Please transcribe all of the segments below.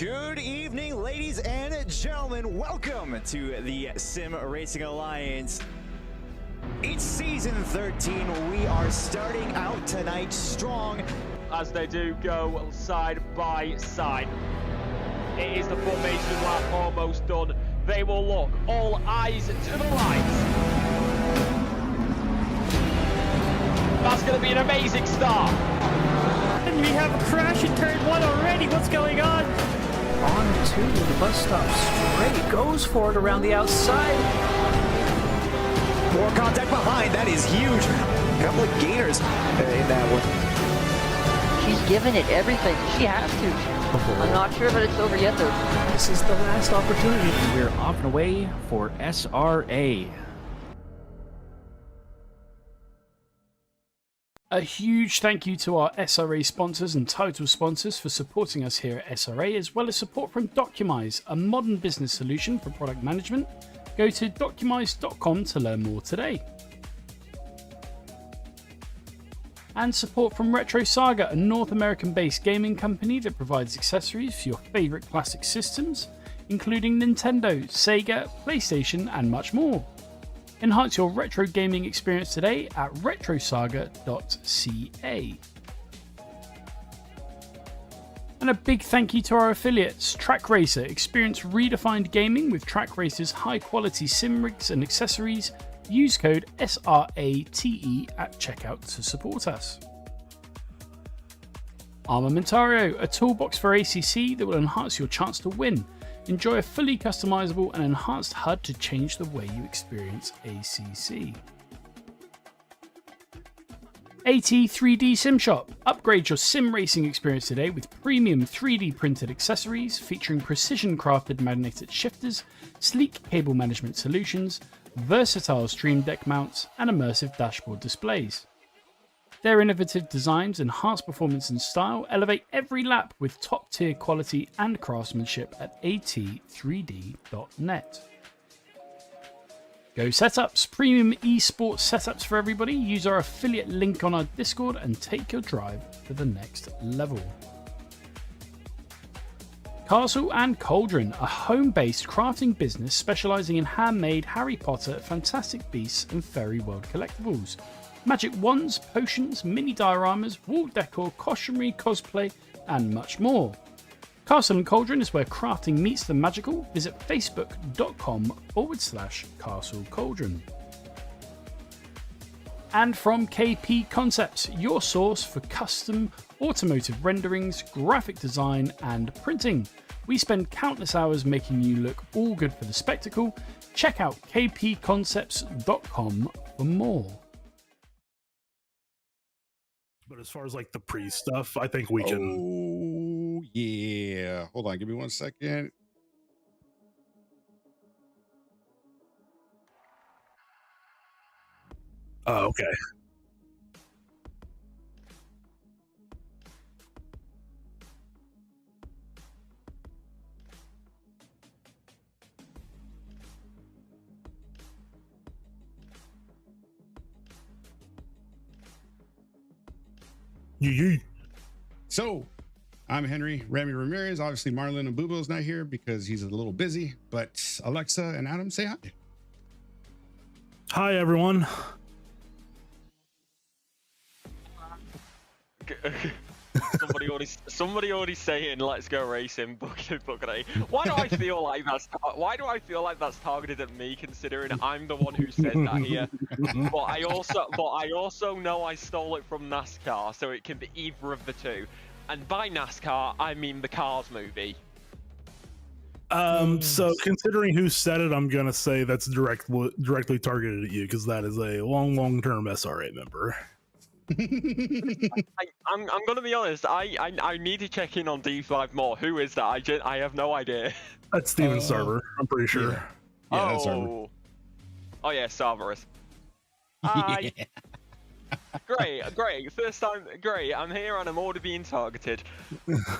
Good evening, ladies and gentlemen. Welcome to the Sim Racing Alliance. It's season 13. We are starting out tonight strong. As they do go side by side. It is the formation lap almost done. They will look, all eyes to the lights. That's going to be an amazing start. And we have a crash in turn 1 already. What's going on? On to the bus stop straight. Goes for it around the outside. More contact behind. That is huge. A couple of gainers in that one. She's given it everything. She has to. I'm not sure, but it's over yet, though. This is the last opportunity. We're off and away for SRA. A huge thank you to our SRA sponsors and title sponsors for supporting us here at SRA, as well as support from Documise, a modern business solution for product management. Go to documise.com to learn more today. And support from Retro Saga, a North American-based gaming company that provides accessories for your favorite classic systems, including Nintendo, Sega, PlayStation, and much more. Enhance your retro gaming experience today at retrosaga.ca. And a big thank you to our affiliates, Track Racer. Experience redefined gaming with Track Racer's high-quality sim rigs and accessories. Use code SRATE at checkout to support us. Armamentario, a toolbox for ACC that will enhance your chance to win. Enjoy a fully customizable and enhanced HUD to change the way you experience ACC. AT3D Sim Shop. Upgrade your sim racing experience today with premium 3D printed accessories featuring precision crafted magnetic shifters, sleek cable management solutions, versatile stream deck mounts, and immersive dashboard displays. Their innovative designs enhance performance and style, elevate every lap with top-tier quality and craftsmanship at at3d.net. Go Setups, premium esports setups for everybody. Use our affiliate link on our Discord and take your drive to the next level. Castle and Cauldron, a home-based crafting business specializing in handmade Harry Potter, Fantastic Beasts, and Fairy World collectibles. Magic wands, potions, mini dioramas, wall decor, costumery, cosplay, and much more. Castle and Cauldron is where crafting meets the magical. Visit facebook.com/Castle Cauldron. And from KP Concepts, your source for custom automotive renderings, graphic design, and printing. We spend countless hours making you look all good for the spectacle. Check out kpconcepts.com for more. But as far as like the pre stuff, I think we can. Oh yeah. Hold on, give me 1 second. Oh, okay. Yee. So I'm Henry Remy Ramirez. Obviously, Marlon and Bubo's not here because he's a little busy. But Alexa and Adam, say hi. Hi, everyone. Somebody already saying let's go racing. Bucket. Why do I feel like that's targeted at me, considering I'm the one who said that here? but I also know I stole it from NASCAR, so it can be either of the two. And by NASCAR, I mean the Cars movie. So considering who said it, I'm gonna say that's directly targeted at you because that is a long-term SRA member. I'm gonna be honest. I need to check in on D5 more. Who is that? I have no idea. That's Steven Sarver, I'm pretty sure. Yeah, that's Sarver. Oh yeah, Sarverus. Yeah. Great. First time. Great. I'm here and I'm already being targeted.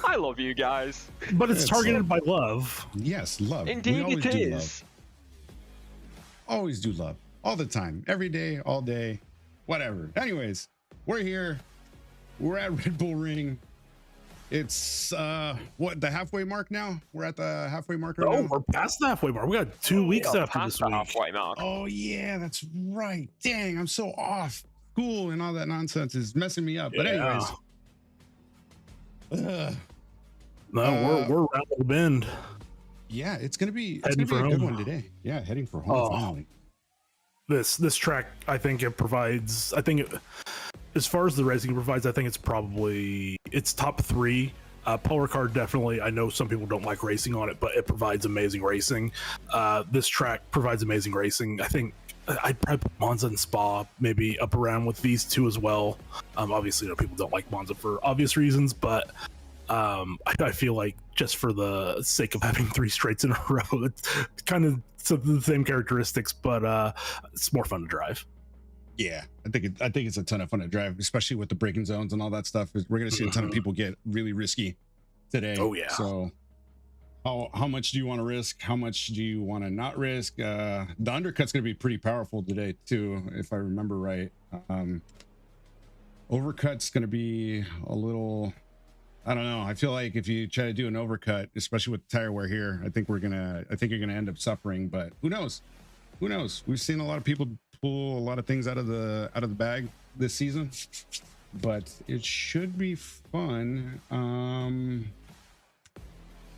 I love you guys. But it's targeted by love. Yes, love. Indeed, we always it do is. love. Always do love. All the time. Every day, all day, whatever. Anyways, we're here. We're at Red Bull Ring. It's what, the halfway mark now? We're at the halfway mark right Oh, now. we're past the halfway mark. We got 2 weeks after Past this the week. halfway mark. Oh yeah, that's right. Dang, I'm so off. School and all that nonsense is messing me up. But anyways, no, we're around the bend. yeah, it's gonna be Heading a for good home. one today. Yeah, heading for home Oh. finally. This track, I think it provides. I think as far as the racing provides, I think it's top 3. Paul Ricard definitely. I know some people don't like racing on it, but it provides amazing racing. This track provides amazing racing. I think I'd probably put Monza and Spa maybe up around with these two as well. Obviously, people don't like Monza for obvious reasons, but I feel like just for the sake of having 3 straights in a row, it's kind of the same characteristics, but it's more fun to drive. Yeah, I think it's a ton of fun to drive, especially with the braking zones and all that stuff. We're gonna see a ton of people get really risky today. Oh yeah. So how much do you want to risk? How much do you want to not risk? The undercut's gonna be pretty powerful today too, if I remember right. Overcut's gonna be a little, I don't know. I feel like if you try to do an overcut, especially with tire wear here, I think you're gonna end up suffering. But who knows? Who knows? We've seen a lot of people pull a lot of things out of the bag this season, but it should be fun.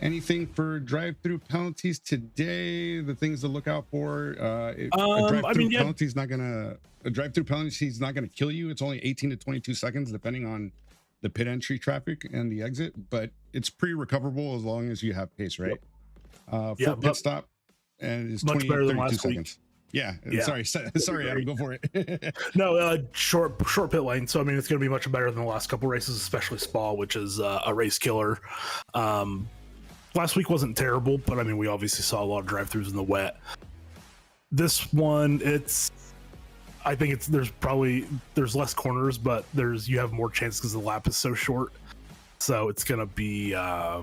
Anything for drive-through penalties today? The things to look out for. A drive-through penalty is not gonna kill you. It's only 18 to 22 seconds, depending on the pit entry traffic and the exit, but it's pretty recoverable as long as you have pace, right? For pit stop, and it's 20 to 32 seconds. Yeah. Sorry, Adam, go for it. No, short pit lane. So I mean, it's going to be much better than the last couple races, especially Spa, which is a race killer. Last week wasn't terrible, but I mean, we obviously saw a lot of drive-throughs in the wet. This one, I think there's less corners, but you have more chances because the lap is so short. So it's going to be, they're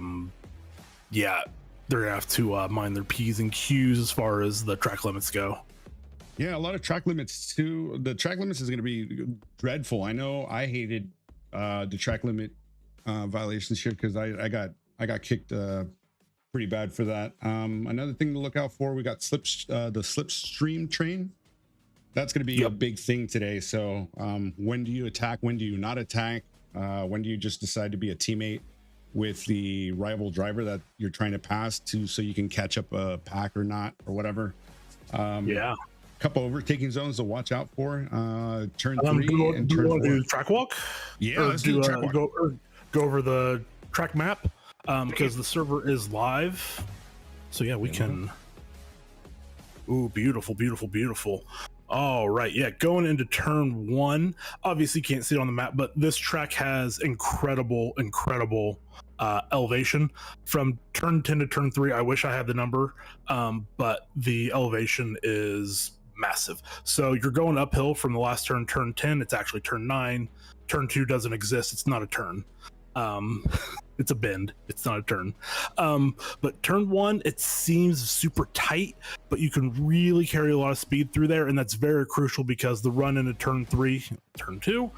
going to have to mind their P's and Q's as far as the track limits go. Yeah, a lot of track limits too. The track limits is going to be dreadful. I know I hated the track limit violations here because I got kicked pretty bad for that. Another thing to look out for, we got the slipstream train. That's going to be a big thing today. So when do you attack? When do you not attack? When do you just decide to be a teammate with the rival driver that you're trying to pass so you can catch up a pack or not or whatever? Couple overtaking zones to watch out for. Turn 3 and turn 4. Do track walk? Yeah, let's do track walk. Go over the track map because the server is live. So yeah, we can. Ooh, beautiful, beautiful, beautiful. All right, yeah, going into turn 1. Obviously, you can't see it on the map, but this track has incredible elevation from turn 10 to turn 3. I wish I had the number, but the elevation is massive. So you're going uphill from the last turn 10. It's actually turn 9. Turn 2 doesn't exist. It's not a turn. It's a bend. It's not a turn. But turn 1, it seems super tight, but you can really carry a lot of speed through there, and that's very crucial because the run into turn 3, turn 2,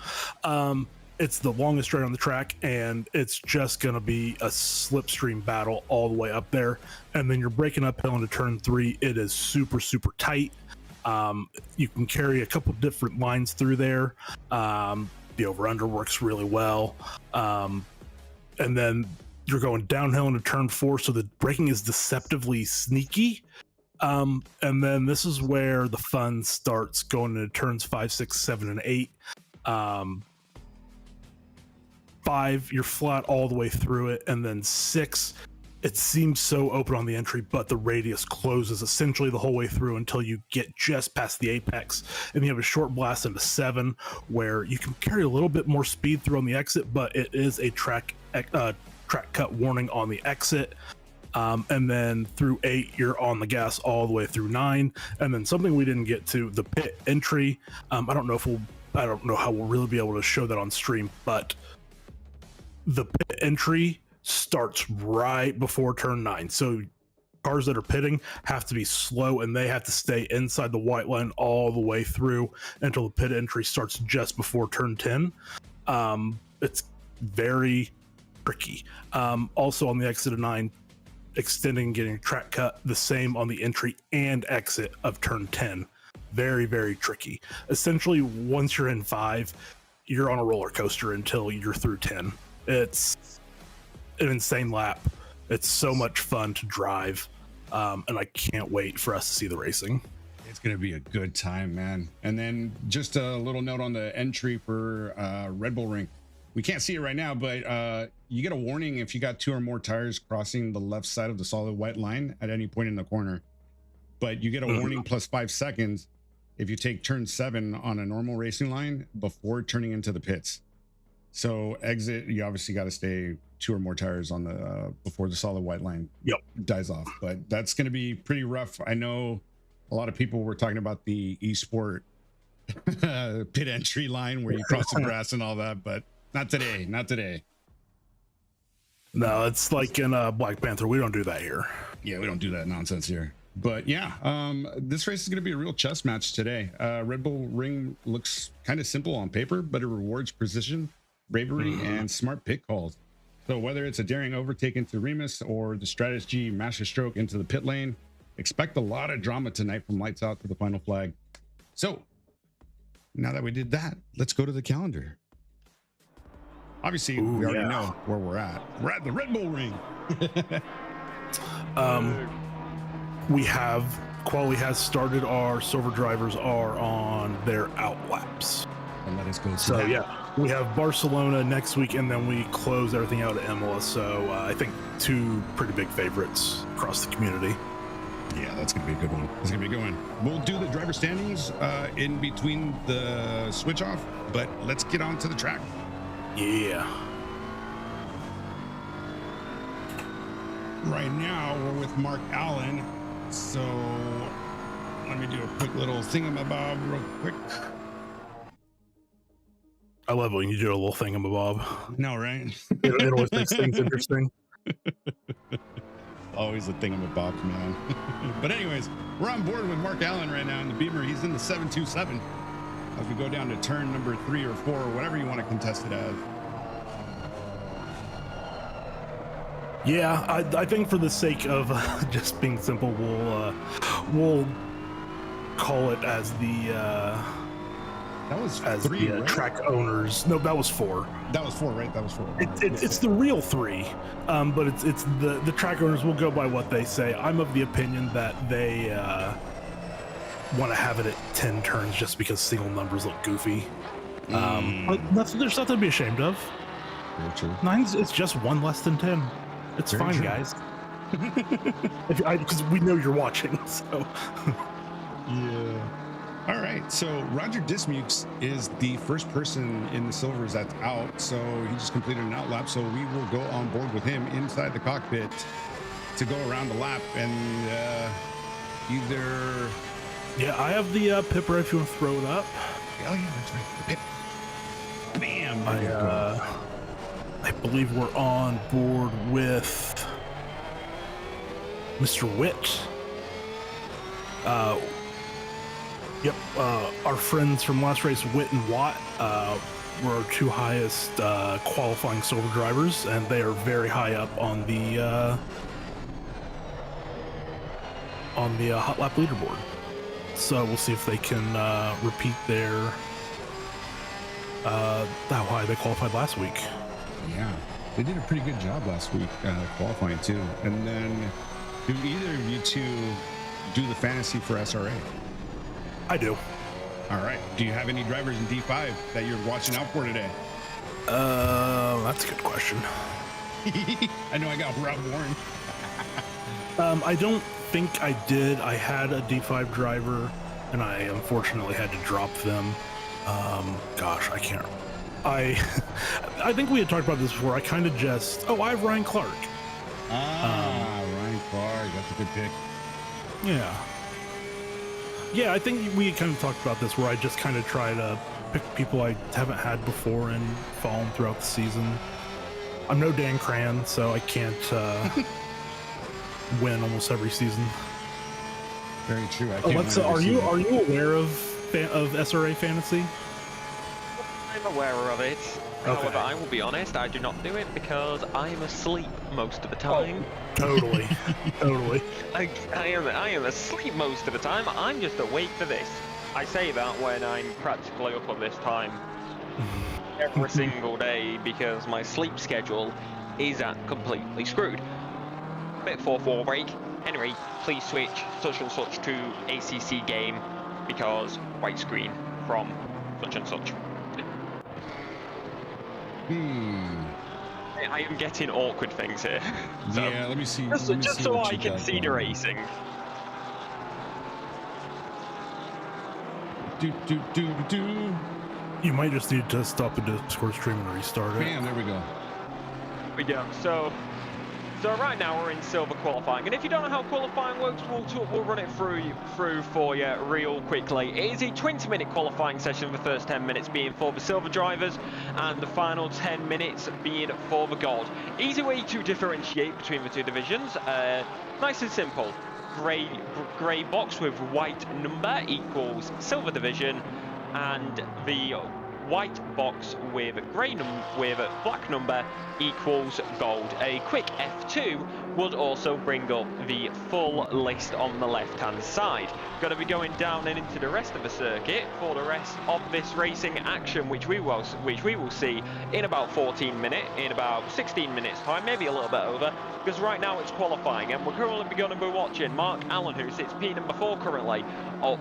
it's the longest straight on the track, and it's just going to be a slipstream battle all the way up there. And then you're breaking uphill into turn 3. It is super, super tight. You can carry a couple different lines through there. The over-under works really well. And then you're going downhill into turn 4, so the braking is deceptively sneaky. And then this is where the fun starts, going into turns 5, 6, 7, and 8. 5, you're flat all the way through it, and then 6, it seems so open on the entry, but the radius closes essentially the whole way through until you get just past the apex, and you have a short blast into 7 where you can carry a little bit more speed through on the exit, but it is a track cut warning on the exit. And then through 8, you're on the gas all the way through 9, and then something we didn't get to, the pit entry. I don't know how we'll really be able to show that on stream, but the pit entry starts right before turn 9. So cars that are pitting have to be slow, and they have to stay inside the white line all the way through until the pit entry starts just before turn 10. It's very tricky. Also on the exit of 9, extending, getting a track cut, the same on the entry and exit of turn 10. Very, very tricky. Essentially, once you're in 5, you're on a roller coaster until you're through 10. It's an insane lap. It's so much fun to drive, and I can't wait for us to see the racing. It's going to be a good time, man. And then just a little note on the entry for Red Bull Ring. We can't see it right now, but you get a warning if you got 2 or more tires crossing the left side of the solid white line at any point in the corner. But you get a warning plus 5 seconds if you take turn 7 on a normal racing line before turning into the pits. So exit, you obviously got to stay 2 or more tires on the before the solid white line dies off. But that's going to be pretty rough. I know a lot of people were talking about the esport pit entry line where you cross the grass and all that, but not today. Not today. No, it's like in Black Panther. We don't do that here. Yeah, we don't do that nonsense here. But yeah, this race is going to be a real chess match today. Red Bull Ring looks kind of simple on paper, but it rewards precision, bravery, and smart pit calls. So whether it's a daring overtake into Remus or the strategy master stroke into the pit lane, expect a lot of drama tonight from lights out to the final flag. So now that we did that, let's go to the calendar. Obviously, we already know where we're at. We're at the Red Bull Ring. We have, quali has started. Our silver drivers are on their out laps. And let us go. So that. Yeah, we have Barcelona next week, and then we close everything out at Imola. So I think 2 pretty big favorites across the community. Yeah, that's going to be a good one. That's going to be a good one. We'll do the driver standings in between the switch off, but let's get on to the track. Yeah. Right now, we're with Mark Allen. So let me do a quick little thingamabob real quick. I love when you do a little thingamabob. No, right? It always makes things interesting. Always a thingamabob, man. But anyways, we're on board with Mark Allen right now in the Beamer. He's in the 727 as we go down to turn number 3 or 4, or whatever you want to contest it as. Yeah, I think for the sake of just being simple, we'll call it as the that was as 3 the right? track owners. No, that was 4. That was 4, right? That was 4. It's the real 3, but it's the track owners will go by what they say. I'm of the opinion that they want to have it at 10 turns just because single numbers look goofy. But there's nothing to be ashamed of. Very true. 9's it's just 1 less than 10. It's Very fine, true. guys. Because we know you're watching, so. Yeah. All right. So Roger Dismukes is the first person in the silvers that's out. So he just completed an out lap. So we will go on board with him inside the cockpit to go around the lap and either. Yeah, I have the pipper if you want to throw it up. Oh yeah, that's right. The pip. Bam. I believe we're on board with Mr. Witt. Yep, our friends from last race, Witt and Watt, were our 2 highest qualifying silver drivers, and they are very high up on the hot lap leaderboard. So we'll see if they can repeat their how high they qualified last week. Yeah, they did a pretty good job last week qualifying too. And then, do either of you 2 do the fantasy for SRA? I do. All right. Do you have any drivers in D5 that you're watching out for today? That's a good question. I know I got Rob Warren. I don't think I did. I had a D5 driver, and I unfortunately had to drop them. Gosh, I can't. I think we had talked about this before. I kind of just. Oh, I have Ryan Clark. Ryan Clark. That's a good pick. Yeah. Yeah, I think we kind of talked about this where I just kind of try to pick people I haven't had before and follow them throughout the season. I'm no Dan Cran, so I can't win almost every season. Very true. Are you aware of SRA Fantasy? I'm aware of it. However, I will be honest, I do not do it because I am asleep most of the time. Totally. Totally. I am asleep most of the time. I'm just awake for this. I say that when I'm practically up at this time every single day because my sleep schedule is completely screwed. Bit 4-4 break. Henry, please switch such and such to ACC game because white screen from such and such. I am getting awkward things here. So, yeah, let me see. Just so I can see the racing. Do. You might just need to stop the Discord stream and restart it. Bam, there we go. We go. So right now we're in silver qualifying, and if you don't know how qualifying works, we'll run it through for you real quickly. It is a 20-minute qualifying session. The first 10 minutes being for the silver drivers, and the final 10 minutes being for the gold. Easy way to differentiate between the two divisions. Nice and simple. Grey box with white number equals silver division, and the white box with black number equals gold. A quick F2 would also bring up the full list on the left hand side. Going to be going down and into the rest of the circuit for the rest of this racing action, which we will see in about 16 minutes time, maybe a little bit over, because right now it's qualifying, and we're currently going to be watching Mark Allen, who sits P number 4 currently, up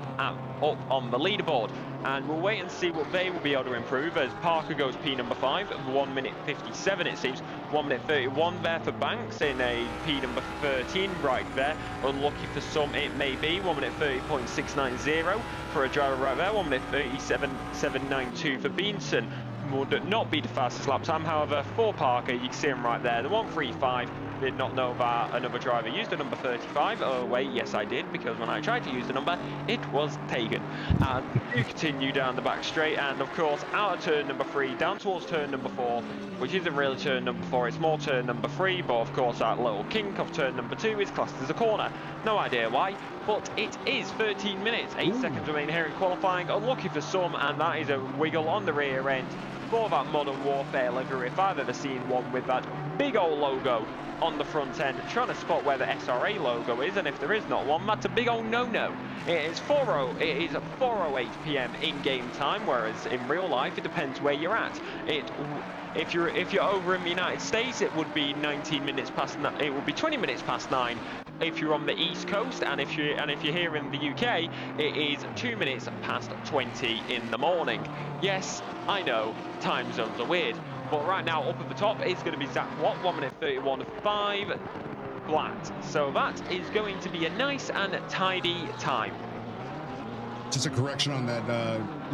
on the leaderboard, and we'll wait and see what they will be able to improve as Parker goes P number 5, 1 minute 57 it seems, 1 minute 31 there for Banks in a P number 13 right there. Unlucky for some it may be, 1 minute 30.690 for a driver right there, 1 minute 37.792 for Beanson. Would not be the fastest lap time, however for Parker you can see him right there, the 135. Did not know that another driver used the number 35. Oh wait, yes I did, because when I tried to use the number, it was taken. And you continue down the back straight, and of course out of turn number 3, down towards turn number 4, which isn't really turn number 4, it's more turn number 3, but of course that little kink of turn number 2 is classed as a corner. No idea why, but it is 13 minutes, 8 seconds remain here in qualifying. Unlucky for some, and that is a wiggle on the rear end for that Modern Warfare livery, if I've ever seen one, with that big old logo on the front end, trying to spot where the SRA logo is, and if there is not one, that's a big old no-no. It is 4:08 PM in game time, whereas in real life it depends where you're at. If you're over in the United States, it would be 19 minutes past. It would be 20 minutes past 9. If you're on the East Coast, and if you're here in the UK, it is 2 minutes past 20 in the morning. Yes, I know time zones are weird. But right now, up at the top, it's going to be Zach Watt, 1 minute 31.5 flat. So that is going to be a nice and tidy time. Just a correction on that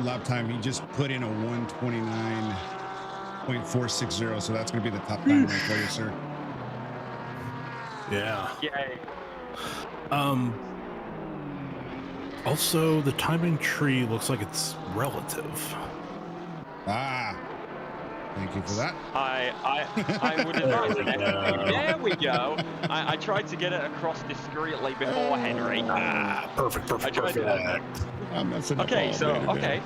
lap time. He just put in a 1:29.460, so that's going to be the top time right for you, sir. Yeah. Yay. Also, the timing tree looks like it's relative. Ah. Thank you for that. I would advise it. There we go. I tried to get it across discreetly before Henry. Perfect. I'm messing up. Okay, so okay.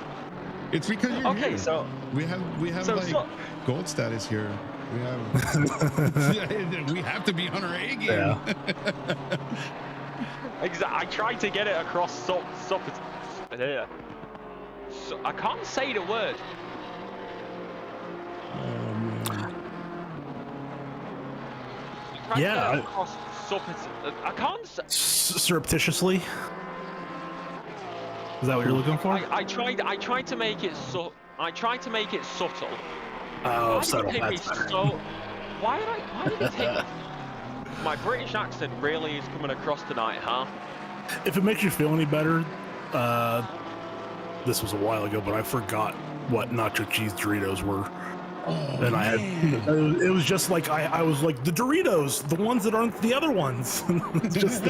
It's because you're here. So we have gold status here. We have to be on our A game. Yeah. Exactly. I tried to get it across so I can't say the word. Yeah. I can't. Surreptitiously. Is that what you're looking for? I tried to make it subtle. Oh, subtle. Why did it take? My British accent really is coming across tonight, huh? If it makes you feel any better, this was a while ago, but I forgot what nacho cheese Doritos were. Oh, and I had, it was just like, I was like, the Doritos, the ones that aren't the other ones. Just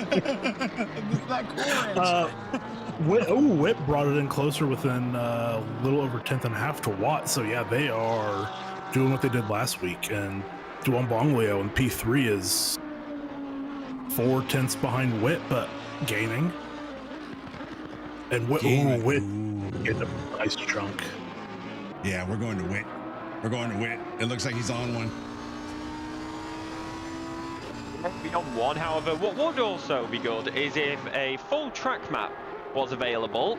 Whip brought it in closer within a little over 10th and a half to Watt. So yeah, they are doing what they did last week, and Duan Bonglio in P3 is 4 tenths behind Whip, but gaining. And Whip getting a nice chunk. Yeah, we're going to Whip. We're going to Wit. It looks like he's on one. Be on one. However, what would also be good is if a full track map was available.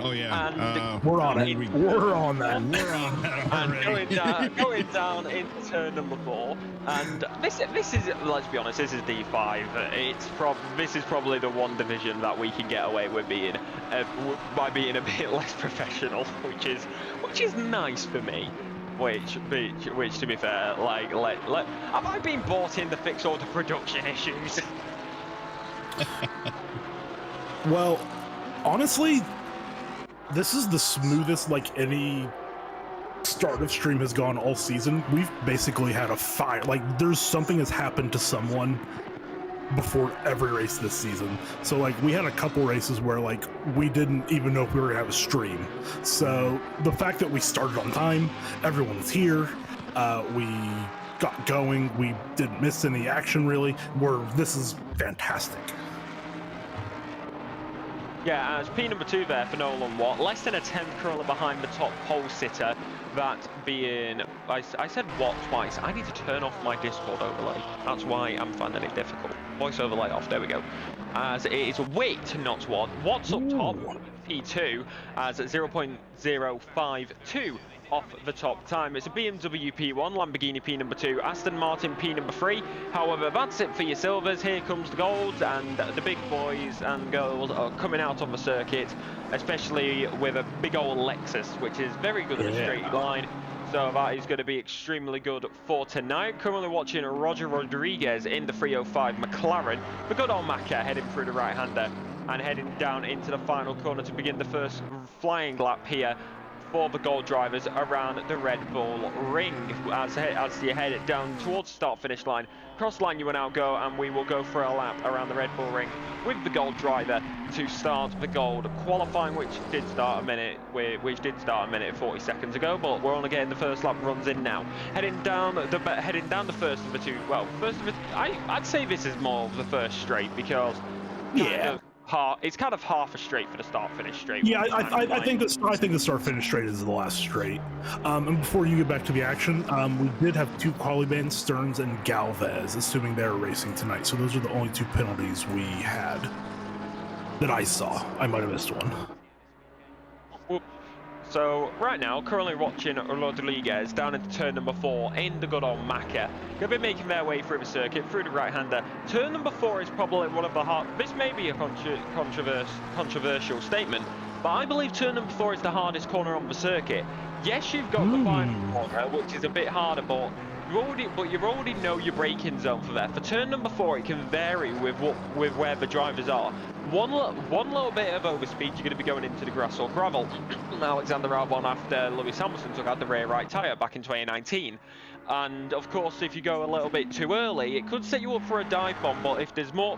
Oh yeah, And We're on it. We're on that. We're on that already. And going down into turn number 4, and this is, let's be honest, this is D5. This is probably the one division that we can get away with being by being a bit less professional, which is nice for me. Which to be fair, like have I been bought in to fix all the production issues? Well, honestly, this is the smoothest like any start of stream has gone all season. We've basically had a fire. Like there's something has happened to someone before every race this season. So like we had a couple races where like we didn't even know if we were gonna have a stream. So the fact that we started on time, everyone's here, we got going, we didn't miss any action really. This is fantastic. Yeah, as P number 2 there for Nolan Watt, less than a 10th currently behind the top pole sitter, that being, I said Watt twice, I need to turn off my Discord overlay, that's why I'm finding it difficult. Voice overlay off, there we go. As it is Wit, not Watt. Watt's up top, P2, as 0.052 off the top time. It's a BMW P1, Lamborghini P number 2, Aston Martin P number 3. However, that's it for your silvers. Here comes the golds, and the big boys and girls are coming out on the circuit, especially with a big old Lexus, which is very good in a straight line. So that is going to be extremely good for tonight. Currently watching Roger Rodriguez in the 305 McLaren. The good old Macca heading through the right-hander and heading down into the final corner to begin the first flying lap here for the gold drivers around the Red Bull Ring. As you head down towards the start-finish line, cross line you will now go, and we will go for a lap around the Red Bull Ring with the gold driver to start the gold qualifying, which did start a minute and 40 seconds ago, but we're only getting the first lap runs in now. Heading down the first of the two. Well, I'd say this is more of the first straight because it's kind of half a straight for the start-finish straight. Yeah, I think the start-finish straight is the last straight. And before you get back to the action, we did have 2 qualibans, Stearns and Galvez, assuming they were racing tonight. So those are the only 2 penalties we had that I saw. I might have missed one. So right now, currently watching Rodriguez down into turn number 4 in the good old Macca. Going to be making their way through the circuit, through the right-hander. Turn number 4 is probably one of the this may be a controversial statement, but I believe turn number 4 is the hardest corner on the circuit. Yes, you've got the final corner, which is a bit harder, but you already know your braking zone for that. For turn number 4, it can vary with where the drivers are. One little bit of overspeed, you're going to be going into the grass or gravel. Alexander Albon after Lewis Hamilton took out the rear right tyre back in 2019. And of course, if you go a little bit too early, it could set you up for a dive bomb. But if there's more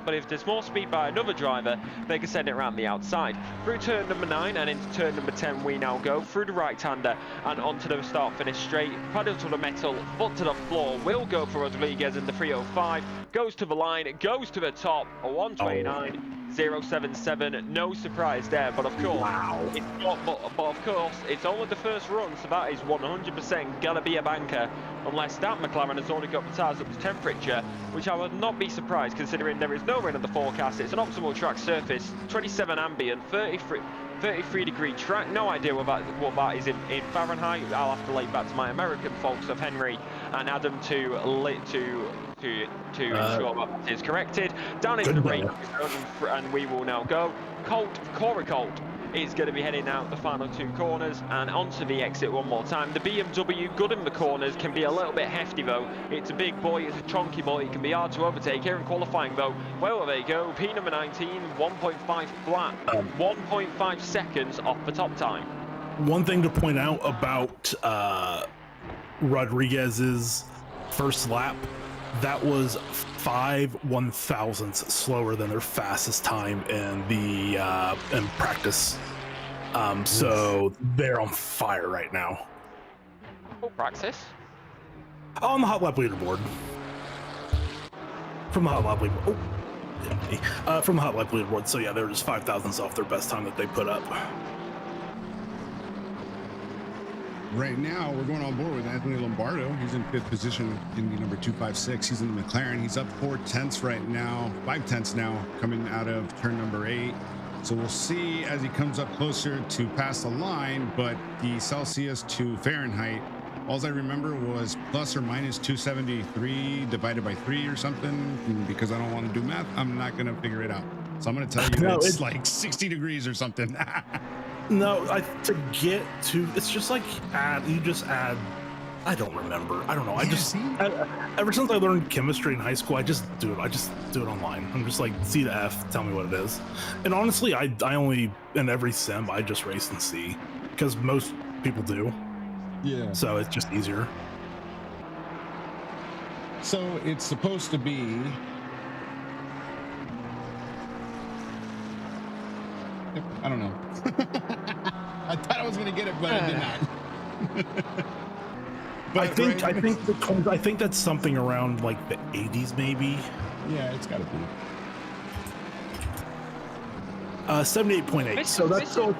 speed by another driver, they can send it around the outside. Through turn number 9 and into turn number 10, we now go through the right-hander and onto the start-finish straight. Pedal to the metal, foot to the floor. Will go for Rodriguez in the 305. Goes to the line, goes to the top. A 129. 077, no surprise there, but of course, it's not, but of course, it's only the first run, so that is 100% gonna be a banker, unless that McLaren has already got the tyres up to temperature, which I would not be surprised considering there is no rain in the forecast. It's an optimal track surface, 27 ambient, 33 degree track. No idea what that is in Fahrenheit. I'll have to lay back to my American folks of Henry and Adam to ensure that is corrected. Down into the rain, and we will now go. Corey Colt is going to be heading out the final 2 corners and onto the exit one more time. The BMW, good in the corners, can be a little bit hefty though. It's a big boy, it's a chunky boy, it can be hard to overtake. Here in qualifying though, well, there you go. P number 19, 1.5 flat, 1.5 seconds off the top time. One thing to point out about Rodriguez's first lap, that was 5 1/1000ths slower than their fastest time in the in practice. So they're on fire right now. Oh, practice? On the hot lap leaderboard. From the hot lap leaderboard. From the hot lap leaderboard. So yeah, they're just 5 thousandths off their best time that they put up. right now we're going on board with Anthony Lombardo. He's in 5th position in the number 256. He's in the McLaren. He's up 4 tenths right now, 5 tenths now, coming out of turn number 8. So we'll see as he comes up closer to pass the line, but the Celsius to Fahrenheit, all I remember was plus or minus 273 divided by 3 or something. Because I don't want to do math, I'm not going to figure it out. So I'm going to tell you No, it's like 60 degrees or something. No, to get to, it's just like you just add. I don't remember. I don't know. Ever since I learned chemistry in high school, I just do it online. I'm just like C to F, tell me what it is. And honestly, I only, in every sim, I just race in C because most people do. Yeah. So it's just easier. So it's supposed to be. I don't know. I thought I was gonna get it, but I did not. I think that's something around like the 80s, maybe. Yeah, it's gotta be 78.8. So that's so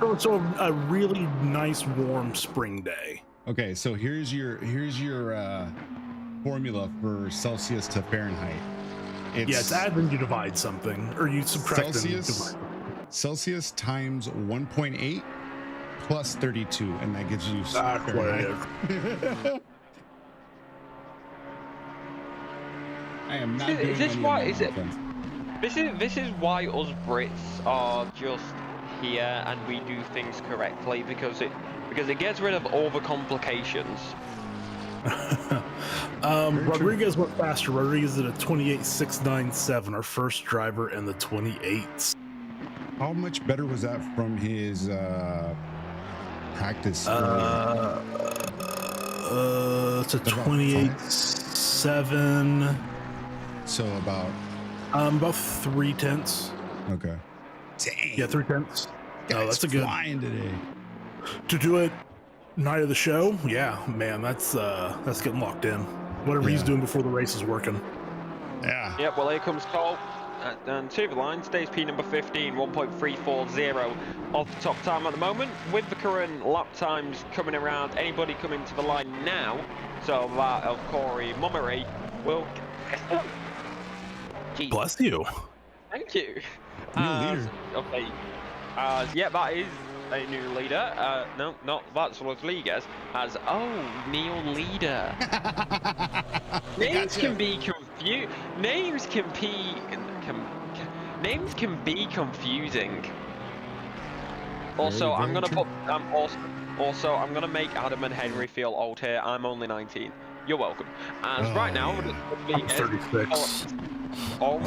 a really nice warm spring day. Okay, so here's your formula for Celsius to Fahrenheit. It's add and you divide something, or you subtract Celsius. and divide. Celsius times 1.8 plus 32, and that gives you Fahrenheit. I am not doing This is why us Brits are just here and we do things correctly because it gets rid of overcomplications. Rodriguez went faster. Rodriguez did a 28.697, our first driver in the 28s. How much better was that from his practice? It's a 28.7. So about 3 tenths. Okay. Dang. Yeah, 3 tenths. Oh, that's a good flying today. To do it night of the show. Yeah, man, that's getting locked in. Whatever he's doing before the race is working. Yeah. Yep. Well, here comes Cole. And to the line stays P number 15, 1.340 off the top time at the moment. With the current lap times coming around, anybody coming to the line now, so that of Corey Mummery will. Jeez. Bless you. Thank you. New leader. Okay. Yeah, that is a new leader. No, not that's Rodriguez. Neil Leader. Names can be confused. Names can be confusing. Also, I'm gonna make Adam and Henry feel old here. I'm only 19. You're welcome. And right now, I'm 36. Oh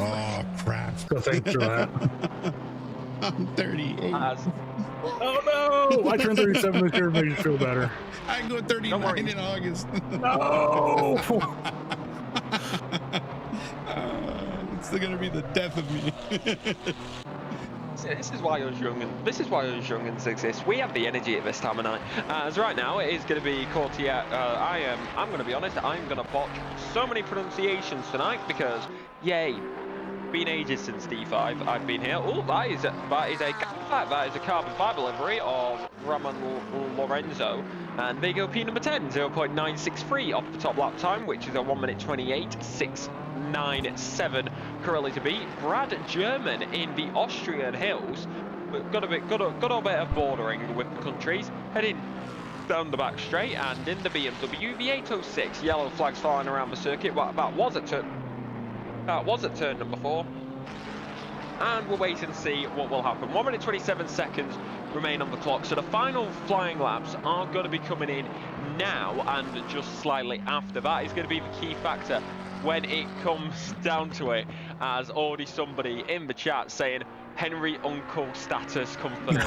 crap! So thanks for that. I'm 38. Oh no! I turned 37 this year. Makes you feel better. I go 39 in August. No. It's gonna be the death of me. This is why us young and exist. We have the energy at this time of night. As right now, it is going to be Courtier. I'm going to be honest. I'm going to botch so many pronunciations tonight because, yay, been ages since D5. I've been here. Oh, that is a carbon fiber livery of Ramon Lorenzo, and they go P number 10, 0.963 off the top lap time, which is a 1:28.697 currently to beat. Brad German in the Austrian hills, got a bit of bordering with the countries, heading down the back straight, and in the BMW, the 806, yellow flags flying around the circuit. Well, that was at turn number 4. And we'll wait and see what will happen. 1:27 remain on the clock, so the final flying laps are going to be coming in now, and just slightly after that is going to be the key factor when it comes down to it, as already somebody in the chat saying Henry Uncle status confirmed.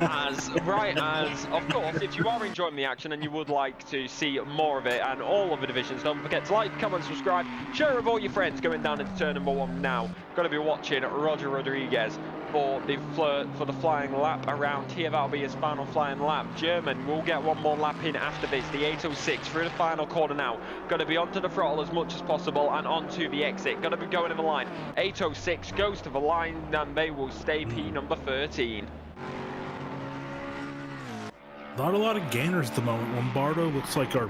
As of course, if you are enjoying the action and you would like to see more of it and all of the divisions, don't forget to like, comment, subscribe, share with all your friends. Going down into turn number 1 now. Going to be watching Roger Rodriguez for the flying lap around here. That'll be his final flying lap. German will get one more lap in after this. The 806 through the final corner now. Going to be onto the throttle as much as possible and onto the exit. Going to be going to the line. 806 goes to the line and they will stay P number 13. Not a lot of gainers at the moment. Lombardo looks like our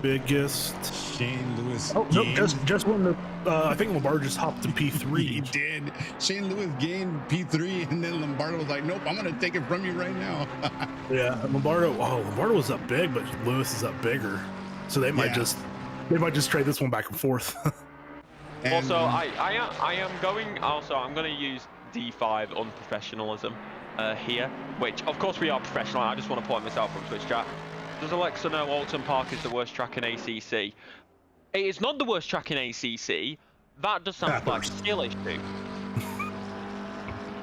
biggest. Shane Lewis. Oh no, just when the I think Lombardo just hopped to P3. He did. Shane Lewis gained P3, and then Lombardo was like, "Nope, I'm gonna take it from you right now." Yeah, Lombardo. Oh, Lombardo was up big, but Lewis is up bigger, so they might just trade this one back and forth. And, Also, I am going. Also, I'm going to use D5 unprofessionalism here, which of course we are professional. I just want to point this out from Twitch chat. Does Alexa know Alton Park is the worst track in ACC? It is not the worst track in ACC. That does sound like a skill issue.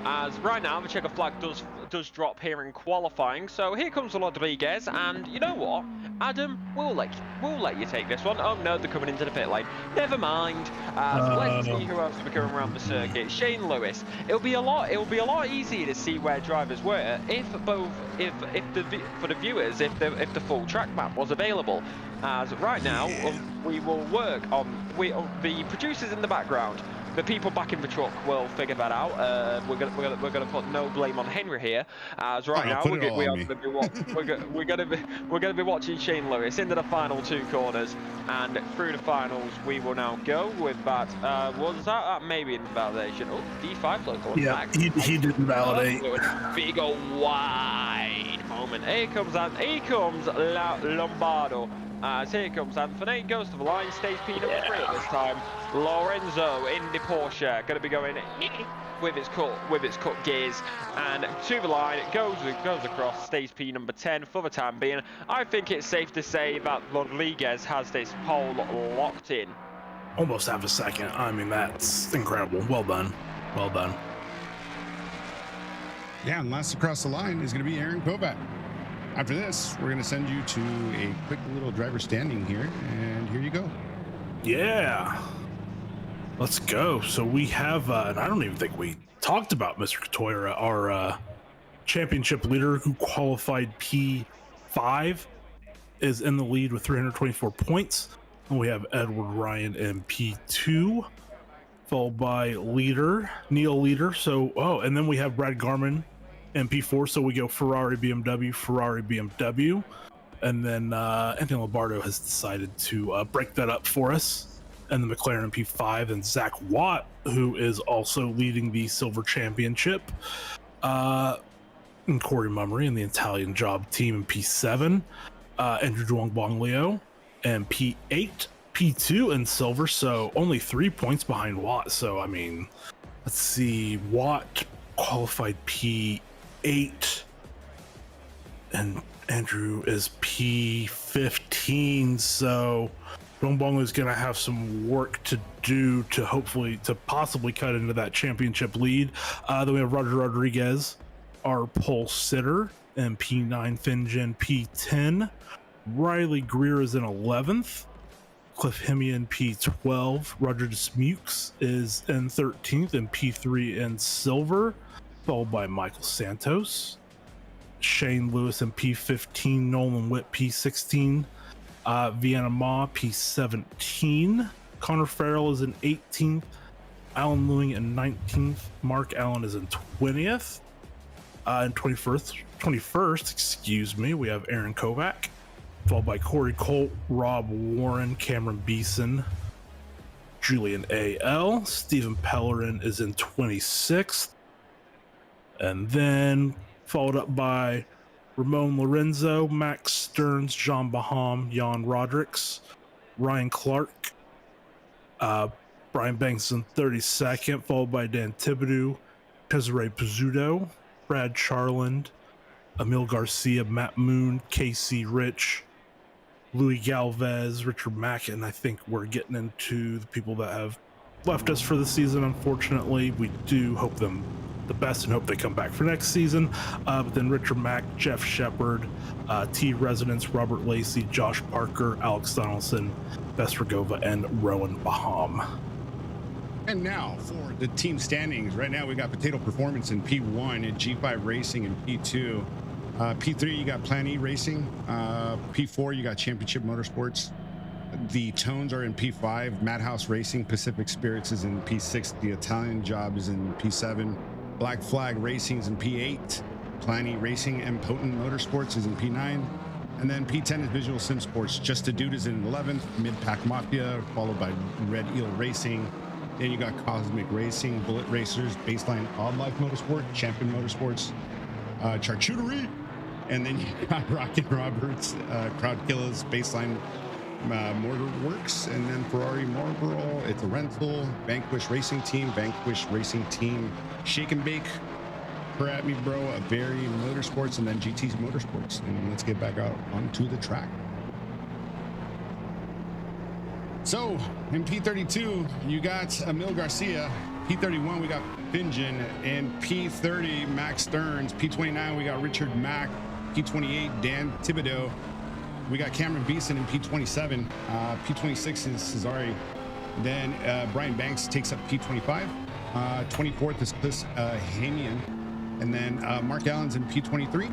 As right now the checker flag does drop here in qualifying, so here comes Rodriguez, and you know what, Adam, we'll let you take this one. Oh no, they're coming into the pit lane. Never mind. Let's see who else will be going around the circuit. Shane Lewis. It'll be a lot easier to see where drivers were if for the viewers if the full track map was available. As right now we will work on the producers in the background. The people back in the truck will figure that out. We're gonna put no blame on Henry here, as right now we're gonna be watching Shane Lewis into the final 2 corners, and through the finals we will now go with that. Was that maybe invalidation? Oh, D5 local. Yeah, he didn't validate. Big old wide moment. Here comes Lombardo. As here comes Anthony, goes to the line, stays P number 3 at this time. Lorenzo in the Porsche, going to be going with its cut gears, and to the line, goes across, stays P number 10 for the time being. I think it's safe to say that Rodriguez has this pole locked in. Almost half a second. I mean, that's incredible. Well done. Well done. Yeah, and last across the line is going to be Aaron Kovac. After this, we're going to send you to a quick little driver standing here, and here you go. Yeah. Let's go. So we have, and I don't even think we talked about Mr. Katoira, our championship leader who qualified P5, is in the lead with 324 points. And we have Edward Ryan in P2, followed by Neil Leader. So, and then we have Brad Garman in P4. So we go Ferrari, BMW, and then Anthony Lombardo has decided to break that up for us. And the McLaren P5, and Zach Watt, who is also leading the Silver Championship, and Corey Mummery and the Italian Job team in P7, Andrew Duong-Bonglio and P8, P2 in Silver, so only 3 points behind Watt. So I mean, let's see, Watt qualified P8 and Andrew is P15, so Duong-Bonglio is going to have some work to do to possibly cut into that championship lead. Then we have Roger Rodriguez, our pole sitter, and P9, Finjen P10. Riley Greer is in 11th. Cliff Hemme in P12. Roger Dismukes is in 13th, and P3 in silver, followed by Michael Santos. Shane Lewis in P15. Nolan Witt P16. Vienna Ma P17. Connor Farrell is in 18th. Alan Lewing in 19th. Mark Allen is in 20th. In 21st, we have Aaron Kovac, followed by Corey Colt, Rob Warren, Cameron Beeson, Julian A.L. Stephen Pellerin is in 26th. And then followed up by Ramon Lorenzo, Max Stearns, John Baham, Jan Rodricks, Ryan Clark, Brian Banks in 32nd, followed by Dan Thibodeau, Cesare Pizzuto, Brad Charland, Emil Garcia, Matt Moon, KC Rich, Louis Galvez, Richard Mack, and I think we're getting into the people that have left us for the season, unfortunately. We do hope them the best and hope they come back for next season. But then Richard Mack, Jeff Shepard, T Residence, Robert Lacey, Josh Parker, Alex Donaldson, Bess Ragova, and Rowan Baham. And now for the team standings. Right now we got Potato Performance in P1 and G5 Racing in P2. P3 you got Plan E Racing. P4 you got Championship Motorsports. The Tones are in P5. Madhouse Racing, Pacific Spirits is in P6. The Italian Job is in P7. Black Flag Racing is in P8. Planny Racing and Potent Motorsports is in P9. And then P10 is Visual Sim Sports. Just a Dude is in 11th. Mid-Pack Mafia, followed by Red Eel Racing. Then you got Cosmic Racing, Bullet Racers, Baseline Odd Life Motorsport, Champion Motorsports, Charcuterie. And then you got Rocket Roberts, Crowd Killers, Baseline Motor Works, and then Ferrari Marlboro. It's a rental. Vanquish Racing Team, Shake and Bake. Per at me, bro. A Very Motorsports, and then GT's Motorsports. And let's get back out onto the track. So in P32, you got Emil Garcia. P31, we got Finjan. In P30, Max Stearns. P29, we got Richard Mack. P28, Dan Thibodeau. We got Cameron Beeson in P27. P26 is Cesare. Then Brian Banks takes up P25. 24th is Chris Hamian. And then Mark Allen's in P23.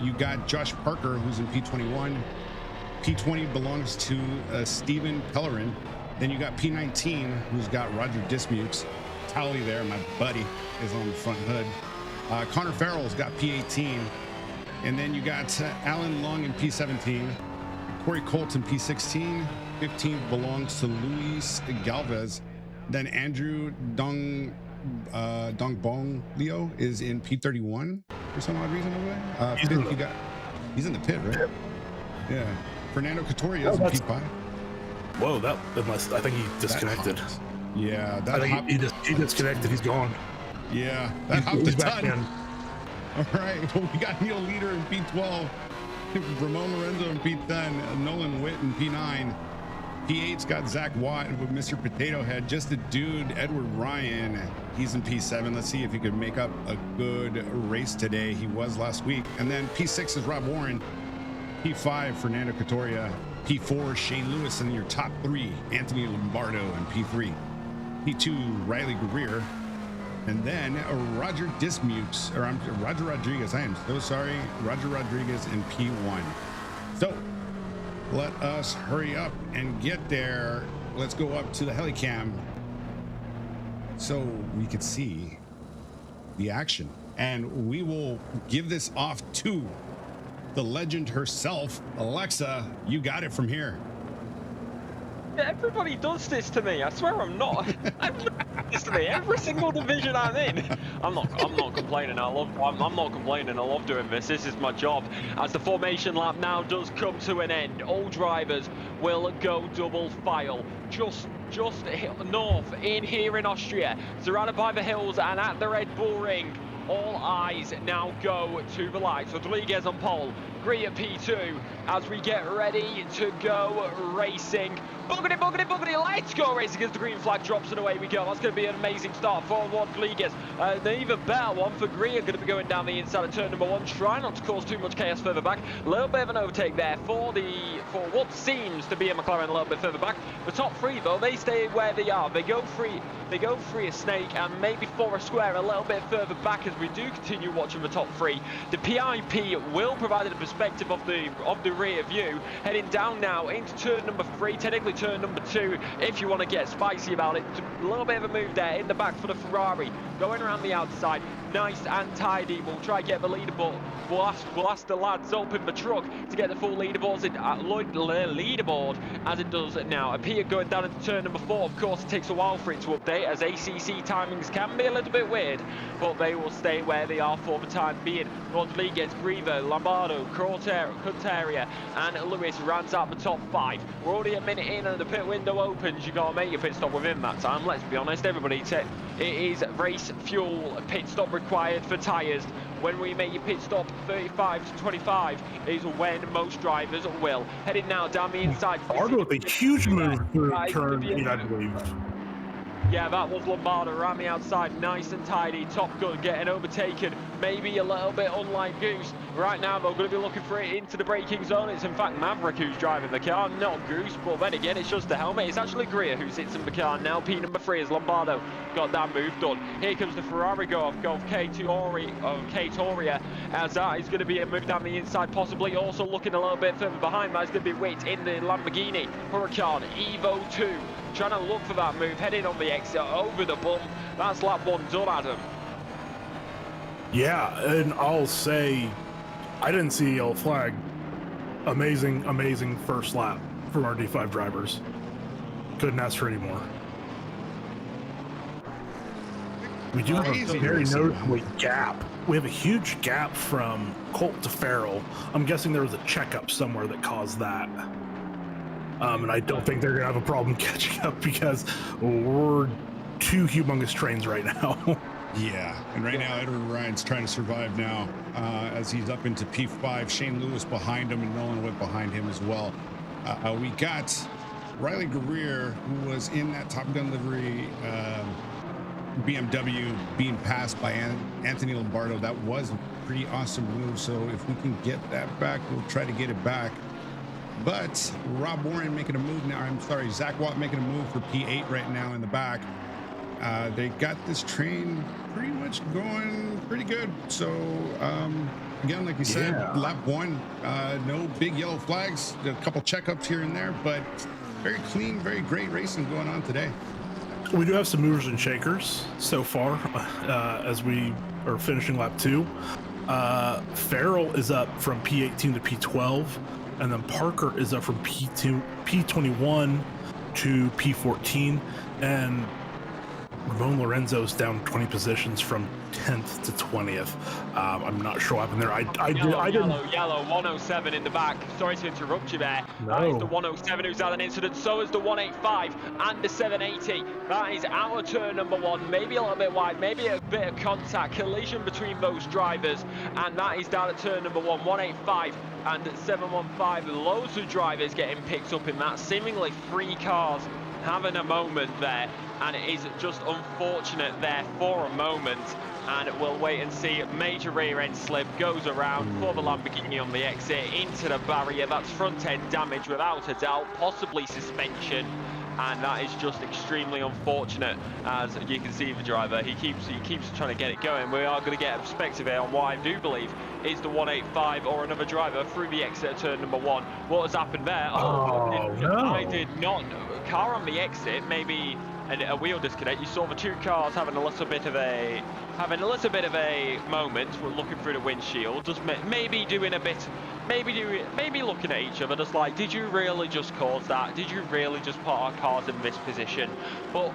You got Josh Parker, who's in P21. P20 belongs to Steven Pellerin. Then you got P19, who's got Roger Dismukes. Tally there, my buddy, is on the front hood. Connor Farrell's got P18. And then you got Alan Long in P17. Corey Colt in P16. 15th belongs to Luis Galvez. Then Andrew Dongbong Leo is in P31 for some odd reason over there. He's in the pit, right? Yeah. Fernando Cotoria is in P5. Whoa, I think he disconnected. Yeah, I think he disconnected. He's gone. Yeah, that hopped a ton. In. All right, well, we got Neil Leader in P12, Ramon Lorenzo in P10, Nolan Witt in P9. P8's got Zach Watt with Mr. Potato Head. Just a Dude, Edward Ryan. He's in P7. Let's see if he could make up a good race today. He was last week. And then P6 is Rob Warren. P5, Fernando Cotoria. P4, Shane Lewis. And your top three, Anthony Lombardo in P3. P2, Riley Greer. And then Roger Dismukes, or Roger Rodriguez. I am so sorry. Roger Rodriguez in P1. So let us hurry up and get there. Let's go up to the helicam so we can see the action. And we will give this off to the legend herself. Alexa, you got it from here. Everybody does this to me. I swear I'm not. This to me every single division I'm in. I'm not complaining. I'm not complaining. I love doing this. This is my job. As the formation lap now does come to an end, all drivers will go double file. Just north in here in Austria, surrounded by the hills and at the Red Bull Ring. All eyes now go to the lights. Rodriguez on pole, Gree at P2 as we get ready to go racing. Boogity, boogity, boogity, let's go racing as the green flag drops and away we go. That's going to be an amazing start for Rodriguez. An even better one for Gree, going to be going down the inside of turn number one. Try not to cause too much chaos further back. A little bit of an overtake there for what seems to be a McLaren a little bit further back. The top three though, they stay where they are. They go free a snake and maybe for a square a little bit further back as we do continue watching the top three. The PIP will provide a perspective of the rear view, heading down now into turn number 3, technically turn number 2 if you want to get spicy about it. A little bit of a move there in the back for the Ferrari, going around the outside, nice and tidy. We'll try to get the leaderboard. We'll ask the lads up in the truck to get the full leaderboard as it does now. Appear going down into turn number 4. Of course, it takes a while for it to update as ACC timings can be a little bit weird, but they will stay where they are for the time being. Rodriguez, Grievo, Lombardo, Coteria, and Lewis rounds out the top 5. We're already a minute in and the pit window opens. You gotta make your pit stop within that time. Let's be honest, everybody. It is race fuel pit stop required for tyres. When we make your pit stop 35 to 25 is when most drivers will. Heading now down the inside. Lombardo with a huge move through turn 8, I believe. Yeah, that was Lombardo around the outside, nice and tidy. Top Gun getting overtaken, maybe a little bit unlike Goose. Right now, they're going to be looking for it into the braking zone. It's in fact Maverick who's driving the car, not Goose. But then again, it's just the helmet. It's actually Greer who sits in the car now. P number 3 is Lombardo. Got that move done. Here comes the Ferrari go off K-Toria, as that is going to be a move down the inside, possibly also looking a little bit further behind. That's going to be Witt in the Lamborghini Huracan Evo 2. Trying to look for that move, heading on the exit over the bump. That's lap 1 done, Adam. Yeah, and I'll say, I didn't see a yellow flag. Amazing first lap from our D5 drivers. Couldn't ask for any more. We do have a very noticeable gap. We have a huge gap from Colt to Farrell. I'm guessing there was a checkup somewhere that caused that. And I don't think they're gonna have a problem catching up because we're two humongous trains right now. Yeah, and right now Edward Ryan's trying to survive now as he's up into P5. Shane Lewis behind him and Nolan Witt behind him as well. We got Riley Guerrier, who was in that Top Gun livery BMW, being passed by Anthony Lombardo. That was a pretty awesome move, so if we can get that back, we'll try to get it back. But Rob Warren making a move now. I'm sorry, Zach Watt making a move for P8 right now in the back. They got this train pretty much going pretty good. So again, like you said, lap one, no big yellow flags, a couple checkups here and there, but very clean, very great racing going on today. We do have some movers and shakers so far as we are finishing lap 2. Farrell is up from P18 to P12, and then Parker is up from P21 to P14, and Ramon Lorenzo's down 20 positions from 10th to 20th. I'm not sure what happened there. Yellow, 107 in the back. Sorry to interrupt you there. No. That is the 107 who's had an incident. So is the 185 and the 780. That is out of turn number 1. Maybe a little bit wide, maybe a bit of contact, collision between those drivers. And that is down at turn number 1, 185 and 715. Loads of drivers getting picked up in that. Seemingly 3 cars having a moment there, and it is just unfortunate there for a moment, and we'll wait and see. Major rear end slip goes around for the Lamborghini on the exit into the barrier. That's front end damage without a doubt, possibly suspension, and that is just extremely unfortunate. As you can see, the driver, he keeps trying to get it going. We are going to get a perspective here on what I do believe is the 185 or another driver through the exit at turn number 1. What has happened there? I did not know. Car on the exit, maybe a wheel disconnect. You saw the 2 cars having a little bit of a moment. We're looking through the windshield, just maybe doing a bit, maybe looking at each other, just like, did you really just cause that? Did you really just put our cars in this position? But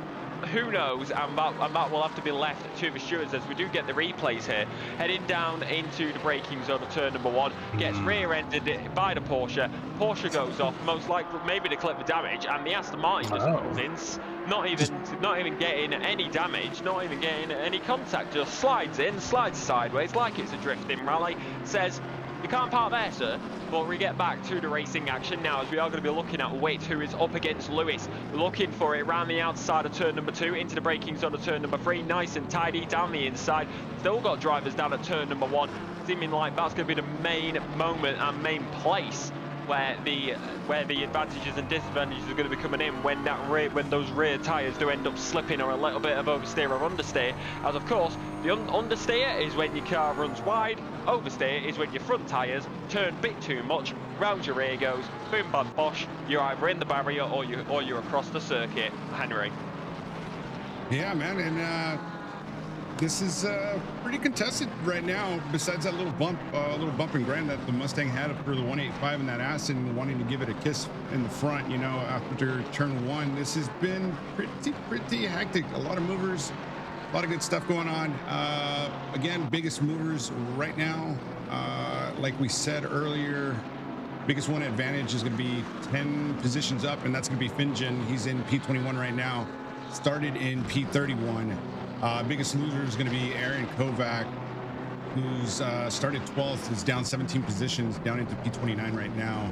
who knows, and that will have to be left to the stewards as we do get the replays here. Heading down into the braking zone of turn number 1, gets rear-ended by the Porsche. Porsche goes off, most likely maybe to clip the damage, and the Aston Martin just comes in, not even getting any damage, not even getting any contact, just slides in, slides sideways like it's a drifting rally. Says, you can't park there, sir. But we get back to the racing action now, as we are going to be looking at Witt, who is up against Lewis, looking for it around the outside of turn number 2 into the braking zone of turn number 3. Nice and tidy down the inside. Still got drivers down at turn number 1, seeming like that's going to be the main moment and main place where the advantages and disadvantages are going to be coming in when those rear tyres do end up slipping, or a little bit of oversteer or understeer. As of course, the understeer is when your car runs wide, oversteer is when your front tyres turn a bit too much, round your rear goes, boom bam bosh, you're either in the barrier or you're across the circuit. Henry. Yeah, man, and this is pretty contested right now, besides that little bump and grind that the Mustang had for the 185 and that Aston wanting to give it a kiss in the front, you know, after turn 1. This has been pretty hectic. A lot of movers, a lot of good stuff going on. Again, biggest movers right now, like we said earlier, biggest one advantage is going to be 10 positions up, and that's going to be Finjen. He's in P21 right now, started in P31. Biggest loser is going to be Aaron Kovac, who's started 12th, is down 17 positions, down into P29 right now.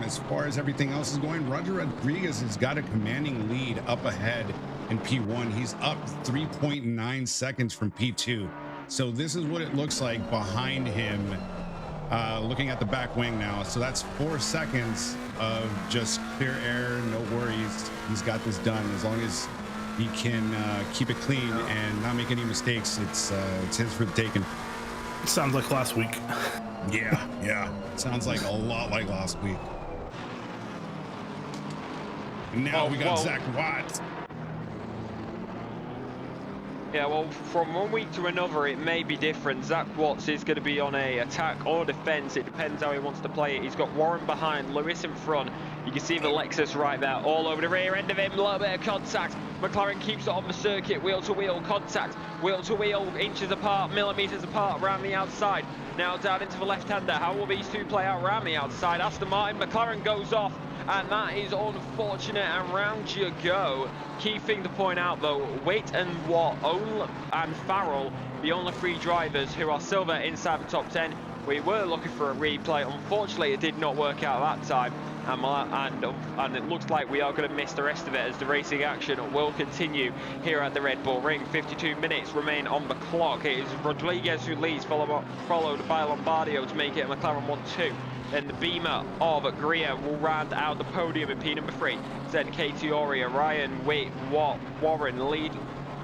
As far as everything else is going, Roger Rodriguez has got a commanding lead up ahead in P1. He's up 3.9 seconds from P2. So this is what it looks like behind him, looking at the back wing now. So that's 4 seconds of just clear air, no worries. He's got this done. As long as he can keep it clean and not make any mistakes, it's his for the taking. Sounds like last week. Yeah. Sounds like a lot like last week. And now we got Zach Watt. Yeah, well, from one week to another, it may be different. Zach Watts is going to be on a attack or defense. It depends how he wants to play it. He's got Warren behind, Lewis in front. You can see the Lexus right there, all over the rear end of him. A little bit of contact. McLaren keeps it on the circuit, wheel to wheel contact, wheel to wheel, inches apart, millimeters apart around the outside. Now down into the left-hander. How will these two play out around the outside? Aston Martin, McLaren goes off. And that is unfortunate, and round you go. Key thing to point out though, Waite and Watt and Farrell, the only 3 drivers who are silver inside the top 10. We were looking for a replay. Unfortunately, it did not work out that time. And it looks like we are going to miss the rest of it as the racing action will continue here at the Red Bull Ring. 52 minutes remain on the clock. It is Rodriguez who leads, followed by Lombardio to make it a McLaren 1-2. Then the Beamer of Greer will round out the podium in P number 3. Then Katie Oria, Ryan, Waite, Watt, Warren,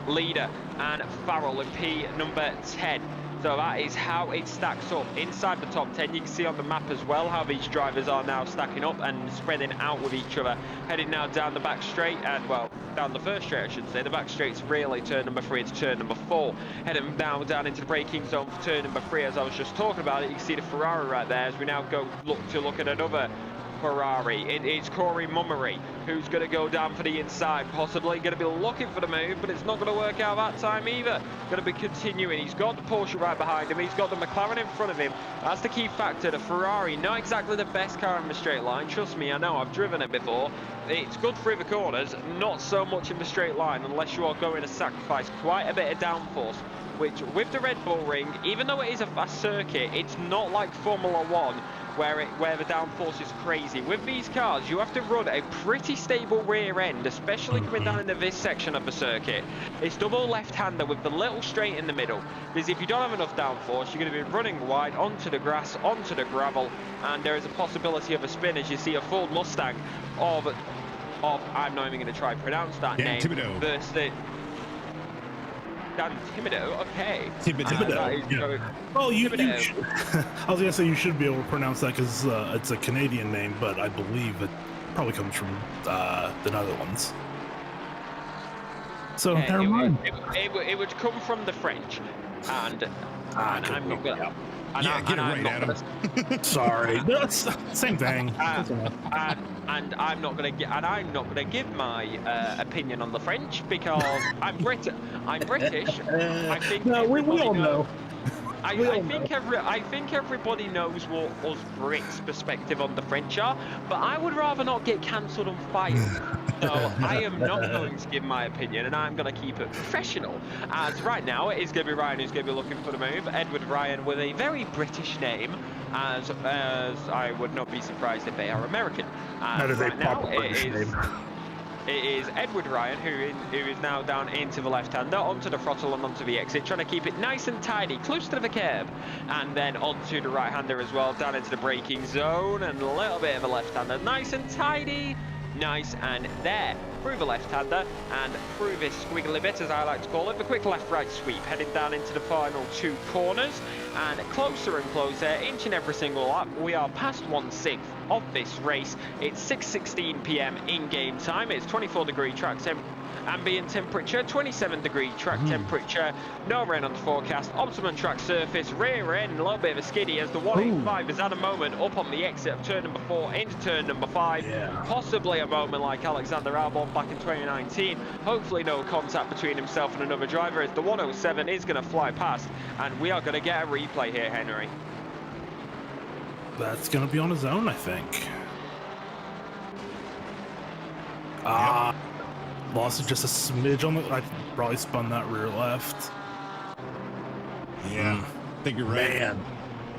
Leader, and Farrell in P number 10. So that is how it stacks up inside the top 10. You can see on the map as well how these drivers are now stacking up and spreading out with each other. Heading now down the back straight, and well, down the first straight I should say. The back straight's really turn number 3 to turn number 4. Heading down into the braking zone for turn number 3 as I was just talking about it. You can see the Ferrari right there as we now go look at another Ferrari. It is Corey Mummery who's going to go down for the inside, possibly going to be looking for the move, but it's not going to work out that time either. Going to be continuing. He's got the Porsche right behind him, he's got the McLaren in front of him. That's the key factor. The Ferrari, not exactly the best car in the straight line, trust me, I know, I've driven it before. It's good through the corners, not so much in the straight line unless you are going to sacrifice quite a bit of downforce, which with the Red Bull Ring, even though it is a fast circuit, it's not like Formula 1 where the downforce is crazy. With these cars, you have to run a pretty stable rear end, especially coming down into this section of the circuit. It's double left-hander with the little straight in the middle, because if you don't have enough downforce, you're going to be running wide onto the grass, onto the gravel, and there is a possibility of a spin as you see a Ford Mustang of I'm not even going to try to pronounce that name. Thibodeau. Versus the Dan Thibodeau, okay. Thibodeau. Yeah. Well, you I was gonna say you should be able to pronounce that because it's a Canadian name, but I believe it probably comes from the Netherlands. So never mind. It would come from the French, and I'm not gonna. Sorry, that's same thing. And I'm not gonna give my opinion on the French because I'm British. I think no, we all know. I think everybody knows what us Brits' perspective on the French are, but I would rather not get cancelled and fired. So I am not going to give my opinion, and I'm going to keep it professional. As right now, it is going to be Ryan who's going to be looking for the move. Edward Ryan with a very British name, as I would not be surprised if they are American. That is right a proper British name. It is Edward Ryan who is now down into the left-hander, onto the throttle and onto the exit, trying to keep it nice and tidy, close to the curb, and then onto the right-hander as well, down into the braking zone, and a little bit of a left-hander, nice and tidy, nice and there, through the left-hander, and through this squiggly bit, as I like to call it, the quick left-right sweep, heading down into the final 2 corners, and closer and closer, inching every single lap. We are past 1/6 of this race. It's 6:16 PM in-game time. It's 24-degree track ambient temperature, 27-degree track temperature, no rain on the forecast, optimum track surface, rear end, a little bit of a skiddy as the 185 is at a moment up on the exit of turn number 4 into turn number 5. Possibly a moment like Alexander Albon back in 2019. Hopefully no contact between himself and another driver as the 107 is going to fly past, and we are going to get a replay here, Henry. That's going to be on his own, I think. Lost it just a smidge on the. I probably spun that rear left. Yeah, I think you're right.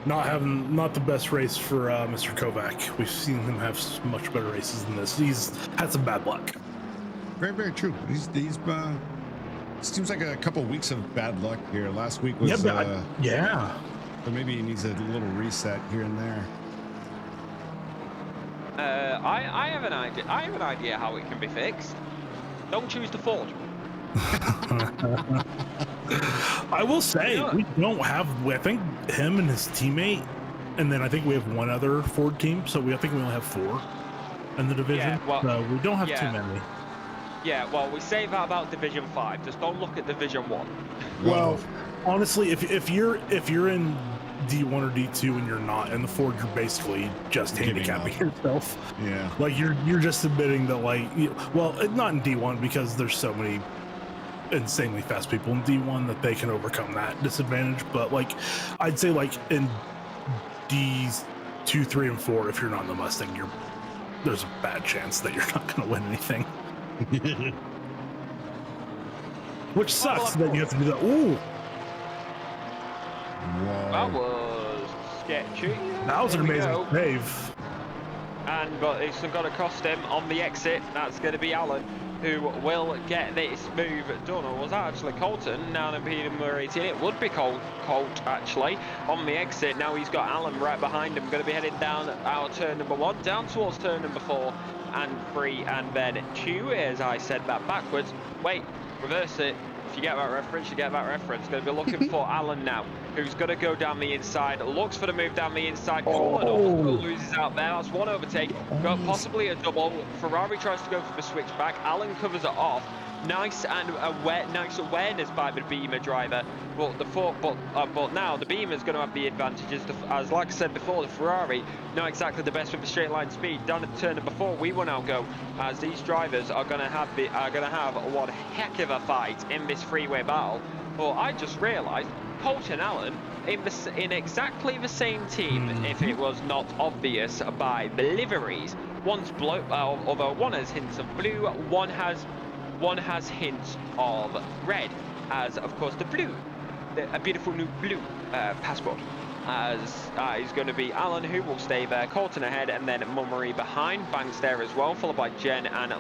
Man, not the best race for Mr. Kovac. We've seen him have much better races than this. He's had some bad luck. Very, very true. He's seems like a couple of weeks of bad luck here. Last week was yeah. So maybe he needs a little reset here and there. I have an idea. I have an idea how it can be fixed. Don't choose the Ford. I will say we don't have. I think him and his teammate, and then I think we have one other Ford team. So I think we only have 4 in the division. Yeah, well, so we don't have too many. Yeah, well, we say that about Division 5. Just don't look at Division 1. Well, honestly, if you're in D1 or D2 and you're not in the Ford, you're basically just Giving handicapping up. yourself. Yeah. Like you're just admitting that, like, well, not in D1 because there's so many insanely fast people in D1 that they can overcome that disadvantage. But like, I'd say like in Ds 2, 3, and 4, if you're not in the Mustang, there's a bad chance that you're not going to win anything. Which sucks that you have to do that. Ooh, That was sketchy. that was an There we amazing go. save. But it's going to cost him on the exit. That's going to be Alan, who will get this move done. Or was that actually Colton? Now I'm being narrated. It would be Colt actually on the exit. Now he's got Alan right behind him. Going to be heading down our turn number 1, down towards turn number 4 and 3, and then 2. As I said that backwards. Wait, reverse it. If you get that reference, you get that reference. Going to be looking for Alan now, who's going to go down the inside. Looks for the move down the inside. Loses out there. That's one overtake. Got possibly a double. Ferrari tries to go for the switchback. Alan covers it off. Nice awareness by the Beamer driver. But now the Beamer's going to have the advantages. As like I said before, the Ferrari not exactly the best with the straight line speed. Down at turn number 4, we will now go as these drivers are going to have one heck of a fight in this freeway battle. But I just realised Colt and Alan in exactly the same team, if it was not obvious by the liveries. One's blue, although one has hints of blue, one has hints of red, as of course the blue, a beautiful new blue passport, as is going to be Alan, who will stay there, Colton ahead, and then Mummery behind, Banks there as well, followed by Jen and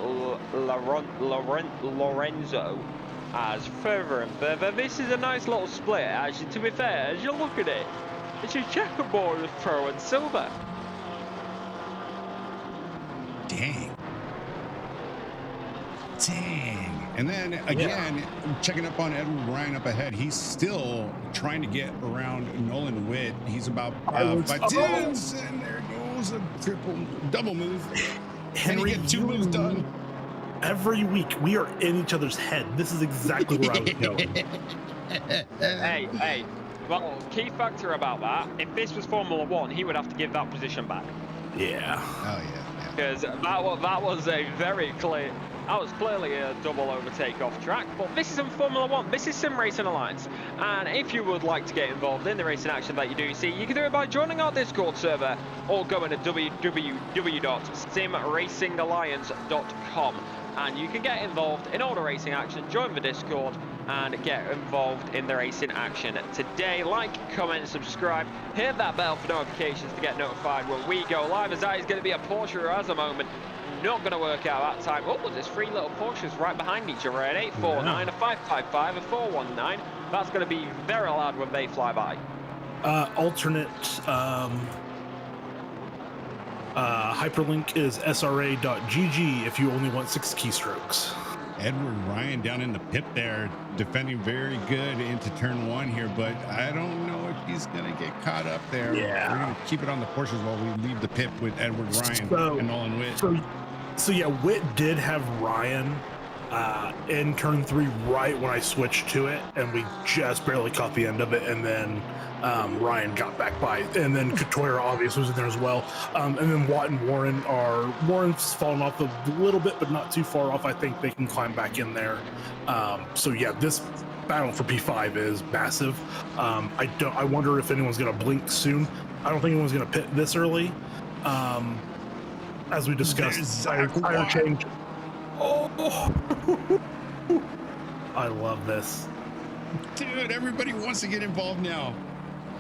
Lorenzo. As further and further, this is a nice little split, actually, to be fair, as you look at it, it's a checkerboard of pro and silver. Dang. And then again, checking up on Edward Ryan up ahead. He's still trying to get around Nolan Witt. He's about 5/10, and there goes a double move. Henry, get 2 moves done. Every week we are in each other's head. This is exactly where I was going. Hey. Well, key factor about that, if this was Formula 1, he would have to give that position back. Yeah. Oh yeah. Because that was a very clear. That was clearly a double overtake off track, but this isn't Formula 1, this is Sim Racing Alliance. And if you would like to get involved in the racing action that you do see, you can do it by joining our Discord server or going to www.simracingalliance.com. And you can get involved in all the racing action, join the Discord, and get involved in the racing action today. Like, comment, subscribe, hit that bell for notifications to get notified when we go live, as that is going to be a Porsche as a moment. Not going to work out that time. Oh, there's 3 little Porsches right behind each other, an 849, a 555, a 419. That's going to be very loud when they fly by. Alternate hyperlink is sra.gg if you only want 6 keystrokes. Edward Ryan down in the pit there, defending very good into turn 1 here, but I don't know if he's going to get caught up there. Yeah. We're going to keep it on the Porsches while we leave the pit with Edward Ryan and Nolan Witt. So yeah, Witt did have Ryan in turn 3 right when I switched to it, and we just barely caught the end of it, and then Ryan got back by, and then Katoira obviously was in there as well, and then Watt and Warren's fallen off a little bit, but not too far off. I think they can climb back in there. So yeah, this battle for P5 is massive. I wonder if anyone's gonna blink soon. I don't think anyone's gonna pit this early. As we discussed, tire change. Oh, I love this. Dude, everybody wants to get involved now.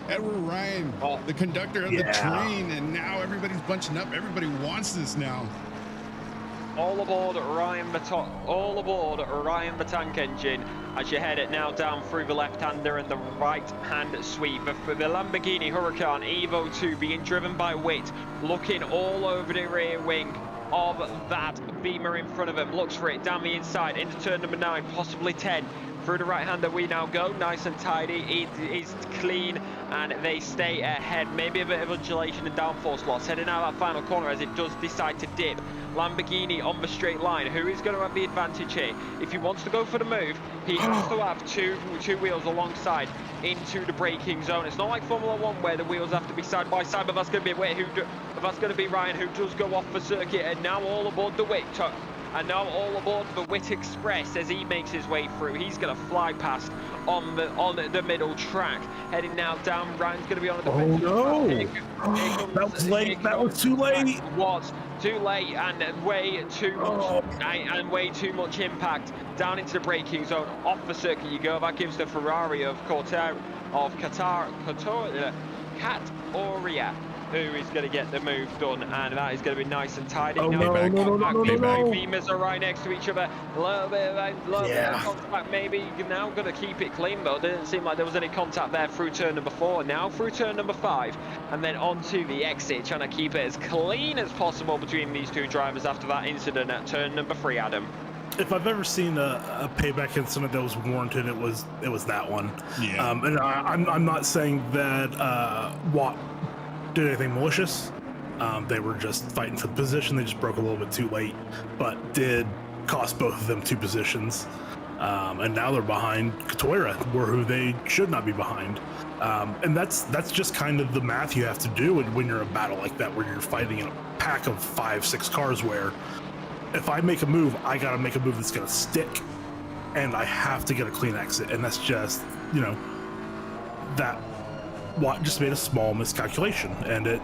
Edward Ryan, the conductor of the train, and now everybody's bunching up. Everybody wants this now. All aboard Ryan the tank engine as you head it now down through the left-hander and the right-hand sweep for the Lamborghini Huracan Evo 2 being driven by Witt, looking all over the rear wing of that Beamer in front of him, looks for it down the inside into turn number 9, possibly 10. Through the right-hander we now go, nice and tidy. It is clean, and they stay ahead. Maybe a bit of undulation and downforce loss. Heading out that final corner as it does decide to dip. Lamborghini on the straight line. Who is going to have the advantage here? If he wants to go for the move, he has to have two wheels alongside into the braking zone. It's not like Formula 1 where the wheels have to be side by side, but that's going to be Ryan who does go off the circuit, and now all aboard the Witt. And now all aboard the Witt Express as he makes his way through. He's going to fly past on the middle track. Heading now down. Ryan's going to be on the Oh no! Track. That was late. That was too late. Was too late and way too much and way too much impact down into the braking zone. Off the circuit you go. That gives the Ferrari of Categoria, who is going to get the move done, and that is going to be nice and tidy. Oh, now no. Beamers are right next to each other. A little bit of contact, maybe. Now going to keep it clean, though. Didn't seem like there was any contact there through turn number 4. Now through turn number 5, and then onto the exit, trying to keep it as clean as possible between these two drivers after that incident at turn number 3, Adam. If I've ever seen a payback incident that was warranted, it was that one. Yeah. And I'm not saying that Watt did anything malicious. They were just fighting for the position. They just broke a little bit too late, but did cost both of them 2 positions. And now they're behind Categoria, who they should not be behind. And that's just kind of the math you have to do when you're in a battle like that, where you're fighting in a pack of 5-6 cars, where if I make a move, I gotta make a move that's gonna stick, and I have to get a clean exit. And that's just, that Watt just made a small miscalculation, and it,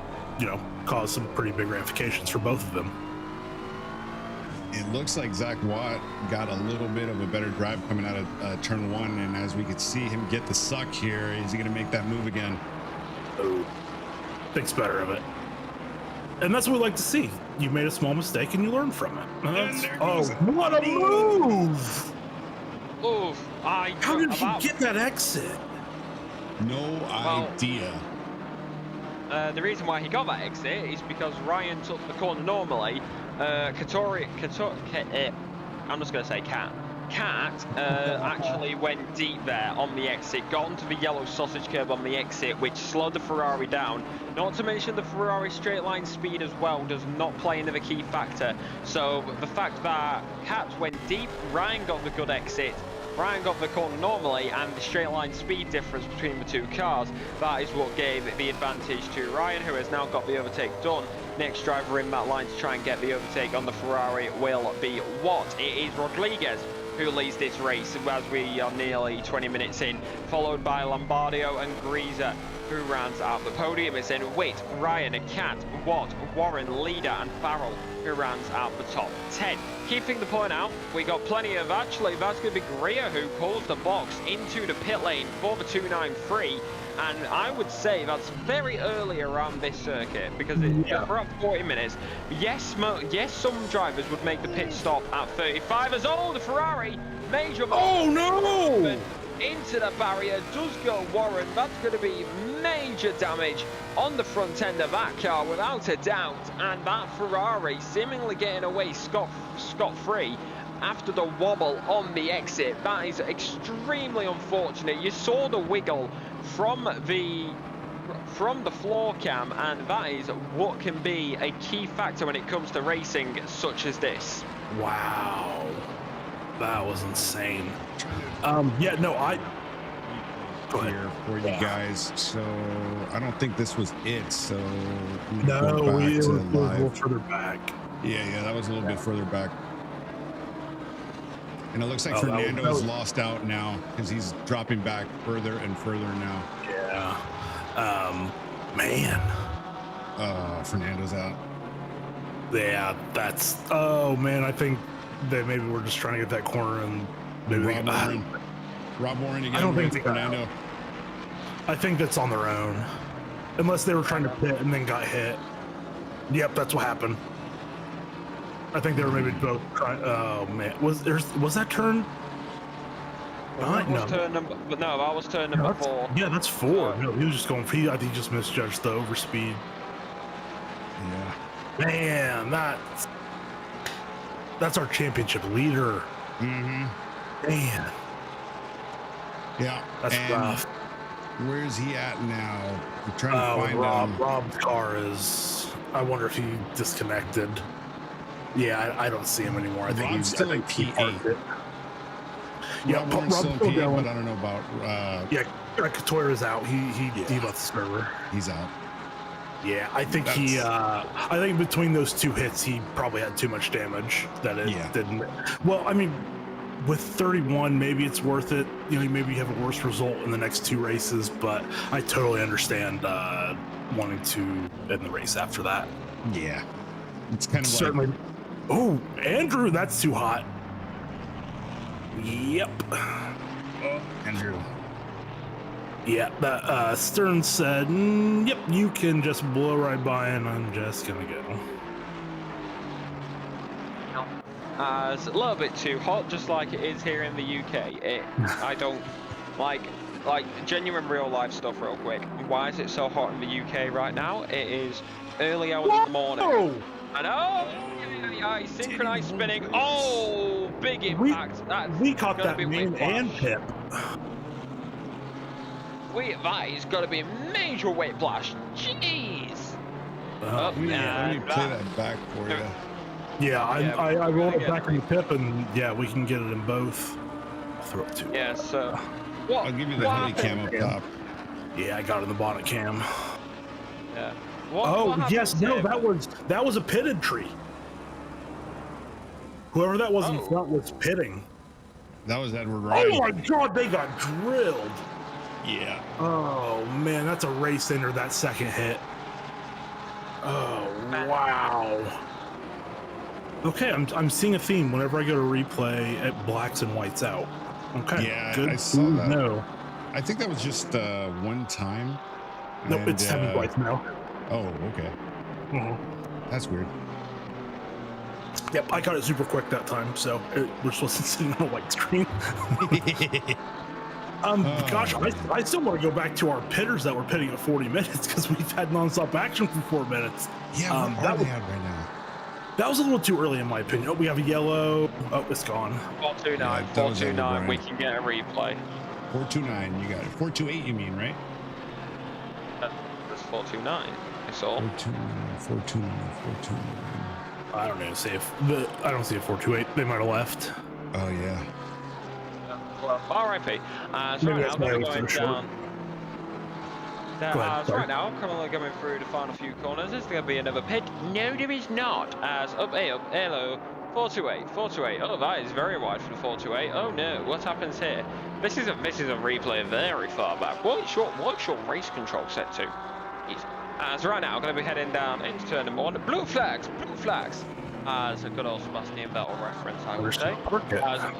caused some pretty big ramifications for both of them. It looks like Zach Watt got a little bit of a better drive coming out of turn 1, and as we could see him get the suck here, is he going to make that move again? Oh, thinks better of it. And that's what we like to see. You made a small mistake and you learn from it. What a move! Oof! How did he get that exit? No idea. The reason why he got that exit is because Ryan took the corner normally. I'm just going to say Cat actually went deep there on the exit, got onto the yellow sausage curb on the exit, which slowed the Ferrari down. Not to mention the Ferrari straight line speed as well does not play into the key factor. So the fact that Cat went deep, Ryan got the good exit, Ryan got the corner normally, and the straight line speed difference between the two cars, that is what gave the advantage to Ryan, who has now got the overtake done. Next driver in that line to try and get the overtake on the Ferrari will be Watt. It is Rodriguez who leads this race as we are nearly 20 minutes in, followed by Lombardo and Greaser, who rounds out the podium. It's then Witt, Ryan, Cat, Watt, Warren, Leader, and Farrell, who rounds out the top 10. Keeping the point out, we got plenty of, actually, that's going to be Greer who pulls the box into the pit lane for the 293. And I would say that's very early around this circuit, because for up 40 minutes. Yes, some drivers would make the pit stop at 35. As the Ferrari major into the barrier does go Warren. That's going to be major damage on the front end of that car without a doubt. And that Ferrari seemingly getting away scot-free after the wobble on the exit. That is extremely unfortunate. You saw the wiggle from the floor cam, and that is what can be a key factor when it comes to racing such as this. Wow, that was insane. Here for you guys. So I don't think this was it. So we were a little further back. Yeah, that was a little bit further back. And it looks like Fernando is lost out now because he's dropping back further and further now. Yeah. Man. Fernando's out. Yeah, that's... Oh, man, I think they maybe were just trying to get that corner and maybe... Rob Warren again. I don't think Fernando. I think that's on their own. Unless they were trying to pit and then got hit. Yep, that's what happened. I think they were maybe both trying. Oh man, was that turn? That was turn number. But no, that was turn number 4. Yeah, that's 4. No, he was just going. I think he just misjudged the overspeed. Yeah. Man, that's our championship leader. Mm-hmm. Man. Yeah, That's and rough. where's he at now? We're trying to find Rob's car is. I wonder if he disconnected. Yeah, I don't see him anymore. I think Rob's he's still I in think he P8. parked it. Yeah, Rob Warren's still in still P8, going. but I don't know about. Yeah, Katoira's out. He Yeah. left the server. He's out. Yeah, I think I think between those two hits, he probably had too much damage that it didn't. Well, I mean, with 31, maybe it's worth it. You know, maybe you have a worse result in the next two races, but I totally understand wanting to end the race after that. Yeah, it's kind of Certainly. like. Oh, Andrew, that's too hot. Yep. Oh, Andrew. Yeah, that Stern said, yep, you can just blow right by and I'm just gonna go. It's a little bit too hot, just like it is here in the UK. I don't like genuine real life stuff real quick. Why is it so hot in the UK right now? It is early hours in the morning. I know! Synchronized spinning. Oh, big impact. We caught that main and pip. That is got to be a major whiplash. Jeez. Let me play that back for you. Yeah, I rolled it back in the pip, and yeah, we can get it in both. I'll throw it to you. Yeah, so. I'll give you the heli cam up top. Yeah, I got it in the bonnet cam. Yeah. What yes, no, that was a pitted tree. Whoever that was in front was pitting. That was Edward Wright. Oh my God, they got drilled. Yeah. Oh man, that's a race ender, that second hit. Oh wow. Okay, I'm seeing a theme. Whenever I go to replay, it blacks and whites out. Okay. Yeah, good. I saw that. No. I think that was just one time. Nope, it's 7 whites now. Oh, okay. That's weird. Yep, I got it super quick that time, so we're supposed to see on a white screen. Gosh, I still want to go back to our pitters that were pitting at 40 minutes because we've had nonstop action for 4 minutes. Yeah, what are they at right now? That was a little too early in my opinion. Oh, we have a yellow. Oh, it's gone. 429. 429. We can get a replay. 429. You got it. 428. You mean, right? That's 429. I saw. 429. 429. I don't know. I don't see a 428. They might have left. Oh yeah. R.I.P. So right now, going down. Right now, currently going through the final few corners. Is there going to be another pit? No, there is not. As up, hello, 428, 428. Oh, that is very wide for the 428. Oh no, what happens here? This is a replay very far back. What's your race control set to? As right now, I'm going to be heading down into turn number 1. Blue flags. As a good old Sebastian Vettel reference, I would say.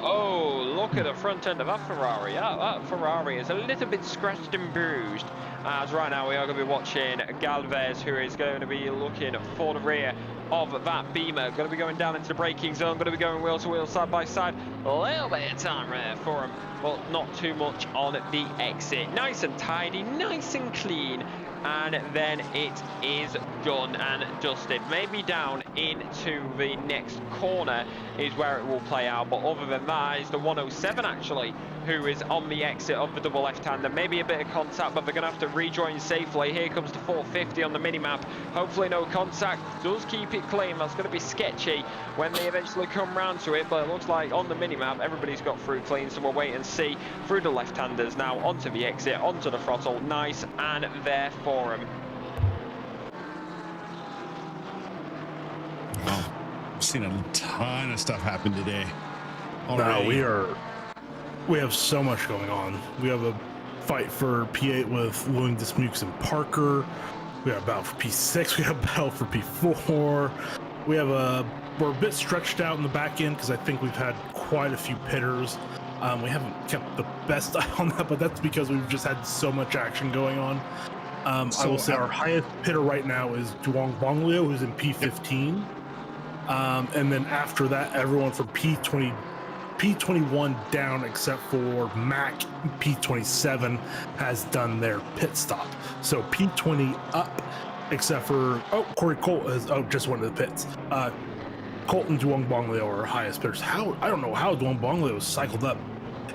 Oh, look at the front end of that Ferrari. That Ferrari is a little bit scratched and bruised. As right now we are going to be watching Galvez, who is going to be looking for the rear of that Beamer. Going to be going down into the braking zone. Going to be going wheel to wheel, side by side. A little bit of time there for him. Well, not too much on the exit. Nice and tidy, nice and clean. And then it is done and dusted. Maybe down into the next corner is where it will play out, but other than that, it's the 107 actually who is on the exit of the double left-hander. Maybe a bit of contact, but they're going to have to rejoin safely. Here comes the 450 on the mini-map. Hopefully no contact. Does keep it clean. That's going to be sketchy when they eventually come round to it, but it looks like on the mini-map everybody's got through clean, so we'll wait and see. Through the left-handers now, onto the exit, onto the throttle. Nice and there for him. Wow. I've seen a ton of stuff happen today. We have so much going on. We have a fight for P8 with Lewing, Dismukes, and Parker. We have a battle for P6. We have a battle for P4. We're a bit stretched out in the back end because I think we've had quite a few pitters. We haven't kept the best eye on that, but that's because we've just had so much action going on. I will say our highest pitter right now is Duong Bonglio, who's in P15. And then after that, everyone from P21 down except for Mac P27 has done their pit stop. So P20 up except for Corey Colt has just went to the pits. Colt and Duong Bonglio are our highest pitters. I don't know how Duong Bonglio was cycled up,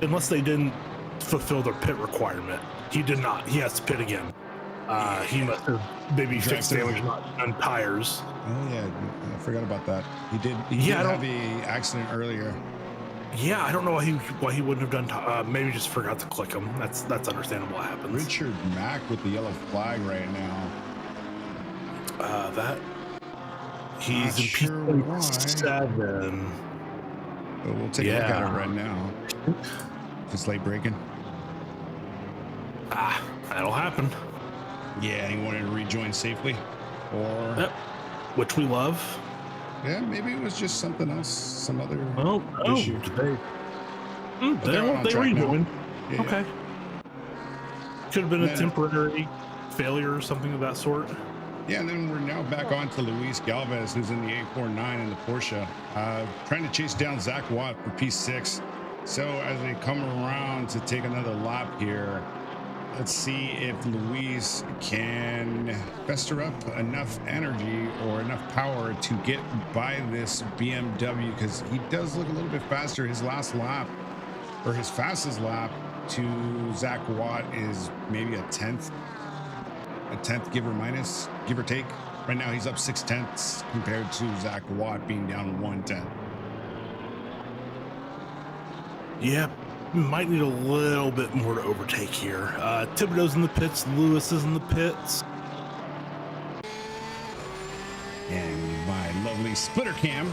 unless they didn't fulfill their pit requirement. He did not. He has to pit again. He must have maybe fixed damage on tires. Oh yeah, I forgot about that. He did have a accident earlier. Yeah, I don't know why he wouldn't have done. Maybe just forgot to click him. That's understandable. What happens? Richard Mack with the yellow flag right now. That he's in P7. But we'll take a look at it right now. Just late breaking. That'll happen. Yeah, and he wanted to rejoin safely, or which we love. Yeah, maybe it was just something else, some other issue. They rejoined. Yeah. Okay. Could have been a temporary failure or something of that sort. Yeah, and then we're now back on to Luis Galvez, who's in the 849 in the Porsche, trying to chase down Zach Watt for P6. So as they come around to take another lap here, let's see if Luis can fester up enough energy or enough power to get by this BMW, because he does look a little bit faster. His last lap, or his fastest lap to Zach Watt, is maybe a tenth, give or take. Right now he's up 0.6 compared to Zach Watt being down 1/10. Yeah, might need a little bit more to overtake here. Thibodeau's in the pits, Lewis is in the pits. And my lovely splitter cam.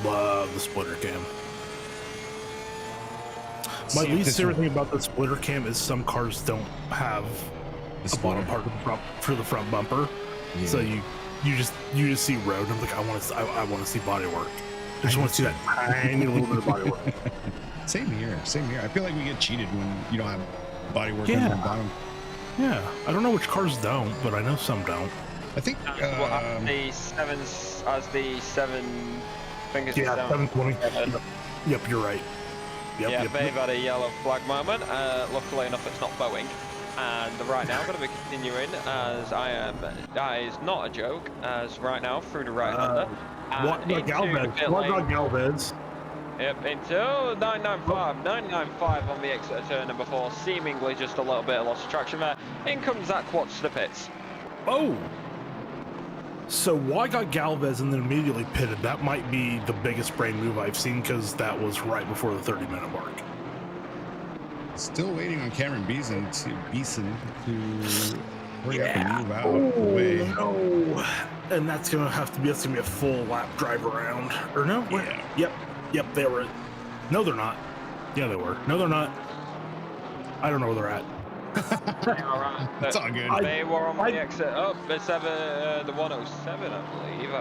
Love the splitter cam. My least favorite thing about the splitter cam is some cars don't have a bottom part for the front bumper. Yeah. So you just see road, and I'm like, I want to see body work. I just want to see that tiny little bit of body work. Same here. I feel like we get cheated when you don't have body work on the bottom. Yeah, I don't know which cars don't, but I know some don't. I think the 720. Yep, you're right. They've had a yellow flag moment. Luckily enough, it's not Boeing. And right now, I'm going to be continuing as that is not a joke, as right now through the right-hander. What about Galvez? Yep, into 995 on the exit of turn number 4. Seemingly just a little bit of loss of traction there. In comes Zach Watts to the pits. Oh! So why got Galvez and then immediately pitted? That might be the biggest brain move I've seen, because that was right before the 30-minute mark. Still waiting on Cameron Beeson to hurry up and move out of the way. No. And that's gonna be a full lap drive around. Or no? Yeah. Yep, they were. No, they're not. Yeah, they were. No, they're not. I don't know where they're at. It's all good. They were on the exit up the 107, I believe.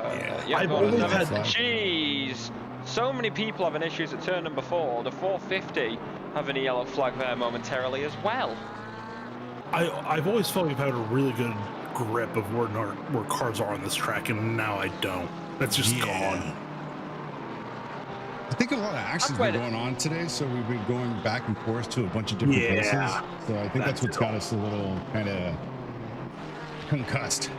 I've always had. Jeez. So many people having issues at turn number 4. The 450 having a yellow flag there momentarily as well. I've always felt we've had a really good grip of where cars are on this track, and now I don't. That's just gone. I think a lot of action's been going on today, so we've been going back and forth to a bunch of different places. So I think that's what's got us a little kind of concussed.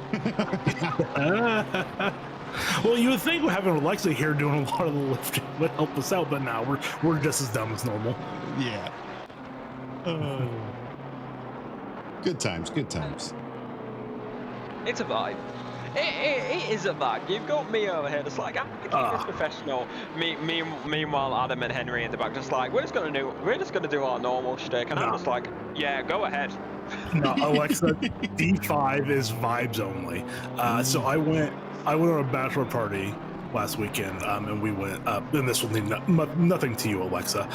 Well, you would think having Alexa here doing a lot of the lifting would help us out, but now we're just as dumb as normal. Yeah. Good times. It's a vibe. It is a vibe. You've got me over here, just like, I'm gonna keep this professional. Meanwhile, Adam and Henry in the back, just like, we're just gonna do our normal shtick, and I'm just like, yeah, go ahead. No, Alexa, D5 is vibes only. So I went on a bachelor party last weekend, and we went up, and this will need nothing to you, Alexa,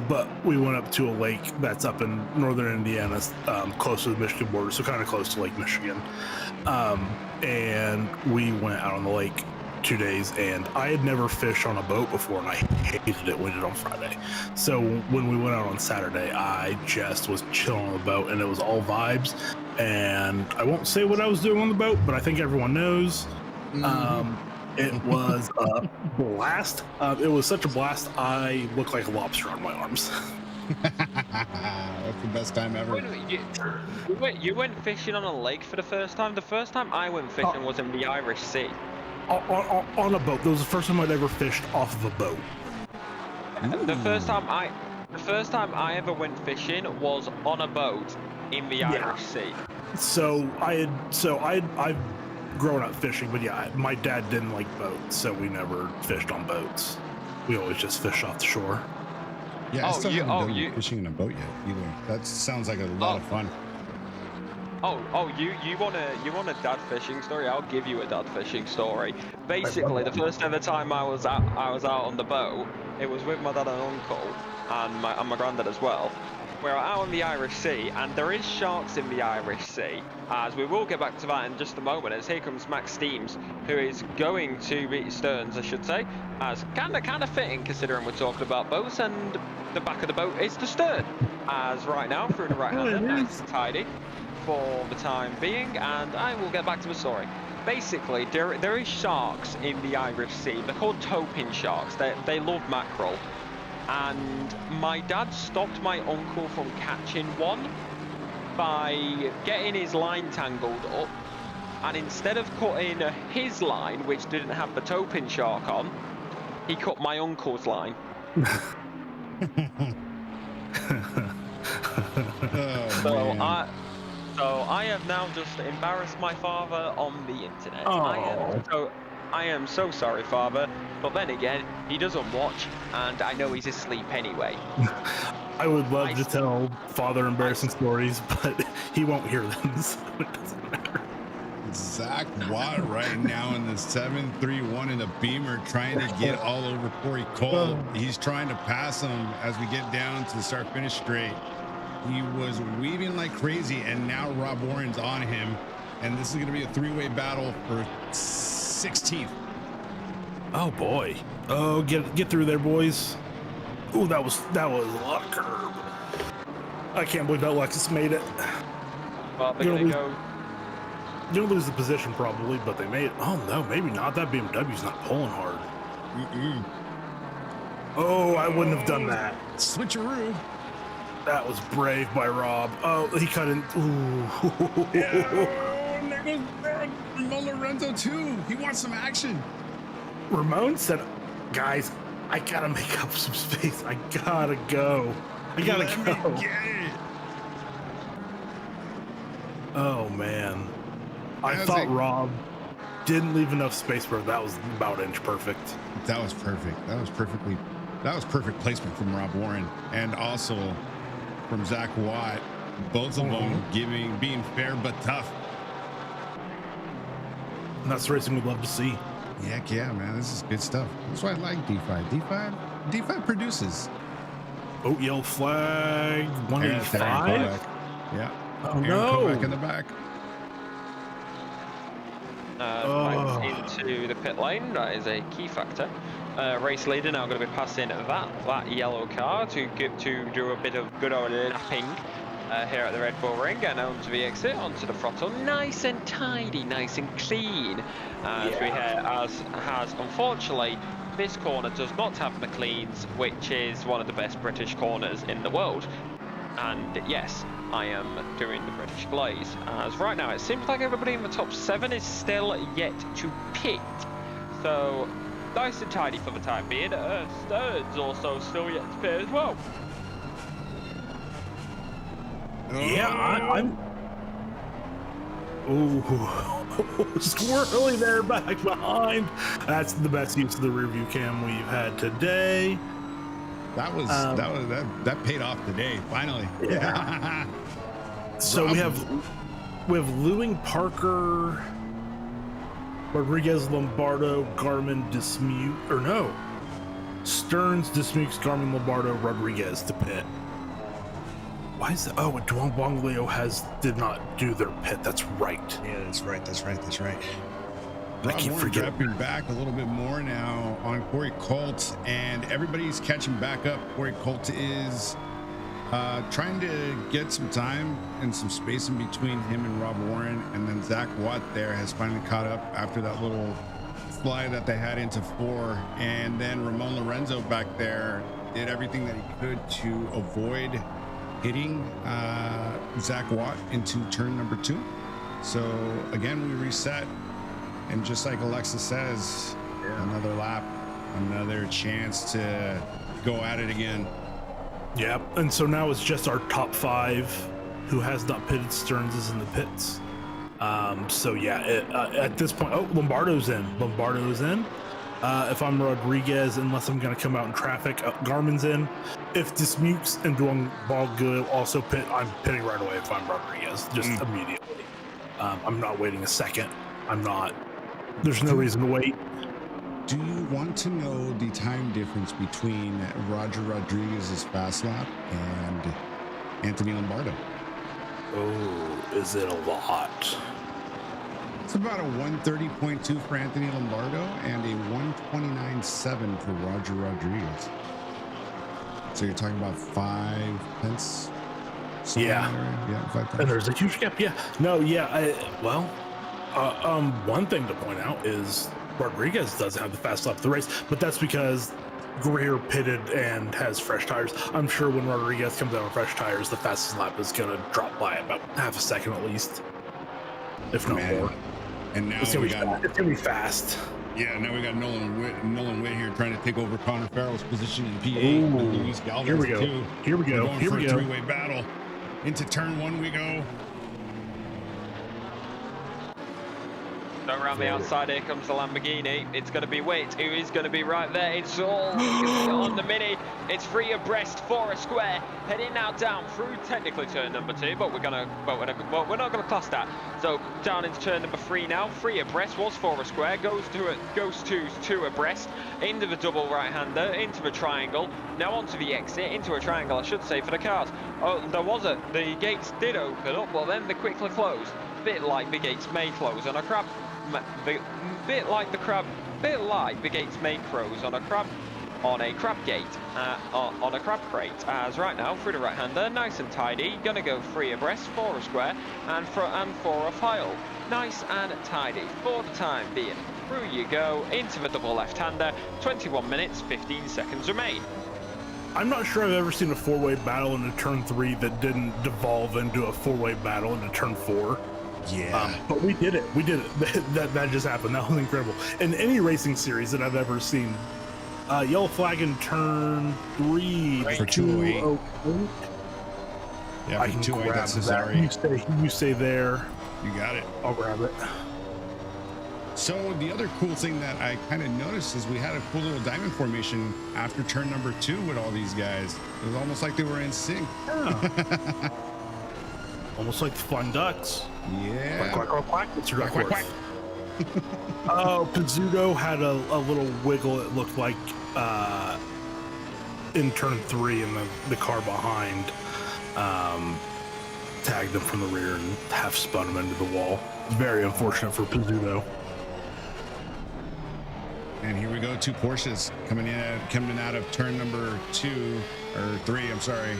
but we went up to a lake that's up in northern Indiana, close to the Michigan border, so kind of close to Lake Michigan, and we went out on the lake 2 days, and I had never fished on a boat before, and I hated it when we did it on Friday. So when we went out on Saturday, I just was chilling on the boat, and it was all vibes, and I won't say what I was doing on the boat, but I think everyone knows. It was a blast. It was such a blast, I look like a lobster on my arms. That's the best time ever. You went fishing on a lake for the first time? The first time I went fishing was in the Irish Sea. On a boat. That was the first time I'd ever fished off of a boat. The first time first time I ever went fishing was on a boat in the Irish Sea. So I've grown up fishing, but yeah, my dad didn't like boats, so we never fished on boats. We always just fished off the shore. Yeah, I Oh, still you- haven't oh, done you- fishing in a boat yet either. That sounds like a lot of fun. You want a dad fishing story? I'll give you a dad fishing story. Basically, the first ever time I was out on the boat, it was with my dad and uncle and my granddad as well. We're out in the Irish Sea, and there is sharks in the Irish Sea. As we will get back to that in just a moment, as here comes Max Steams, who is going to beat Stearns, I should say, as kind of fitting considering we're talking about boats, and the back of the boat is the stern. As right now, through the right-hander, nice and tidy for the time being, and I will get back to the story. Basically, there is sharks in the Irish Sea. They're called toe-pin sharks. They love mackerel. And my dad stopped my uncle from catching one by getting his line tangled up, and instead of cutting his line, which didn't have the toe-pin shark on, he cut my uncle's line. Oh, So I have now just embarrassed my father on the internet. Oh. I am so sorry, Father. But then again, he doesn't watch, and I know he's asleep anyway. I would love to tell father embarrassing stories, but he won't hear them, so it doesn't matter. Zach Watt right now in the 731 in the Beamer, trying to get all over Corey Cole. He's trying to pass him as we get down to the start-finish straight. He was weaving like crazy, and now Rob Warren's on him, and this is going to be a three-way battle for 16th. Oh boy! Oh, get through there, boys! Oh, that was a lot of curb. I can't believe that Lexus made it. Well, they're going to go... You're gonna lose the position probably, but they made it. Oh no, maybe not. That BMW's not pulling hard. Oh, I wouldn't have done that. Switcheroo. That was brave by Rob. Oh, he cut in. Ooh. Yeah, and there goes Ramon Lorenzo too. He wants some action. Ramon said, guys, I gotta make up some space. I gotta go. I gotta go. Get it. Oh man. I How's thought it- Rob didn't leave enough space for it. That was about inch perfect. That was perfect. That was perfect placement from Rob Warren, and also from Zach Watt. Both of them being fair but tough. And that's the racing we'd love to see. Heck yeah, man. This is good stuff. That's why I like D5. D5 produces. Oh, yellow flag, 185. Yeah. Oh Aaron no. Kovac in the back. Into the pit lane, that is a key factor. Race leader now going to be passing that yellow car to do a bit of good old lapping here at the Red Bull Ring, and onto the exit, onto the throttle, nice and tidy, nice and clean. As unfortunately this corner does not have McLean's, which is one of the best British corners in the world. And yes, I am doing the British Glaze, as right now it seems like everybody in the top 7 is still yet to pit. So nice and tidy for the time being. Stearns also still yet to pit as well. Yeah, I'm. Ooh, squirrely there back behind. That's the best use of the rear view cam we've had today. That paid off today, finally. Yeah. So we have Lewing, Parker, Rodriguez, Lombardo, Garmin, Dismute, or no, Stearns, Dismukes, Garmin, Lombardo, Rodriguez to pit. Why is that? Oh, Duong Bonglio did not do their pit. That's right. Yeah, that's right. I Rob keep Warren forgetting. dropping back a little bit more now on Corey Colt, and everybody's catching back up. Corey Colt is trying to get some time and some space in between him and Rob Warren, and then Zach Watt there has finally caught up after that little fly that they had into 4, and then Ramon Lorenzo back there did everything that he could to avoid hitting Zach Watt into turn number 2. So again, we reset, and just like Alexa says, another lap, another chance to go at it again. Yeah, and so now it's just our top 5 who has not pitted. Stearns is in the pits. So yeah, at this point, oh, Lombardo's in. Lombardo's in. If I'm Rodriguez, unless I'm going to come out in traffic, Garmin's in. If Dismukes and Duong Balgu also pit, I'm pitting right away if I'm Rodriguez, just immediately. I'm not waiting a second. I'm not. There's no reason to wait. Do you want to know the time difference between Roger Rodriguez's fast lap and Anthony Lombardo? Oh, is it a lot? It's about a 130.2 for Anthony Lombardo and a 129.7 for Roger Rodriguez. So you're talking about 5 tenths? Yeah. Yeah, 5 tenths. And there's a huge gap. Yeah. No, yeah. One thing to point out is Rodriguez doesn't have the fast lap of the race, but that's because Greer pitted and has fresh tires. I'm sure when Rodriguez comes out on fresh tires, the fastest lap is going to drop by about half a second at least, if not more. And now it's going to be fast. Yeah, now we got Nolan Witt here trying to take over Connor Farrell's position in P8. Luis Galvez, here we go. Too. Here we go. Here we go. Three-way battle. Into turn 1 we go. So around the outside, here comes the Lamborghini. It's going to be Witt, who is going to be right there. It's all on the Mini. It's 3 abreast for a square. Heading now down through technically turn number 2, but we're not going to class that. So down into turn number 3 now. 3 abreast was for a square. Goes to 2 abreast into the double right-hander, into the triangle. Now onto the exit, into a triangle, I should say, for the cars. Oh, the gates did open up, but then they quickly closed. Bit like the gates may close on a crab. Bit like the gates may close on a crab gate, on a crab crate. As right now, through the right-hander, nice and tidy. Gonna go 3 abreast for a square and for a file. Nice and tidy for the time being. Through you go into the double left-hander. 21 minutes, 15 seconds remain. I'm not sure I've ever seen a 4-way battle in a turn 3 that didn't devolve into a 4-way battle in a turn 4. Yeah, but we did it. That just happened. That was incredible. In any racing series that I've ever seen, yellow flag in turn 3 for 208. Yeah, I can 208. grab That's that. You stay there. You got it. I'll grab it. So the other cool thing that I kind of noticed is we had a cool little diamond formation after turn number 2 with all these guys. It was almost like they were in sync. Yeah. Almost like the Flying Ducks. Yeah. Quack, quack, quack. It's your Quack, quack, Oh, Pizzuto had a little wiggle, it looked like, in turn 3, and the car behind tagged him from the rear and half spun him into the wall. Very unfortunate for Pizzuto. And here we go, 2 Porsches coming out of turn number 2 or 3. I'm sorry.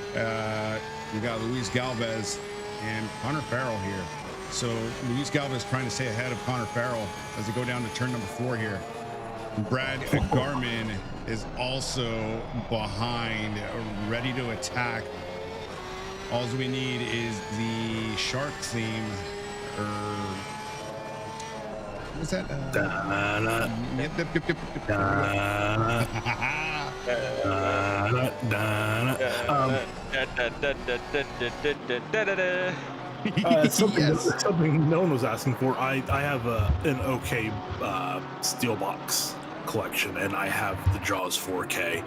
We got Luis Galvez and Connor Farrell here. So Luis Galvez trying to stay ahead of Connor Farrell as they go down to turn number 4 here. Brad Garmin is also behind, ready to attack. All we need is the shark theme, or what's that? Something no one was asking for. I have an okay Steelbox collection, and I have the Jaws 4K,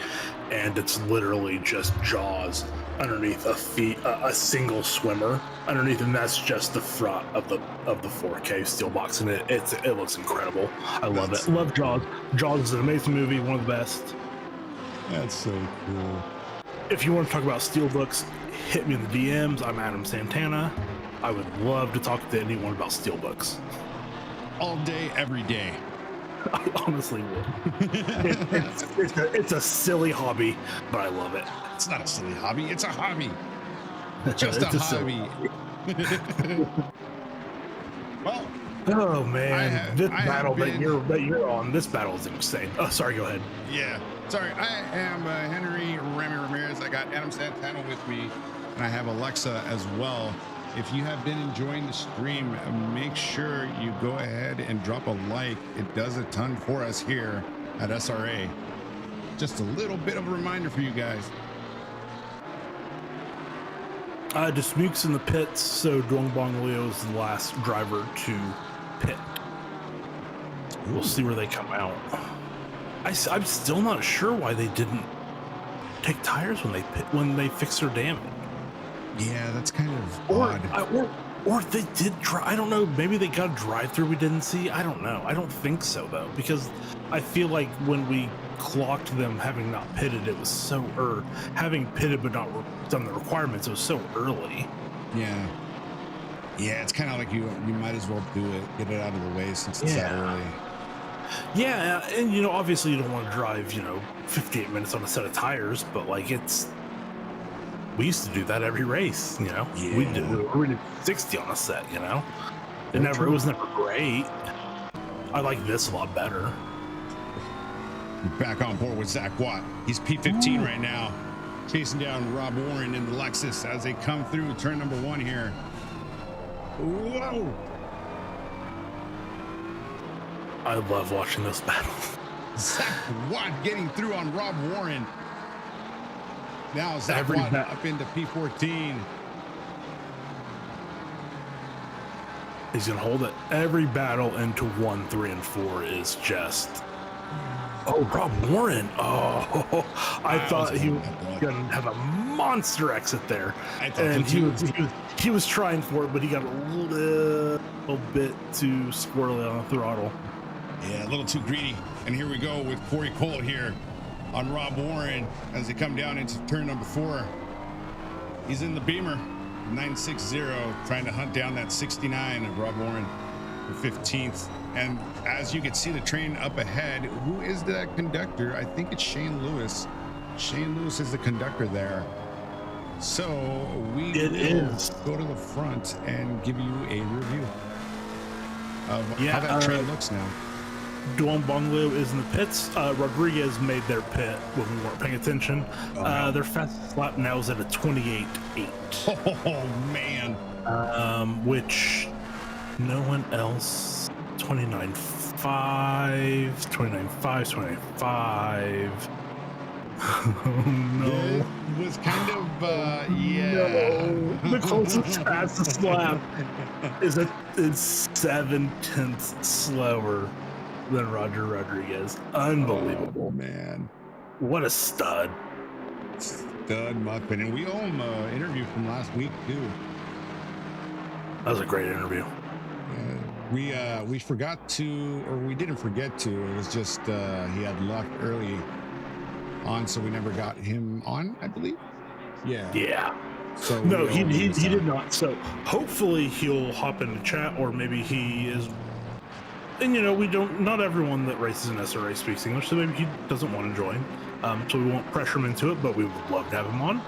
and it's literally just Jaws underneath a single swimmer underneath, and that's just the front of the 4K Steelbox, and it looks incredible. I love it. Love Jaws. Jaws is an amazing movie, one of the best. That's so cool. If you want to talk about Steelbooks, hit me in the DMs. I'm Adam Santana. I would love to talk to anyone about Steelbooks. All day, every day. I honestly would. It's a silly hobby, but I love it. It's not a silly hobby. It's a hobby. Just a hobby. Well, oh man, this battle that you're on, this battle is insane. Oh, sorry, go ahead. Yeah, sorry. I am Henry Remy Ramirez. I got Adam Santana with me, and I have Alexa as well. If you have been enjoying the stream, make sure you go ahead and drop a like. It does a ton for us here at SRA. Just a little bit of a reminder for you guys. Dismuke's in the pits, so Duongbong Leo is the last driver to pit. We'll see where they come out. I'm still not sure why they didn't take tires when they fixed their damage. Yeah, that's kind of odd. Or they did drive. I don't know. Maybe they got a drive-through we didn't see. I don't know. I don't think so though, because I feel like when we clocked them having not pitted, it was so having pitted but not done the requirements. It was so early. Yeah. Yeah, it's kind of like you might as well do it, get it out of the way since it's that early. Yeah, and obviously you don't want to drive 58 minutes on a set of tires, but like we used to do that every race. Yeah. We did 60 on a set. It was never great. I like this a lot better. Back on board with Zach Watt. He's P15 right now, chasing down Rob Warren in the Lexus as they come through turn number 1 here. Whoa! I love watching this battle. Zach Watt getting through on Rob Warren. Now Zach Watt up into P14. He's gonna hold it. Every battle into 1, 3, and 4 is just. Oh, Rob Warren. Oh, I thought he was gonna have a monster exit there, and he was trying for it, but he got a little bit too squirrely on the throttle. Yeah, a little too greedy. And here we go with Corey Colt here on Rob Warren as they come down into turn number 4. He's in the Beamer, 960, trying to hunt down that 69 of Rob Warren for 15th. And as you can see the train up ahead, who is that conductor? I think it's Shane Lewis. Shane Lewis is the conductor there. So we will go to the front and give you a review of how that train looks now. Duongbong Leo is in the pits. Rodriguez made their pit when we weren't paying attention. Their fastest lap now is at a 28.8. Oh man! Which no one else. 29.5, 29.5, 29.5. Oh no! It was kind of No. The closest fastest lap is 7/10 slower than Roger Rodriguez. Unbelievable. Oh, man. What a stud. Stud Muckman. And we owe him an interview from last week too. That was a great interview. We forgot to, or we didn't forget to. It was just he had left early on, so we never got him on, I believe. Yeah. So no, he did not. So hopefully he'll hop into chat, or maybe he is. And not everyone that races in SRA speaks English, so maybe he doesn't want to join. So we won't pressure him into it, but we would love to have him on.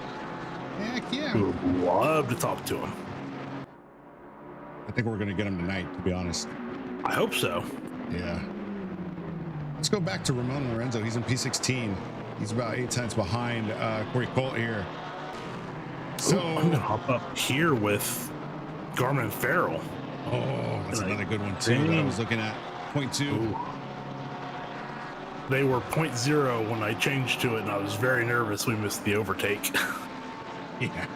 Heck yeah. We would love to talk to him. I think we're going to get him tonight, to be honest. I hope so. Yeah. Let's go back to Ramon Lorenzo. He's in P16. He's about 8 tenths behind Corey Colt here. So I'm going to hop up here with Garmin and Farrell. Oh, that's another good one too that I was looking at. 0.2. Ooh. They were 0.0 when I changed to it, and I was very nervous we missed the overtake. Yeah.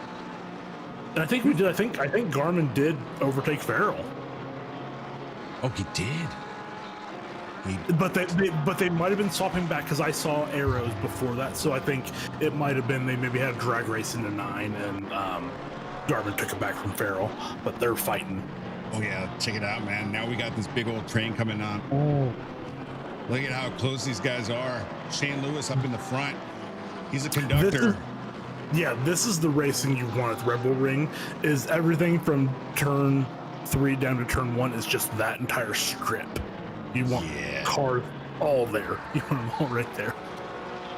And I think we did. I think Garmin did overtake Farrell. Oh, he did. But they might have been swapping back because I saw arrows before that, so I think it might have been they maybe had a drag race into 9, and Garmin took it back from Farrell. But they're fighting. Oh yeah, check it out, man. Now we got this big old train coming on. Oh. Look at how close these guys are. Shane Lewis up in the front. He's a conductor. This is the racing you want at the Red Bull Ring. Is everything from turn 3 down to turn 1 is just that entire strip. You want cars all there. You want them all right there.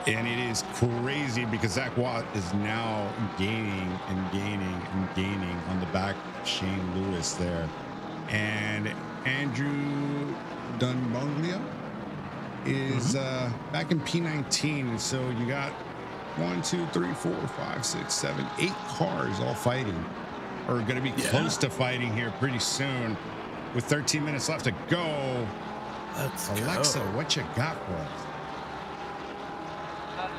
And it is crazy because Zach Watt is now gaining and gaining and gaining on the back of Shane Lewis there. And Andrew Dunbonglia is back in P19. So you got 1, 2, 3, 4, 5, 6, 7, 8 cars all fighting, or going to be close to fighting here pretty soon with 13 minutes left to go. Let's Alexa, what you got for us?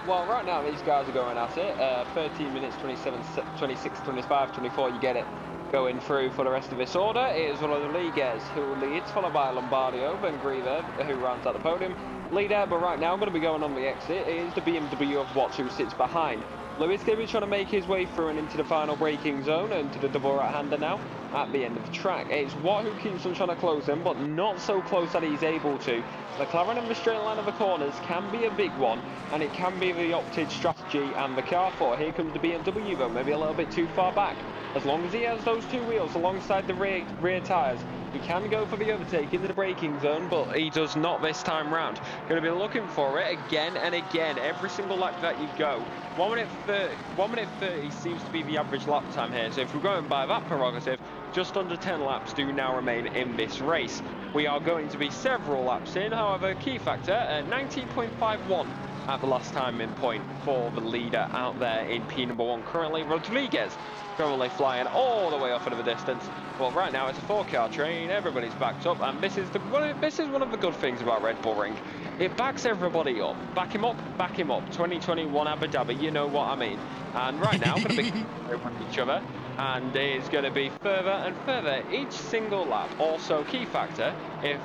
Well, right now these guys are going at it. 13 minutes, 27, 26, 25, 24. You get it. Going through for the rest of this order is Rodriguez, who leads, followed by Lombardio, then Griever, who rounds out the podium. Leader, but right now going to be going on the exit is the BMW of Watts, who sits behind. Lewis going to be trying to make his way through and into the final braking zone and to the double right-hander now at the end of the track. It's Watt who keeps on trying to close him, but not so close that he's able to. McLaren in the straight line of the corners can be a big one, and it can be the opted strategy and the car for. Here comes the BMW though, maybe a little bit too far back. As long as he has those two wheels alongside the rear tyres, he can go for the overtake into the braking zone, but he does not this time round. Going to be looking for it again and again, every single lap that you go. 1 minute 30 seems to be the average lap time here, so if we're going by that prerogative, just under 10 laps do now remain in this race. We are going to be several laps in, however, key factor, 19.51 at the last time in point for the leader out there in P1 currently. Rodriguez currently flying all the way off into the distance. Well, right now it's a 4-car train, everybody's backed up, and this is one of the good things about Red Bull Ring. It backs everybody up. Back him up, back him up. 2021 Abu Dhabi, you know what I mean. And right now, going to be with each other, and it's going to be further and further each single lap. Also, key factor, if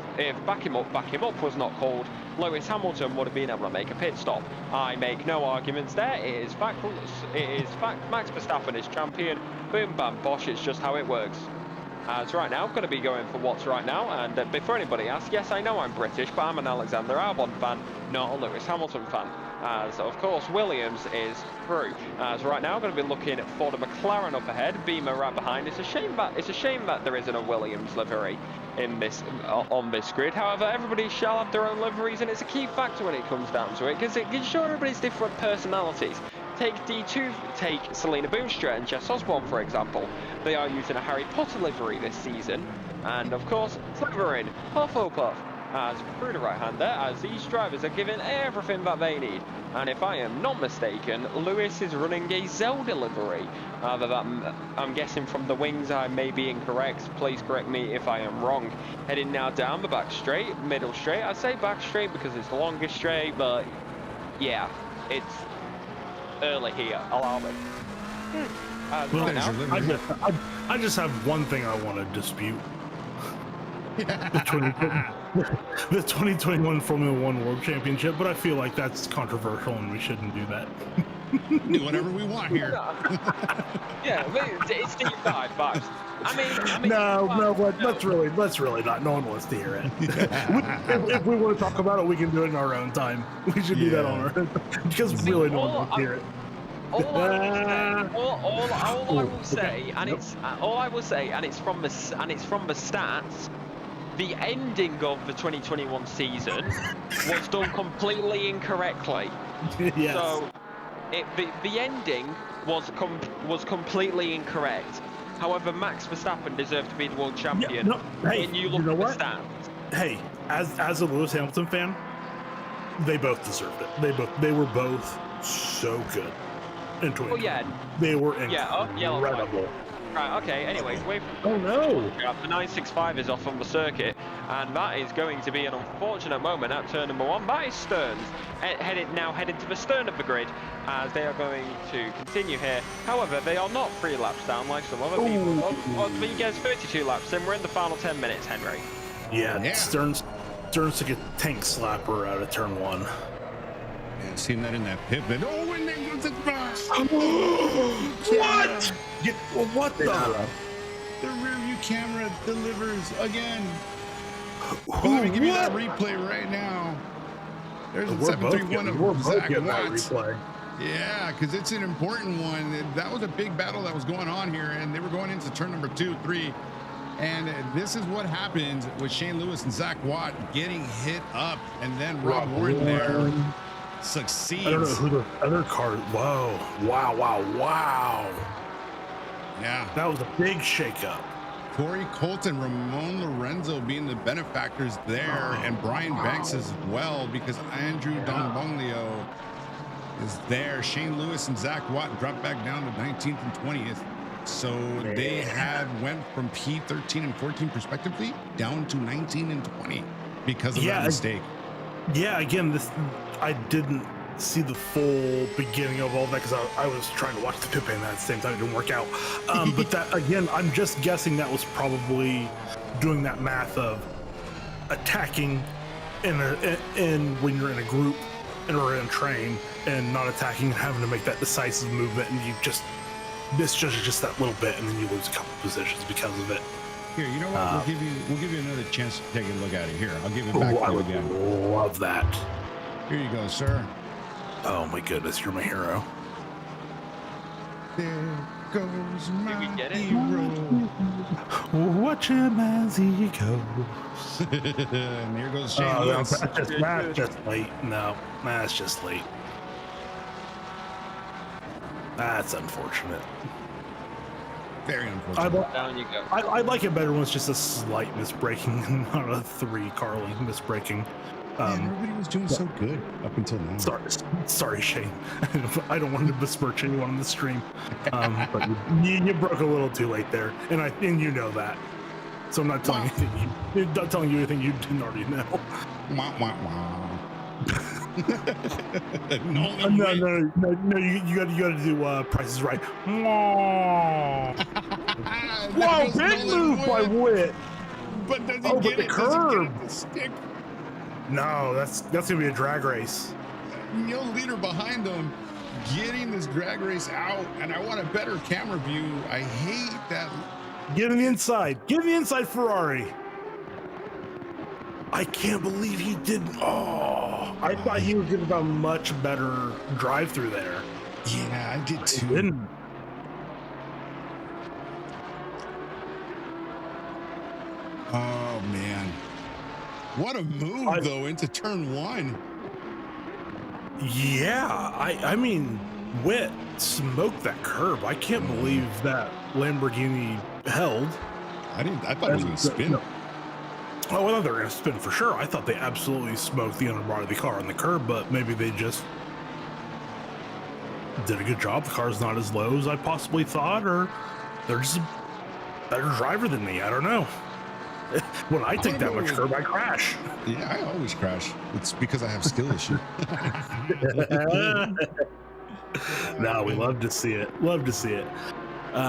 back him up was not called, Lewis Hamilton would have been able to make a pit stop. I make no arguments there. It is fact. Max Verstappen is champion. Boom, bam, bosh. It's just how it works. As right now, I'm going to be going for Watts right now. And before anybody asks, yes, I know I'm British, but I'm an Alexander Albon fan, not a Lewis Hamilton fan. As of course Williams is through. As right now, I'm going to be looking for the McLaren up ahead, Beamer right behind. It's a shame that there isn't a Williams livery in this on this grid. However, everybody shall have their own liveries, and it's a key factor when it comes down to it, because it can show everybody's different personalities. Take D2, take Selena Boomstra and Jess Osborne, for example. They are using a Harry Potter livery this season. And of course, Slytherin, Hufflepuff, as through the right-hander, as these drivers are given everything that they need. And if I am not mistaken, Lewis is running a Zelda livery. Other than, I'm guessing from the wings, I may be incorrect. Please correct me if I am wrong. Heading now down the back straight, middle straight. I say back straight because it's the longest straight, but yeah, it's early here, allow me. Well, right now, I just have one thing I want to dispute. The 2021 Formula One World Championship, but I feel like that's controversial and we shouldn't do that. Do whatever we want here. Yeah, it's D5 vibes. I mean, let's really not. No one wants to hear it. If we want to talk about it, we can do it in our own time. We should do that on our own, because really no one wants to hear it. All I will say, and it's from the stats. The ending of the 2021 season was done completely incorrectly. Yes. So, the ending was completely incorrect. However, Max Verstappen deserved to be the world champion. Hey, when you look at the stats. Hey, as a Lewis Hamilton fan, they both deserved it. They were both so good in 2020. Oh yeah. They were incredible. Yeah, right, okay, anyways, wait. Oh no! The 965 is off on the circuit, and that is going to be an unfortunate moment at turn number 1. That is Stearns, headed to the stern of the grid, as they are going to continue here. However, they are not 3 laps down like some other people. He gets 32 laps, and we're in the final 10 minutes, Henry. Yeah. Stearns took a tank slapper out of turn 1. Yeah, seen that in that pit, but when they was it What? What the? The rear view camera delivers again. Well, let me give you that replay right now. There's a 731 of Zach Watts. Yeah, because it's an important one. That was a big battle that was going on here, and they were going into turn number 2, 3. And this is what happens with Shane Lewis and Zach Watt getting hit up, and then Rob Warren there succeeds. I don't know who the other car. Whoa! Wow! Yeah, that was a big shakeup. Corey Colton, Ramon Lorenzo being the benefactors there, and Brian Banks as well, because Andrew Don Bonglio is there. Shane Lewis and Zach Watt dropped back down to 19th and 20th. So they went from P13 and 14 respectively down to 19 and 20 because of that mistake. Yeah, again, I didn't see the full beginning of all that because I was trying to watch the pit band at the same time. It didn't work out. But that, again, I'm just guessing that was probably doing that math of attacking in when you're in a group or in a train and not attacking and having to make that decisive movement, and you just misjudge just that little bit, and then you lose a couple positions because of it. Here, you know what? We'll give you another chance to take a look at it. Here, I'll give it back to you again. Love that. Here you go, sir. Oh my goodness, you're my hero. There goes my Did we get it? hero. Watch him as he goes. And here goes Shane Oh, Lewis. that's just late. No, that's just late. That's unfortunate. Very unfortunate. Down you go. I like it better when it's just a slight misbraking and not a 3 Carly misbraking. Man, everybody was doing so good up until now. Sorry, Shane. I don't want to besmirch anyone on the stream, but you broke a little too late there, and you know that. So I'm not telling you anything you didn't already know. Wah, wah, wah. No, you got to do Price is Right. Whoa, big move by Wit. But does he Oh, get but the it? curb. Does he get it to stick? No, that's gonna be a drag race. Neil Leader behind them, getting this drag race out, and I want a better camera view. I hate that. Get in the inside. Get in the inside, Ferrari. I can't believe he didn't. Oh, I thought he was gonna have a much better drive through there. Yeah, I did He too. didn't. Oh man, what a move though into turn 1. Yeah, I mean, Wit smoked that curb. I can't believe that Lamborghini held. I thought it was gonna spin. No. Oh, I thought they were gonna spin for sure. I thought they absolutely smoked the underbar of the car on the curb, but maybe they just did a good job. The car's not as low as I possibly thought, or they're just a better driver than me. I don't know. When I take that much curb, I crash. Yeah, I always crash. It's because I have skill issue. No, we love to see it. Love to see it. We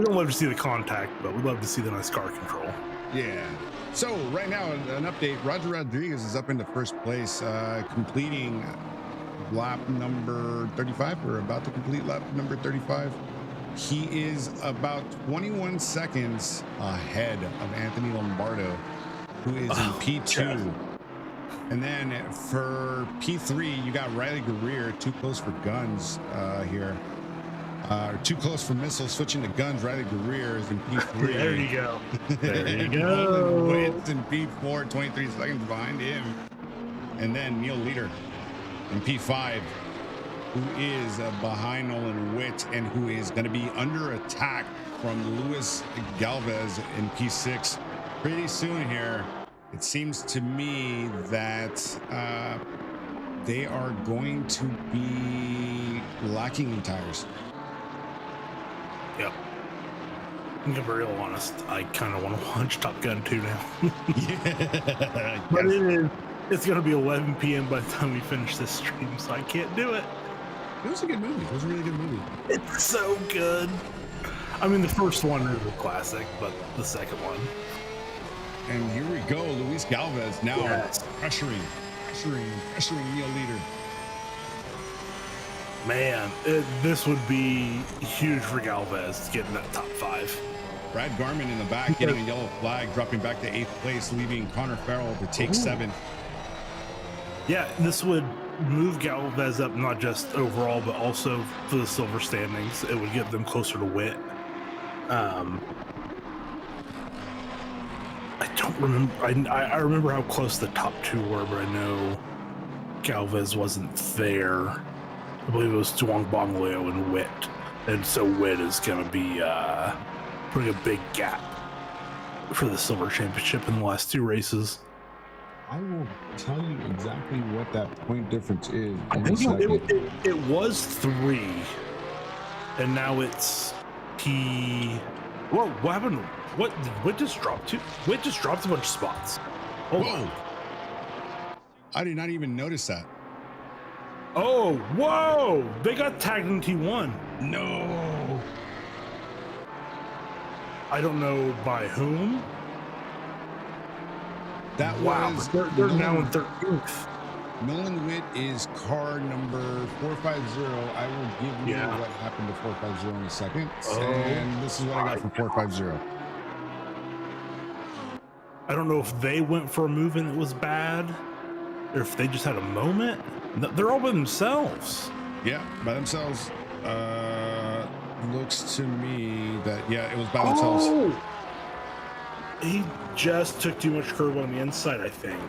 don't love to see the contact, but we love to see the nice car control. Yeah. So right now, an update. Roger Rodriguez is up into first place, completing lap number 35, or about to complete lap number 35. He is about 21 seconds ahead of Anthony Lombardo, who is in P2. God. And then for P3, you got Riley Guerrier, too close for guns here. Too close for missiles, switching to guns. Riley Guerrier is in P3. There you go. There you go. Witt's in P4, 23 seconds behind him. And then Neil Leader in P5, who is behind Nolan Witt and who is going to be under attack from Luis Galvez in P6 pretty soon here. It seems to me that they are going to be lacking in tires. Yep. I'm gonna be real honest. I kind of want to watch Top Gun 2 now. Yeah. But it's gonna be 11 p.m. by the time we finish this stream, so I can't do it. It was a good movie. It was a really good movie. It's so good. I mean, the first one is a classic, but the second one. And here we go. Luis Galvez now pressuring Neil Leader. Man, this would be huge for Galvez to get in that top 5. Brad Garman in the back getting a yellow flag, dropping back to 8th place, leaving Connor Farrell to take 7th. Yeah, this would move Galvez up not just overall, but also for the silver standings. It would get them closer to Witt. I don't remember. I remember how close the top 2 were, but I know Galvez wasn't there. I believe it was Duong Bongleo and Witt. And so Witt is going to be putting a big gap for the silver championship in the last 2 races. I will tell you exactly what that point difference is. I think it was 3, and now it's P. Whoa! What happened? What just dropped? What just dropped a bunch of spots? Hold on. I did not even notice that. Oh, whoa! They got tagged in T1. No. I don't know by whom. That Wow, was but they're now in 13th. Nolan Witt is car number 450. I will give you what happened to 450 in a second. And this is what I got from 450. I don't know if they went for a move and it was bad, or if they just had a moment. They're all by themselves. Yeah, by themselves. Looks to me that, it was by themselves. Oh! He just took too much curve on the inside, I think.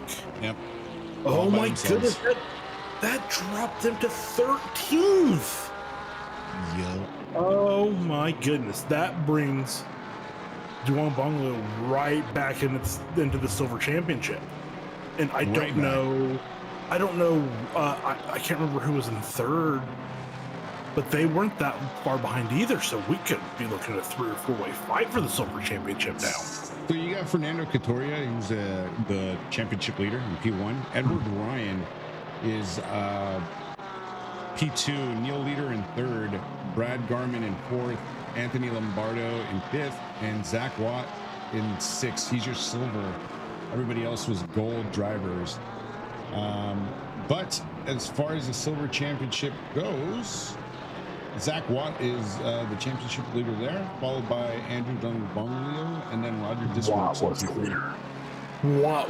Yep. Oh my goodness, that dropped them to 13th. Yep. Oh my goodness, that brings Duong Bonglio right back into the silver championship. And I don't know, I can't remember who was in third, but they weren't that far behind either. So we could be looking at a 3 or 4-way fight for the silver championship now. So you got Fernando Catoria, who's the championship leader in P1. Edward Ryan is P2. Neil Leader in third. Brad Garman in fourth. Anthony Lombardo in fifth. And Zach Watt in sixth. He's your silver. Everybody else was gold drivers. But as far as the silver championship goes, Zach Watt is the championship leader there, followed by Andrew Bonglio, and then Roger Disworks. Watt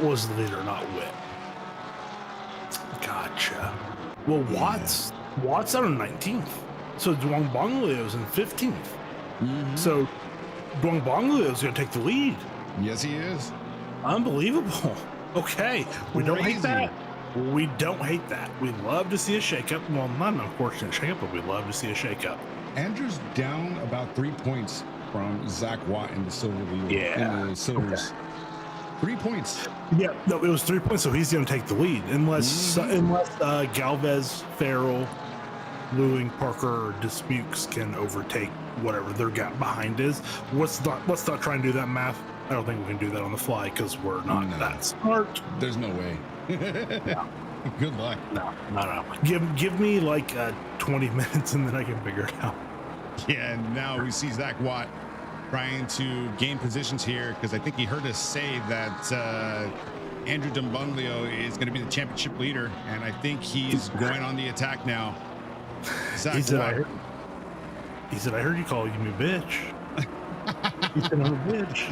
was the leader, not Witt. Gotcha. Well, Watt's out on 19th, so Duong Bonglio's in 15th. So Duong Bonglio's going to take the lead. Yes, he is. Unbelievable. Okay, we don't hate that. We don't hate that. We love to see a shakeup. Well, not an unfortunate shakeup, but we love to see a shakeup. Andrew's down about 3 points from Zach Watt in the silver lead. In the silvers. Okay. 3 points. Yeah, no, it was 3 points, so he's going to take the lead. Unless Galvez, Farrell, Lewing, Parker, or Disputes can overtake whatever their gap behind is. Let's not try and do that math. I don't think we can do that on the fly because we're not that smart. There's no way. No. Good luck. No. Give me like 20 minutes and then I can figure it out. Yeah, and now we see Zach Watt trying to gain positions here because I think he heard us say that Andrew Bonglio is going to be the championship leader, and I think he's going on the attack now. Zach Watt. He said, I heard you call me a bitch. He said, I'm a bitch.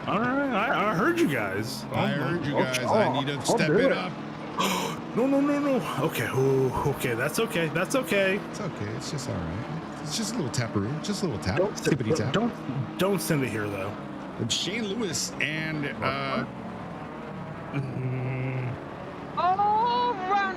All right, I heard you guys. I need to step it up. No. Okay, okay, that's okay. It's okay. It's just all right. It's just a little taparoo. Just a little tap. Tippity tap. Don't send it here though. Shane Lewis and round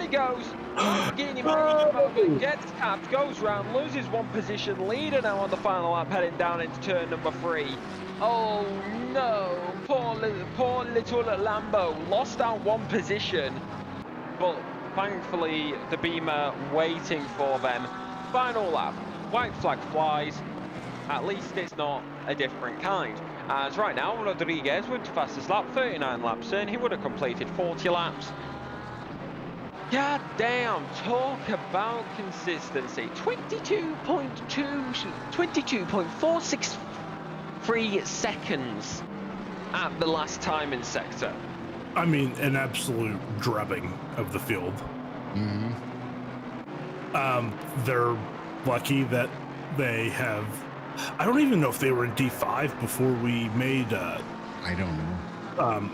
he goes. Lamborghini gets tapped, goes round, loses one position. Leader now on the final lap, heading down into turn number 3. Oh no, poor little Lambo lost out one position, but thankfully the Beamer waiting for them. Final lap, white flag flies. At least it's not a different kind. As right now, Rodriguez with the fastest lap, 39 laps in. He would have completed 40 laps. God damn, talk about consistency. 22.463 seconds at the last time in sector. I mean, an absolute drubbing of the field. They're lucky that they have. I don't even know if they were in D5 before we made. I don't know.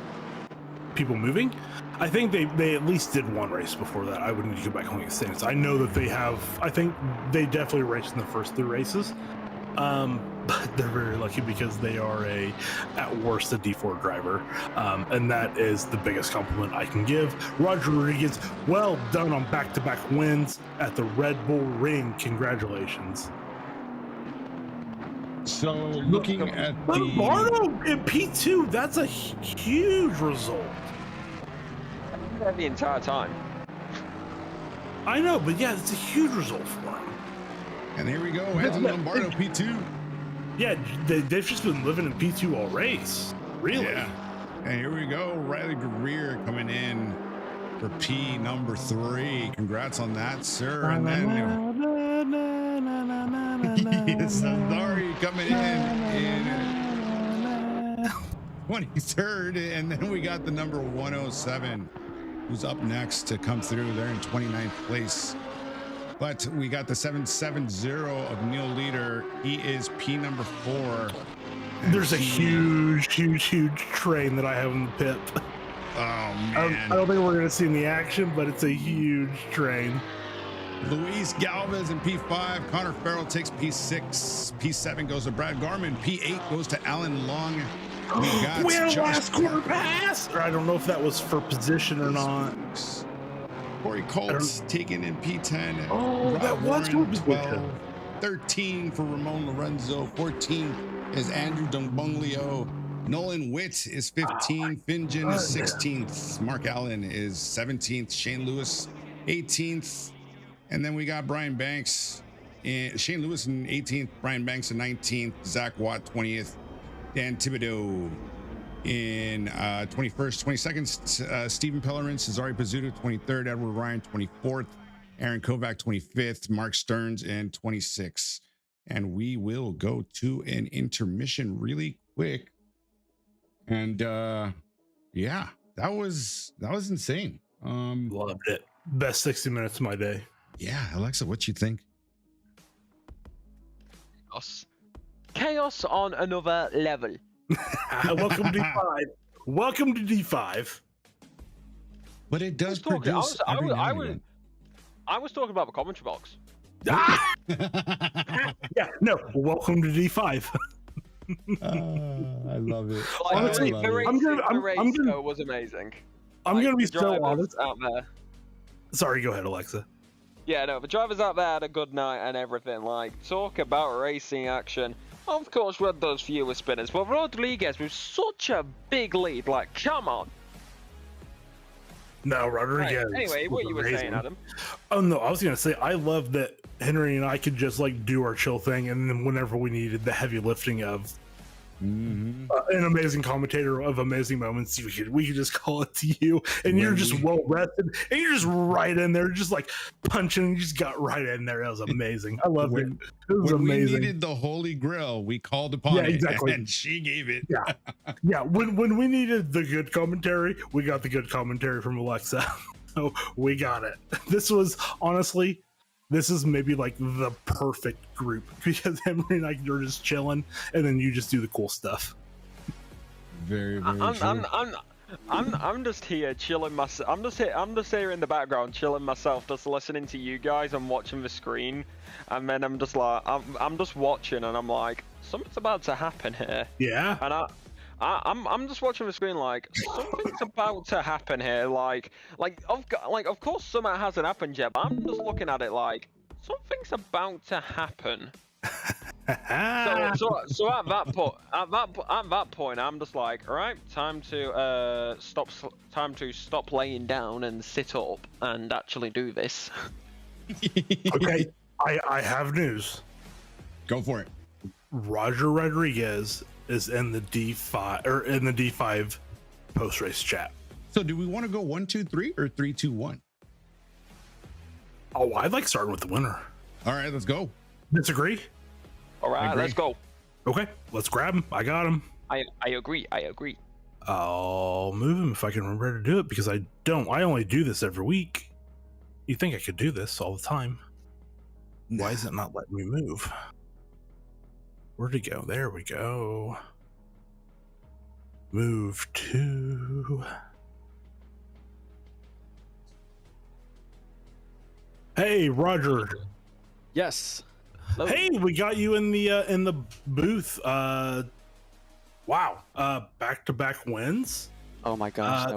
People moving. I think they at least did one race before that. I would need to go back and look at stats. I know that they have. I think they definitely raced in the first 3 races. But they're very lucky because they are at worst a D4 driver, and that is the biggest compliment I can give. Roger Rodriguez, well done on back-to-back wins at the Red Bull Ring. Congratulations. So looking at Lombardo in P2, that's a huge result. The entire time. I know, but yeah, it's a huge result for him. And here we go, Anthony Lombardo, P2. Yeah, they've just been living in P2 all race. Really? Yeah. And here we go, Riley Greer coming in for P number 3. Congrats on that, sir. And then Sazari coming in 23rd, and then we got the number 107, who's up next to come through. They're in 29th place. But we got the 770 of Neil Leader. He is P number 4. There's a huge train that I have in the pit. Oh man! I don't think we're gonna see any action, but it's a huge train. Luis Galvez in P5. Connor Farrell takes P6. P7 goes to Brad Garman. P8 goes to Alan Long. We had a last quarter pass. Or I don't know if that was for position or not. Corey Colts taken in P10. Oh, Rob that was Warren, for 12. 13 for Ramon Lorenzo. 14 is Andrew Dumbunglio. Nolan Witt is 15. Finjan is 16th. Mark Allen is 17th. Shane Lewis 18th. And then we got Brian Banks. Shane Lewis in 18th. Brian Banks in 19th. Zach Watt 20th. Dan Thibodeau in 21st. 22nd, Stephen Pellerin. Cesare Pizzuto 23rd. Edward Ryan 24th. Aaron Kovac 25th. Mark Stearns in 26th. And we will go to an intermission really quick. And yeah, that was insane. Loved it. Best 60 minutes of my day. Yeah, Alexa, what you think? Chaos on another level. Welcome to D5. Welcome to D5. But it does produce. I was talking about the commentary box. Yeah, no. Welcome to D5. I love it. Honestly, the race was amazing. I'm gonna be the so drivers honest. out there. Sorry, go ahead, Alexa. Yeah, no, the drivers out there had a good night and everything. Like, talk about racing action. Of course, we had those fewer spinners, but Rodriguez with such a big lead. Like, come on. No, Rodriguez. Right. Anyway, what you were saying, Adam? Oh no, I was gonna say I love that Henry and I could just like do our chill thing, and then whenever we needed the heavy lifting of an amazing commentator of amazing moments, we could just call it to you, and you're just well rested, and you're just right in there, just like punching, and you just got right in there. That was amazing. I loved it. It was when amazing. we needed the Holy Grail, we called upon it, exactly. and she gave it. Yeah. When we needed the good commentary, we got the good commentary from Alexa. So we got it. This was honestly. This is maybe like the perfect group because Henry and I are just chilling, and then you just do the cool stuff. Very true. I'm just here chilling myself. I'm just here in the background chilling myself, just listening to you guys and watching the screen, and then I'm just like, I'm just watching, and I'm like, something's about to happen here. Yeah. And I'm just watching the screen like something's about to happen here. Like of course something hasn't happened yet, but I'm just looking at it like something's about to happen. so at that point, I'm just like, all right, time to stop laying down and sit up and actually do this. Okay, I have news. Go for it. Roger Rodriguez is in the D5 post race chat. So do we want to go 1, 2, 3 or 3, 2, 1? Oh, I'd like starting with the winner. All right, let's go. Disagree? All right, let's go. Okay, let's grab him. I got him. I agree. I'll move him if I can remember to do it because I don't. I only do this every week. You think I could do this all the time? Why is it not letting me move? Where'd it go? There we go. Move to. Hey, Roger. Yes. Hello. Hey, we got you in the booth. Wow. Back-to-back wins. Oh my gosh,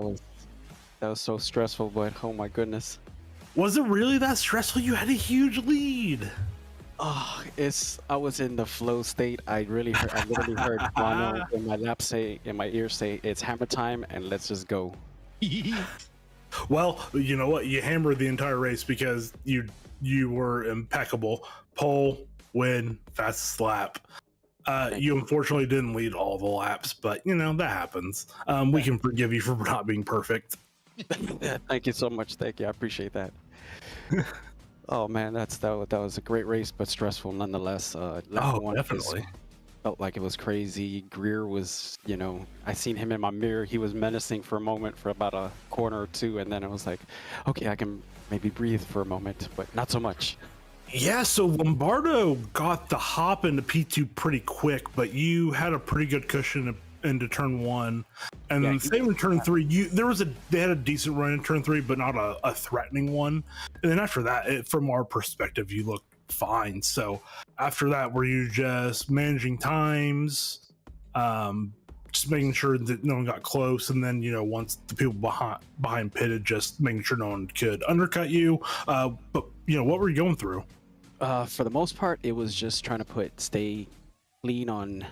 that was so stressful, but oh my goodness. Was it really that stressful? You had a huge lead. Oh, I was in the flow state. I literally heard Bono in my ear say, "It's hammer time, and let's just go." Well, you know what? You hammered the entire race because you were impeccable. Pole, win, fastest lap. You unfortunately didn't lead all the laps, but you know that happens. We can forgive you for not being perfect. Thank you so much. Thank you. I appreciate that. Oh man, that was a great race, but stressful nonetheless. Lap one Definitely. felt like it was crazy. Greer was, I seen him in my mirror. He was menacing for a moment for about a corner or two, and then it was like, okay, I can maybe breathe for a moment, but not so much. Yeah, so Lombardo got the hop into P2 pretty quick, but you had a pretty good cushion into turn 1, and then same in turn 3. They had a decent run in turn 3, but not a threatening one. And then after that, from our perspective, you looked fine. So after that, were you just managing times, just making sure that no one got close, and then once the people behind pitted, just making sure no one could undercut you. But what were you going through? For the most part, it was just trying to stay clean on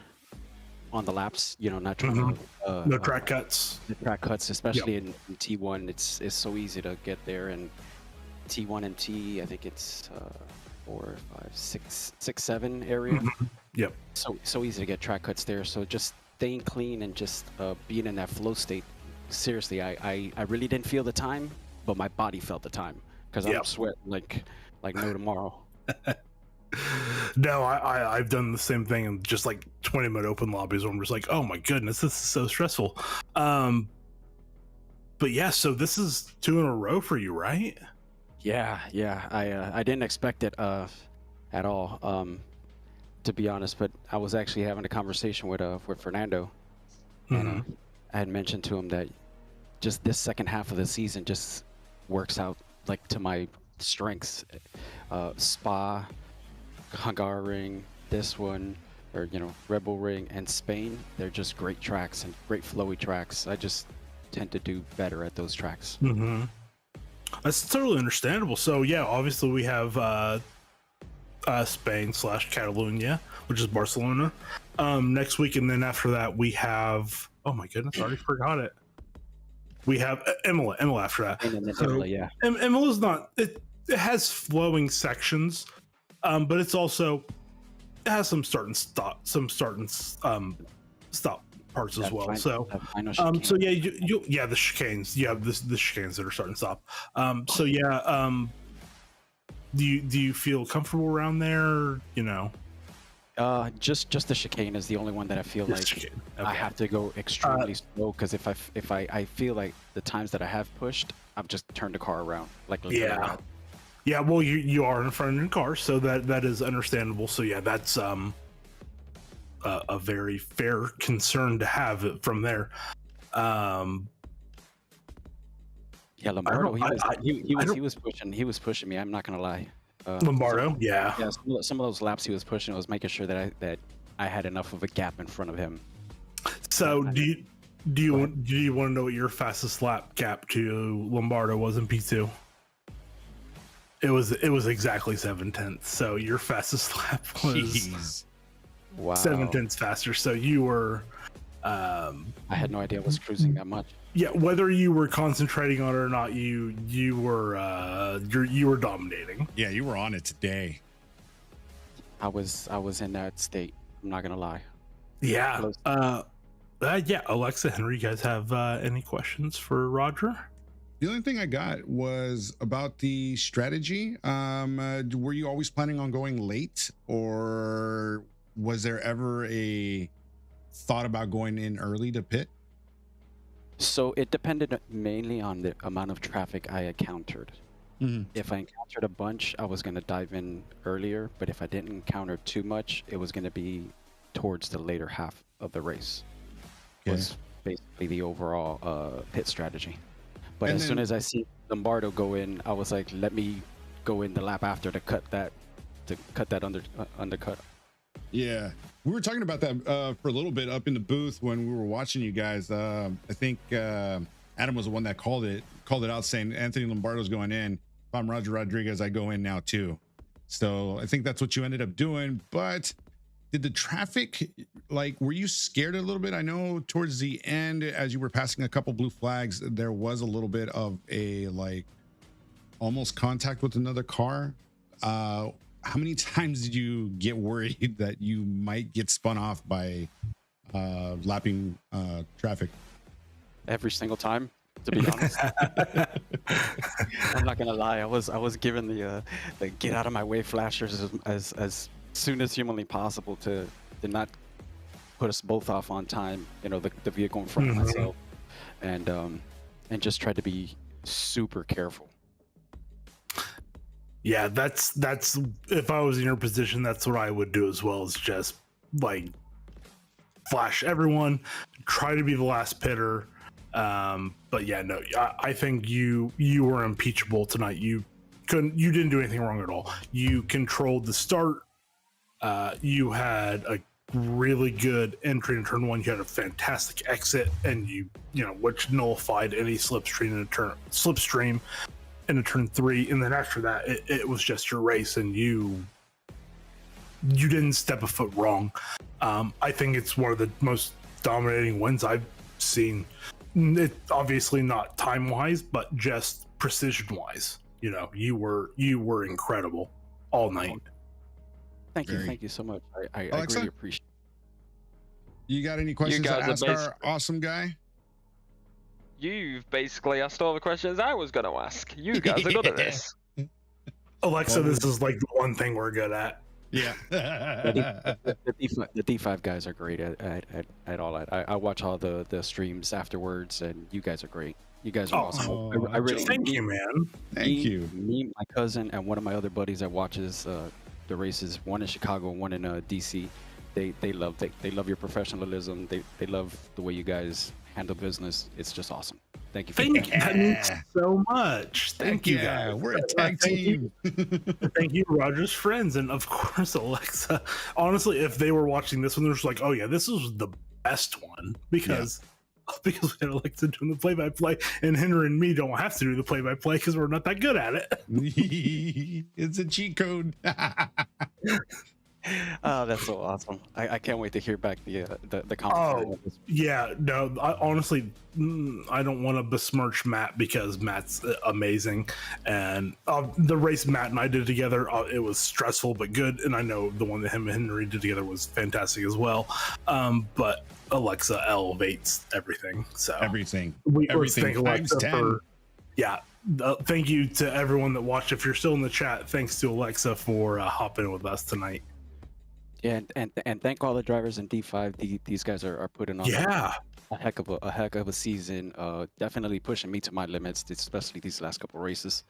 the laps, not trying to No track cuts. The track cuts, especially in T1, it's so easy to get there. And T1 and T, I think it's 4, 5, 6, 7 area. Yep. So easy to get track cuts there. So just staying clean and just being in that flow state. Seriously, I really didn't feel the time, but my body felt the time because I'm sweating like no tomorrow. No, I've done the same thing in just like 20-minute open lobbies where I'm just like, oh my goodness, this is so stressful. But yeah, so this is 2 in a row for you, right? Yeah. I didn't expect it at all, to be honest. But I was actually having a conversation with Fernando, and I had mentioned to him that just this second half of the season just works out like to my strengths. Spa, Hungaroring, this one, or Red Bull Ring and Spain, they're just great tracks and great flowy tracks. I just tend to do better at those tracks. That's totally understandable. So yeah, obviously we have Spain / Catalonia, which is Barcelona, next week, and then after that we have, oh my goodness, I already forgot it. We have Imola after that. And then Imola, yeah. Imola's not, it has flowing sections, but it has some start and stop parts as well. So yeah, you the chicanes. You have the chicanes that are starting to stop. So yeah, do you feel comfortable around there? Just the chicane is the only one that I feel like I have to go extremely slow, because if I feel like the times that I have pushed, I've just turned the car around. Yeah, well, you are in front of your car, so that is understandable. So yeah, that's a very fair concern to have from there. Yeah, Lombardo, he was pushing me. I'm not gonna lie. Lombardo, yeah. Some of those laps he was pushing, I was making sure that I had enough of a gap in front of him. So do you want to know what your fastest lap gap to Lombardo was in P2? It was exactly 7/10. So your fastest lap was 7/10 faster. So you were. I had no idea I was cruising that much. Yeah, whether you were concentrating on it or not, you were dominating. Yeah, you were on it today. I was in that state. I'm not gonna lie. Yeah. Yeah. Alexa, Henry, you guys have any questions for Roger? The only thing I got was about the strategy. Were you always planning on going late, or was there ever a thought about going in early to pit? So it depended mainly on the amount of traffic I encountered. If I encountered a bunch, I was going to dive in earlier, but if I didn't encounter too much, it was going to be towards the later half of the race. Was basically the overall pit strategy. But as soon as I see Lombardo go in, I was like, let me go in the lap after to cut that undercut. Yeah, we were talking about that for a little bit up in the booth when we were watching you guys. I think Adam was the one that called it out, saying Anthony Lombardo's going in. If I'm Roger Rodriguez, I go in now too. So I think that's what you ended up doing. But did the traffic, were you scared a little bit? I know towards the end, as you were passing a couple blue flags, there was a little bit of a almost contact with another car. How many times did you get worried that you might get spun off by lapping traffic? Every single time. To be honest, I'm not gonna lie. I was given the get out of my way flashers as soon as humanly possible to not put us both off on time. You know, the vehicle in front of myself, and just try to be super careful. Yeah, that's if I was in your position, that's what I would do as well. Is just like flash everyone, try to be the last pitter. But yeah, no, I think you were impeachable tonight. You didn't do anything wrong at all. You controlled the start. You had a really good entry in turn 1. You had a fantastic exit, and you know, which nullified any slipstream in a turn 3. And then after that, it was just your race, and you didn't step a foot wrong. I think it's one of the most dominating wins I've seen. It obviously not time wise, but just precision wise. You know, you were incredible all night. Thank you so much. I really appreciate it. You got any questions to ask our awesome guy? You've basically asked all the questions I was going to ask. You guys are good at this. Alexa, this is like the one thing we're good at. Yeah. The D5 guys are great at all that. I watch all the streams afterwards, and you guys are great. You guys are awesome. I really thank you, man. Thank you. Me, my cousin, and one of my other buddies that watches the races, one in Chicago, one in DC. They love your professionalism. They love the way you guys handle business. It's just awesome. Thank you. Thank you. That means so much. Thank you, guys. We're a tag team. Thank you, Roger's friends, and of course Alexa. Honestly, if they were watching this one, they're just like, "Oh yeah, this is the best one," because we had Alexa doing the play-by-play, and Henry and me don't have to do the play-by-play because we're not that good at it. It's a cheat code. Oh, that's so awesome! I can't wait to hear back the Oh commentary. yeah, no. Honestly, I don't want to besmirch Matt because Matt's amazing, and the race Matt and I did together, it was stressful but good, and I know the one that him and Henry did together was fantastic as well. But Alexa elevates everything. So everything. Let's thank times Alexa 10. for thank you to everyone that watched. If you're still in the chat, thanks to Alexa for hopping with us tonight. Yeah, and thank all the drivers in D5. These guys are putting on a heck of a season. Definitely pushing me to my limits, especially these last couple races.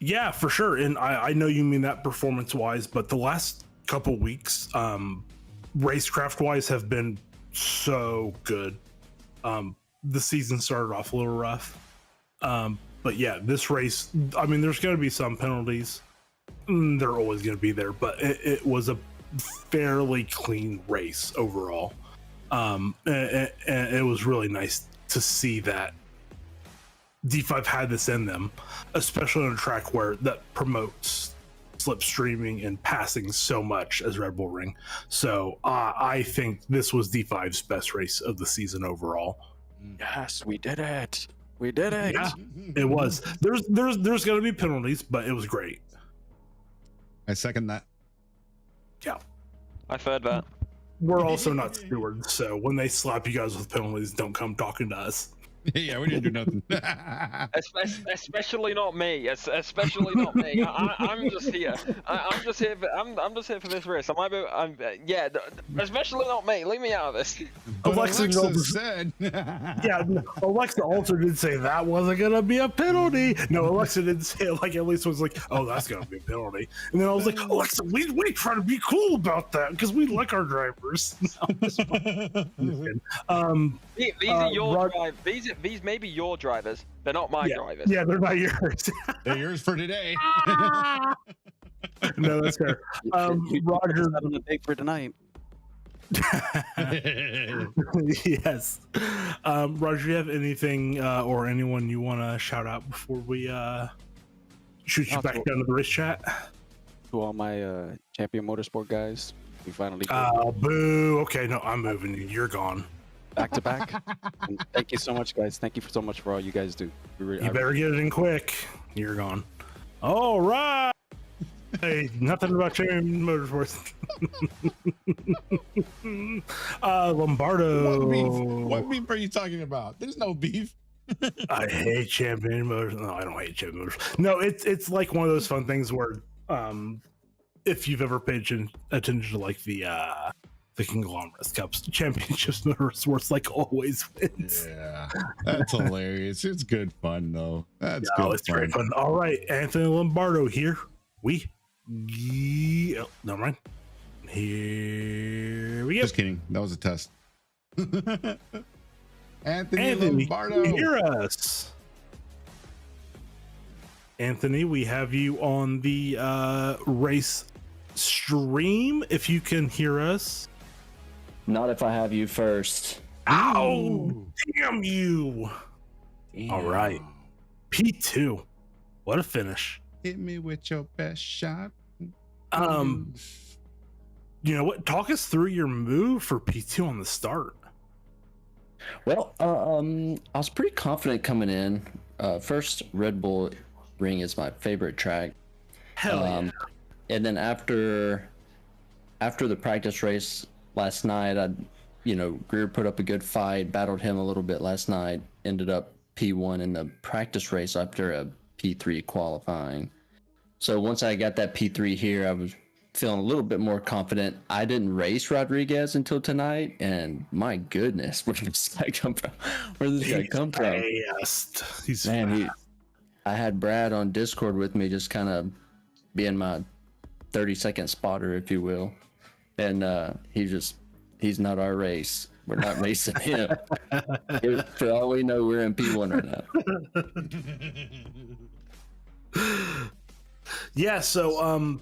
Yeah, for sure. And I know you mean that performance wise, but the last couple weeks, racecraft wise, have been so good. The season started off a little rough, but yeah, this race. I mean, there's going to be some penalties. They're always going to be there, but it was a fairly clean race overall, and it was really nice to see that D5 had this in them, especially on a track where that promotes slipstreaming and passing so much as Red Bull Ring. So I think this was D5's best race of the season overall. Yes, we did it. We did it. Yeah, it was. There's going to be penalties, but it was great. I second that. Yeah, I've heard that. We're also not stewards, so when they slap you guys with penalties, don't come talking to us. Yeah, we didn't do nothing. Especially not me. Especially not me. I'm just here. I'm just here for this race. Yeah. Especially not me. Leave me out of this. Alexa said. Yeah. Alexa also did say that wasn't gonna be a penalty. No, Alexa didn't say it. Like at least was like, oh, that's gonna be a penalty. And then I was like, Alexa, we try to be cool about that because we like our drivers. These are your drivers. These may be your drivers. They're not my drivers. Yeah, they're not yours. They're yours for today. No, that's fair. Roger, on a date for tonight. Yes. Roger, do you have anything or anyone you want to shout out before we shoot you back down to the race chat? To all my Champion Motorsport guys, we finally. Boo. Okay, no, I'm moving you. You're gone. Back to back. And thank you so much, guys. Thank you so much for all you guys do. You better get it in quick. You're gone. All right. Hey, nothing about Champion Motorsports. Lombardo. What beef are you talking about? There's no beef. I hate champion motors. No, I don't hate champion motors. No, it's like one of those fun things where, if you've ever paid attention to like the Conglomerates Cups championships motorsports, like always wins. Yeah, that's hilarious. It's good fun though. That's good. It's great fun. All right, Anthony Lombardo here. Oh, never mind. Here we go. Just kidding. That was a test. Anthony Lombardo, Lombardo. hear us. Anthony, we have you on the race stream. If you can hear us. Not if I have you first. Ow! Damn you! Damn. All right, P2. What a finish! Hit me with your best shot. You know what? Talk us through your move for P2 on the start. Well, I was pretty confident coming in. First, Red Bull Ring is my favorite track. Hell yeah. And then after the practice race last night, Greer put up a good fight, battled him a little bit last night, ended up P1 in the practice race after a P3 qualifying. So once I got that P3 here, I was feeling a little bit more confident. I didn't race Rodriguez until tonight, and my goodness, where did this guy come from? He's man, I had Brad on Discord with me, just kind of being my 30-second spotter, if you will. And he's not our race. We're not racing him. For all we know, we're in P1 right now. Yeah, so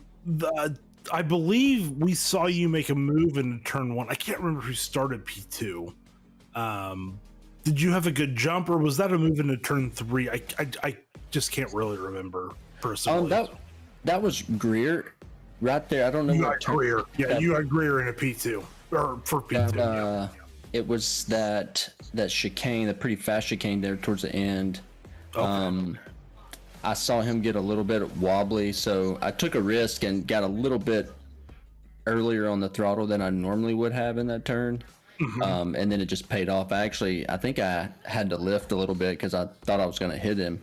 I believe we saw you make a move in turn 1. I can't remember who started P2. Did you have a good jump, or was that a move into turn 3? I just can't really remember personally. That was Greer right there. I don't know what turn. Greer. Yeah, you had Greer in a P2 or for P2. It was that chicane, the pretty fast chicane there towards the end. Okay. I saw him get a little bit wobbly, so I took a risk and got a little bit earlier on the throttle than I normally would have in that turn. Mm-hmm. And then it just paid off. I think I had to lift a little bit because I thought I was going to hit him,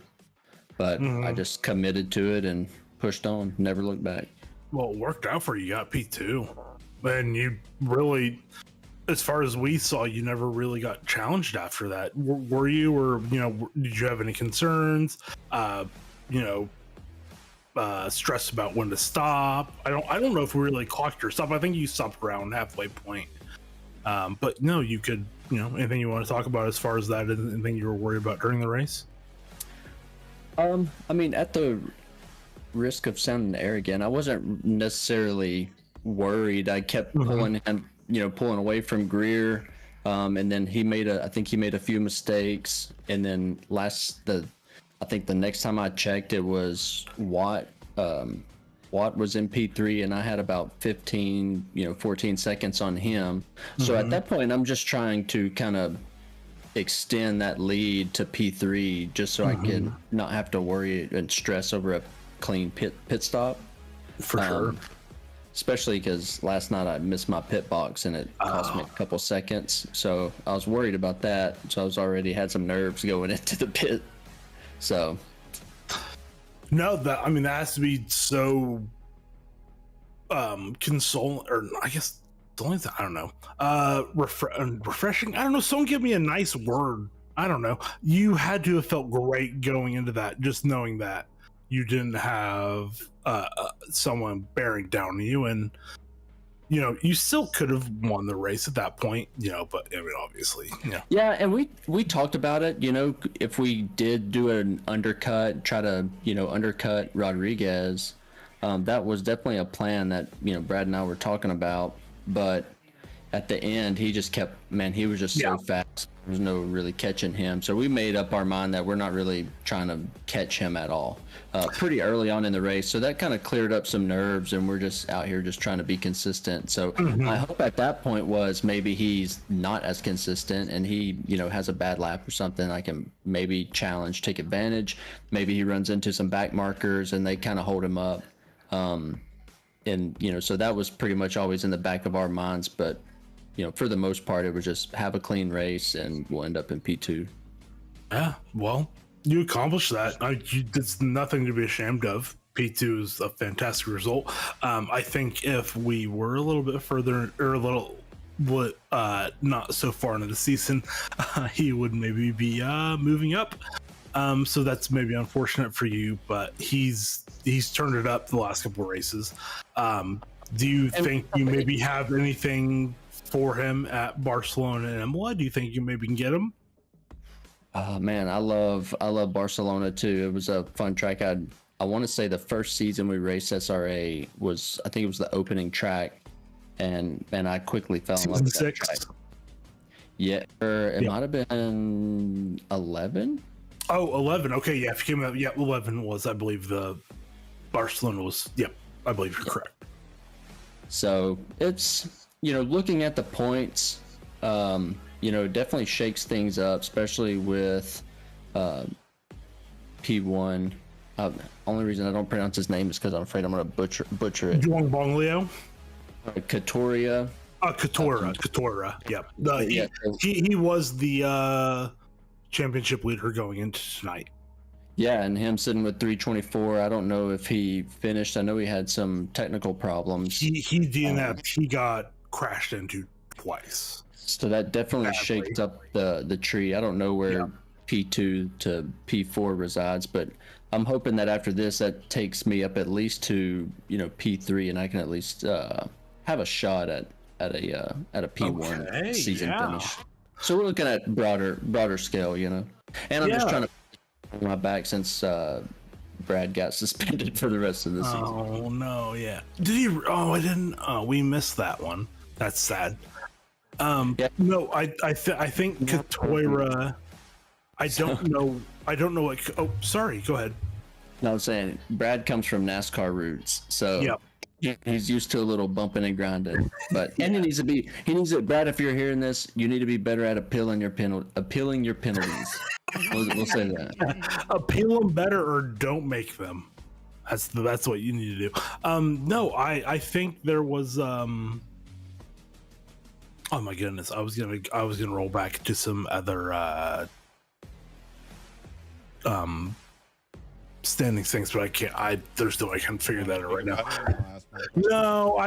but I just committed to it and pushed on, never looked back. Well, it worked out for you. You got P2, and you really, as far as we saw, you never really got challenged after that. Were you, or did you have any concerns? Stressed about when to stop. I don't know if we really clocked your stop. I think you stopped around halfway point. But no, you could, anything you want to talk about as far as that, anything you were worried about during the race? I mean, at the risk of sounding arrogant, I wasn't necessarily worried. I kept pulling away from Greer. And then I think he made a few mistakes. And then I think the next time I checked, it was Watt. Watt was in P3, and I had about 14 seconds on him. So at that point, I'm just trying to kind of extend that lead to P3, just so I can not have to worry and stress over a clean pit stop. For sure. Especially because last night I missed my pit box, and it cost me a couple seconds. So I was worried about that. So I was already had some nerves going into the pit. So no, that has to be so consoling, or I guess the only thing, I don't know, refreshing. I don't know. Someone give me a nice word. I don't know. You had to have felt great going into that, just knowing that you didn't have someone bearing down on you, and you still could have won the race at that point, but obviously, Yeah, and we talked about it, if we did do an undercut, try to, undercut Rodriguez, that was definitely a plan that, Brad and I were talking about, but at the end, he just kept, he was just so fast. There was no really catching him. So we made up our mind that we're not really trying to catch him at all pretty early on in the race. So that kind of cleared up some nerves, and we're just out here just trying to be consistent. So my hope at that point was maybe he's not as consistent and he, has a bad lap or something. I can maybe challenge, take advantage. Maybe he runs into some back markers and they kind of hold him up. And, so that was pretty much always in the back of our minds. But for the most part, it was just have a clean race and we'll end up in P2. Yeah, well, you accomplished that. It's nothing to be ashamed of. P2 is a fantastic result. I think if we were a little bit further or a little not so far into the season, he would maybe be moving up. So that's maybe unfortunate for you, but he's turned it up the last couple of races. Do you think you maybe have anything for him at Barcelona and Imola? Do you think you maybe can get him? Man, I love Barcelona too. It was a fun track. I want to say the first season we raced SRA was, I think it was the opening track, and I quickly fell in love with that track. Yeah, it might have been 11. Oh, 11. Okay, yeah, if you came up, 11 was, I believe, the Barcelona was. Yep, I believe you're correct. So it's, looking at the points, it definitely shakes things up, especially with P1. Only reason I don't pronounce his name is because I'm afraid I'm going to butcher it. Juan Bonglio? Katoria. Katora. Yep. He was the championship leader going into tonight. Yeah, and him sitting with 324. I don't know if he finished. I know he had some technical problems. He DNF'd. He got crashed into twice. So that definitely shakes up the tree. I don't know where P2 to P4 resides, but I'm hoping that after this, that takes me up at least to P3, and I can at least have a shot at a P1 season finish. So we're looking at broader scale, and I'm just trying to put my back since Brad got suspended for the rest of the season. Oh no, yeah. Did he? Oh, I didn't. Oh, we missed that one. That's sad. No, I think Katoira. I don't know what. Oh, sorry. Go ahead. No, I'm saying Brad comes from NASCAR roots, so he's used to a little bumping and grinding. But and he needs to. Brad, if you're hearing this, you need to be better at appealing your penalties. We'll say that. Appeal them better or don't make them. That's what you need to do. No, I think there was. Oh my goodness! I was gonna roll back to some other standing things, but I can't. There's no way I can figure that out right now. No,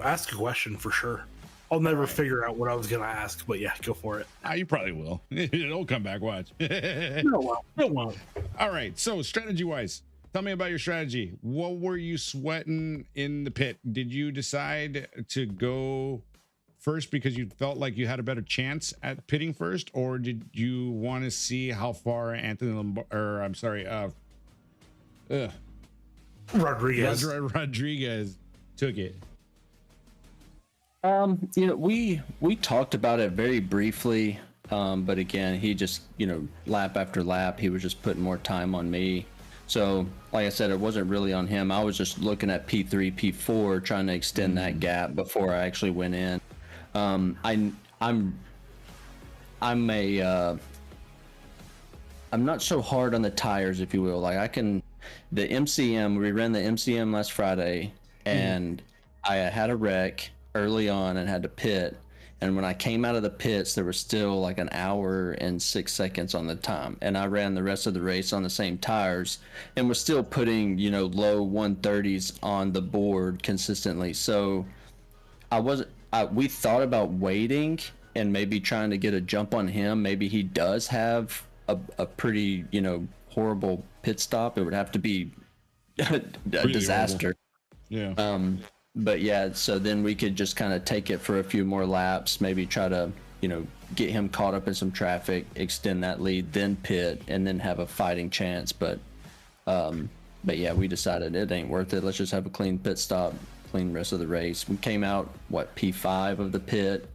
ask a question for sure. I'll never figure out what I was gonna ask, but yeah, go for it. You probably will. It'll come back. Watch. No, it won't. All right. So strategy wise, tell me about your strategy. What were you sweating in the pit? Did you decide to go first because you felt like you had a better chance at pitting first, or did you want to see how far Rodriguez took it? We talked about it very briefly, but again, he just, lap after lap, he was just putting more time on me. So, like I said, it wasn't really on him. I was just looking at P3, P4, trying to extend that gap before I actually went in. I'm not so hard on the tires, if you will. Like the MCM, we ran the MCM last Friday, and I had a wreck early on and had to pit. And when I came out of the pits, there was still like an hour and 6 seconds on the time. And I ran the rest of the race on the same tires and was still putting, low 130s on the board consistently. So we thought about waiting and maybe trying to get a jump on him. Maybe he does have a pretty, horrible pit stop. It would have to be a disaster. Horrible. Yeah. But yeah, so then we could just kind of take it for a few more laps, maybe try to, get him caught up in some traffic, extend that lead, then pit, and then have a fighting chance. But yeah, we decided it ain't worth it. Let's just have a clean pit stop, clean rest of the race. We came out P5 of the pit,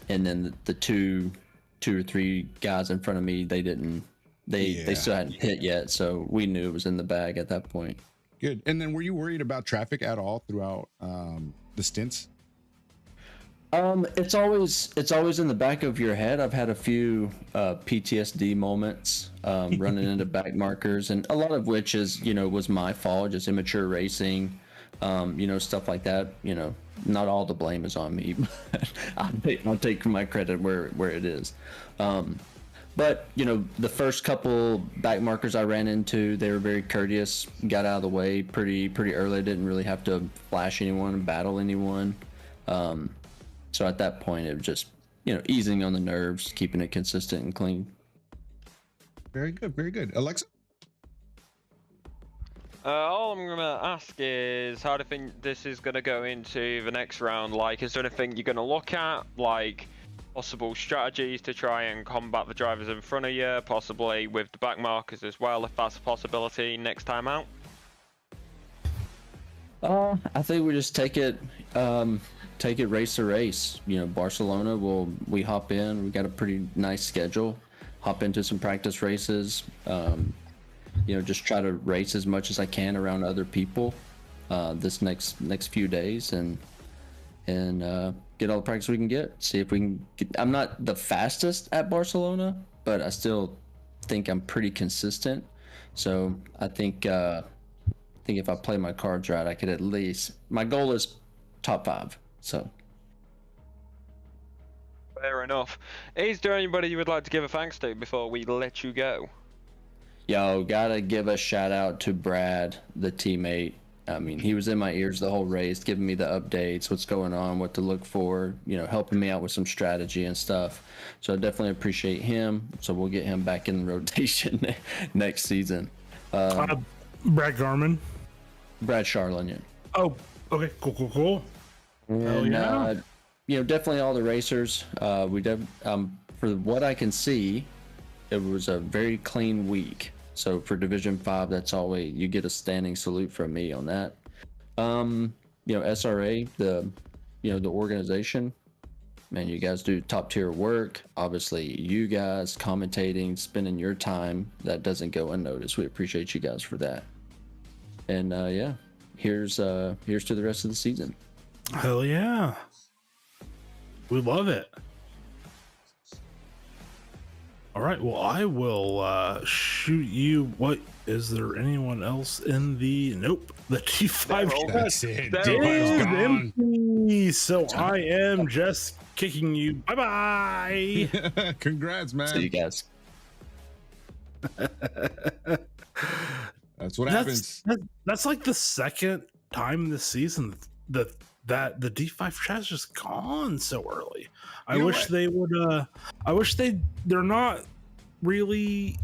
and then the two or three guys in front of me, they still hadn't pit yet, so we knew it was in the bag at that point. Good. And then were you worried about traffic at all throughout the stints? It's always in the back of your head. I've had a few PTSD moments running into back markers, and a lot of which is was my fault, just immature racing, stuff like that. Not all the blame is on me, but I'll take my credit where it is. But the first couple back markers I ran into, they were very courteous, got out of the way pretty early. Didn't really have to flash anyone, battle anyone. So at that point, it was just easing on the nerves, keeping it consistent and clean. Very good, very good. Alexa? All I'm gonna ask is, how do you think this is gonna go into the next round? Like, is there anything you're gonna look at, like possible strategies to try and combat the drivers in front of you, possibly with the back markers as well, if that's a possibility next time out? I think we just take it race to race. Barcelona, we hop in. We got a pretty nice schedule. Hop into some practice races. Just try to race as much as I can around other people this next few days, and get all the practice we can get. See if we can I'm not the fastest at Barcelona, but I still think I'm pretty consistent. So I think if I play my cards right, I could at least, my goal is top 5. So fair enough. Is there anybody you would like to give a thanks to before we let you go? Yo, gotta give a shout out to Brad, the teammate. I mean, he was in my ears the whole race, giving me the updates, what's going on, what to look for, helping me out with some strategy and stuff. So I definitely appreciate him. So we'll get him back in the rotation next season. Brad Garman. Brad Charlin, yeah. Oh, okay, cool. And definitely all the racers. For what I can see, it was a very clean week. So for Division 5, that's always, you get a standing salute from me on that. SRA, the organization, man, you guys do top tier work. Obviously, you guys commentating, spending your time, that doesn't go unnoticed. We appreciate you guys for that. And here's to the rest of the season. Hell yeah, we love it. All right, well, I will shoot you. What, is there anyone else in the, nope, the T5 That's it. Is empty. So I am just kicking you. Bye-bye. Congrats, man. See you guys. That's what happens. That's like the second time this season that the D5 chat's just gone so early. I wish they would. They're not really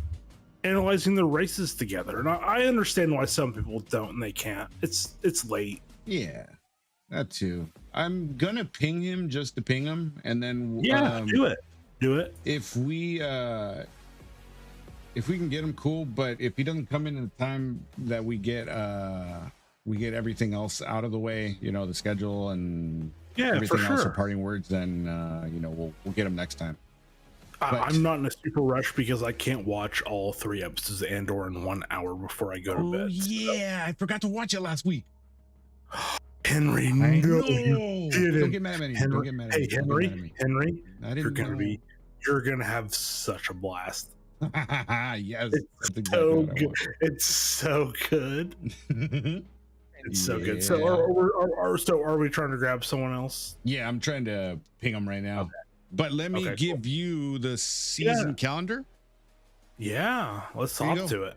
analyzing the races together. And I understand why some people don't and they can't. It's late. Yeah, that too. I'm gonna ping him just to ping him, and then do it. If we can get him, cool. But if he doesn't come in the time that we get everything else out of the way, the schedule and everything else, the parting words, then we'll get him next time. I'm not in a super rush because I can't watch all 3 episodes of Andor in 1 hour before I go to bed. Yeah, I forgot to watch it last week. Henry, no, you didn't. Don't get mad at me. Don't get mad at me. Hey, Henry, you're gonna have such a blast. Yes, it's so good. It's so good. It's so good. So are we trying to grab someone else? Yeah, I'm trying to ping them right now. Okay. But let me give you the season calendar. Yeah, let's talk to it.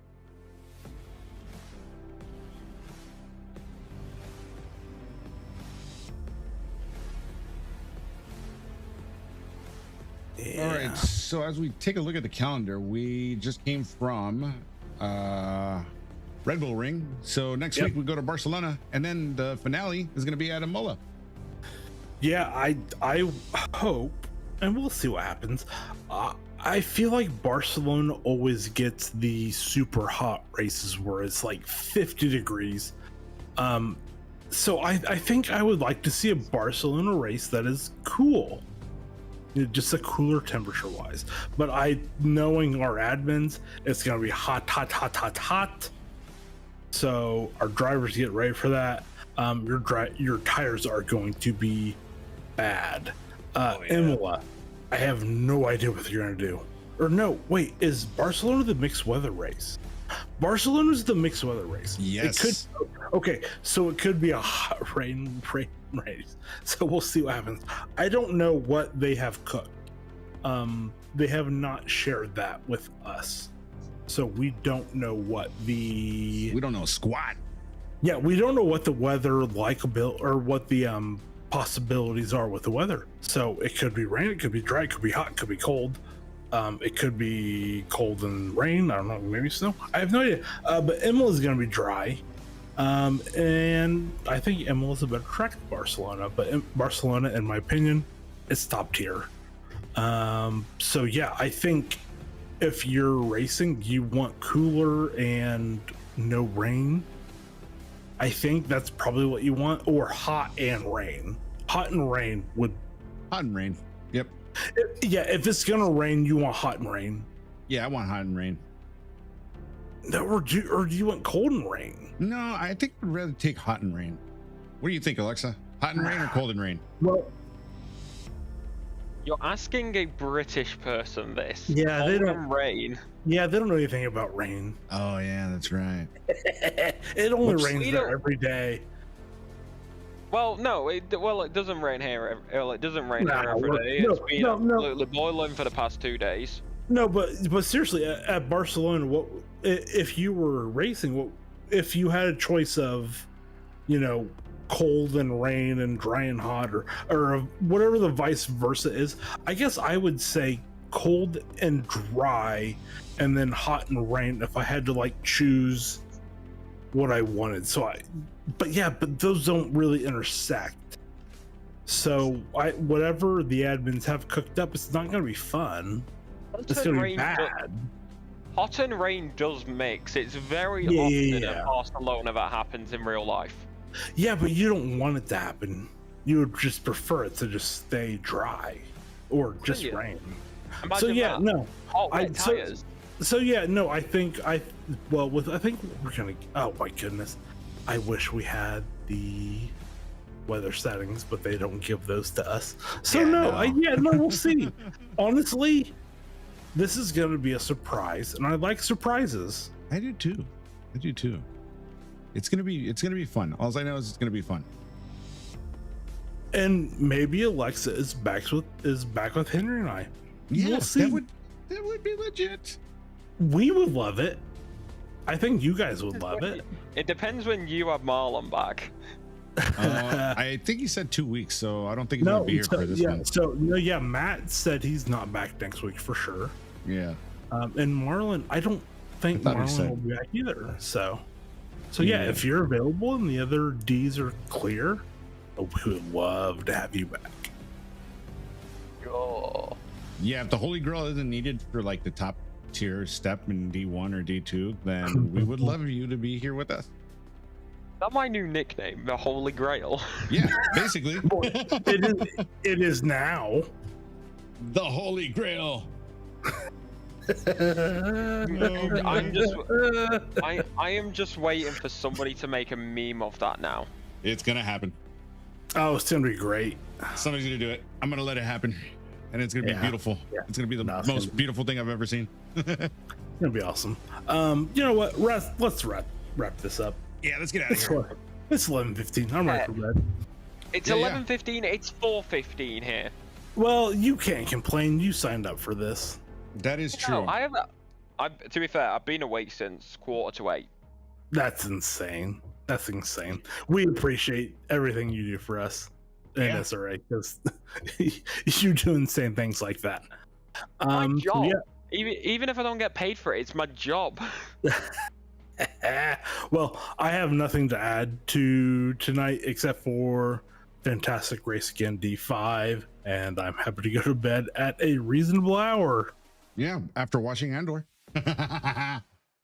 Yeah. All right, so as we take a look at the calendar, we just came from Red Bull Ring. So next week we go to Barcelona, and then the finale is going to be at Imola. Yeah, I hope, and we'll see what happens. I feel like Barcelona always gets the super hot races where it's like 50 degrees. So I think I would like to see a Barcelona race that is cool. Just a cooler temperature wise, but knowing our admins, it's gonna be hot. So our drivers get ready for that. Your tires are going to be bad. Imola, I have no idea what you're gonna do. Or no, wait, is Barcelona the mixed weather race? Barcelona's the mixed weather race. Yes. It could. Okay, so it could be a hot rain race. So we'll see what happens. I don't know what they have cooked. they have not shared that with us, so we don't know what We don't know squat. Yeah, we don't know what the weather likeable or what the possibilities are with the weather. So it could be rain, it could be dry, it could be hot, it could be cold. It could be cold and rain. I don't know, maybe snow. I have no idea. But Imola is going to be dry. And I think Imola is a better track than Barcelona. But Barcelona, in my opinion, is top tier. So yeah, I think if you're racing, you want cooler and no rain. I think that's probably what you want, or hot and rain. Hot and rain would. Hot and rain. Yep. Yeah, if it's gonna rain, you want hot and rain. Yeah, I want hot and rain. No, or do you want cold and rain? No, I think I'd rather take hot and rain. What do you think, Alexa? Hot and rain or cold and rain? Well, You're asking a British person this. Yeah, they Cold don't- and rain. yeah, they don't know anything about rain. Oh yeah, that's right. It only Whoops. rains We there don't- every day. Well, no, it doesn't rain here. It doesn't rain here every Nah, day. no, It's been no. absolutely boiling for the past 2 days. No, but seriously, at Barcelona, what if you were racing? What if you had a choice of, cold and rain and dry and hot, or whatever the vice versa is? I guess I would say cold and dry, and then hot and rain if I had to choose what I wanted. But those don't really intersect. So whatever the admins have cooked up, it's not going to be fun. It's going to be bad. Hot and rain does mix. It's very Yeah, often yeah. at Barcelona that happens in real life. Yeah, but you don't want it to happen. You would just prefer it to just stay dry or just you? rain. Imagine So yeah, that. no. Hot wet tires. So yeah, no. I think we're gonna. Oh my goodness! I wish we had the weather settings, but they don't give those to us. So Yeah, no. We'll see. Honestly, this is gonna be a surprise, and I like surprises. I do too. It's gonna be fun. All I know is it's gonna be fun. And maybe Alexa is back with Henry and I. Yeah, We'll see. that would be legit. We would love it. I think you guys would love it. It depends when you have Marlon back. I think he said 2 weeks, so I don't think he's gonna be here for this one. Matt said he's not back next week for sure. Yeah. And Marlon, I don't think I thought he Marlon said- will be back either. So yeah, if you're available and the other D's are clear, we would love to have you back. Oh. Yeah, if the Holy Grail isn't needed for the top tier step in D1 or D2, then we would love you to be here with us. That's my new nickname, the Holy Grail. Yeah, basically. It is now. The Holy Grail. I am just waiting for somebody to make a meme of that now. It's gonna happen. Oh, it's gonna be great. Somebody's gonna do it. I'm gonna let it happen, and it's gonna be beautiful. Yeah. It's gonna be the It's most gonna be- beautiful thing I've ever seen. It's gonna be awesome. You know what? Let's wrap this up. Yeah, let's get out of here. It's 11:15. I'm ready for bed. It's Yeah, 11:15. It's 4:15 here. Well, you can't complain. You signed up for this. That is true. No, to be fair, I've been awake since 7:45. That's insane. That's insane. We appreciate everything you do for us in Yeah. SRA because you do insane things like that. My so job. yeah. Even if I don't get paid for it, it's my job. Well, I have nothing to add to tonight except for fantastic race again, D5, and I'm happy to go to bed at a reasonable hour. Yeah, after watching Andor.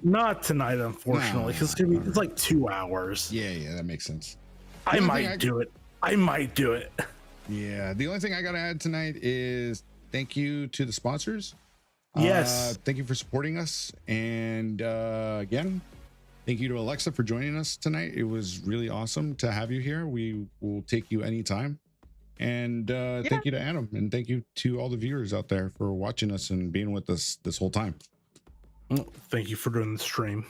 Not tonight, unfortunately, because it's like 2 hours. Yeah, that makes sense. I The only might thing do it. I might do it. Yeah, the only thing I gotta add tonight is thank you to the sponsors. Yes. Thank you for supporting us, and again, thank you to Alexa for joining us tonight. It was really awesome to have you here. We will take you anytime. And thank you to Adam, and thank you to all the viewers out there for watching us and being with us this whole time. Well, thank you for doing the stream.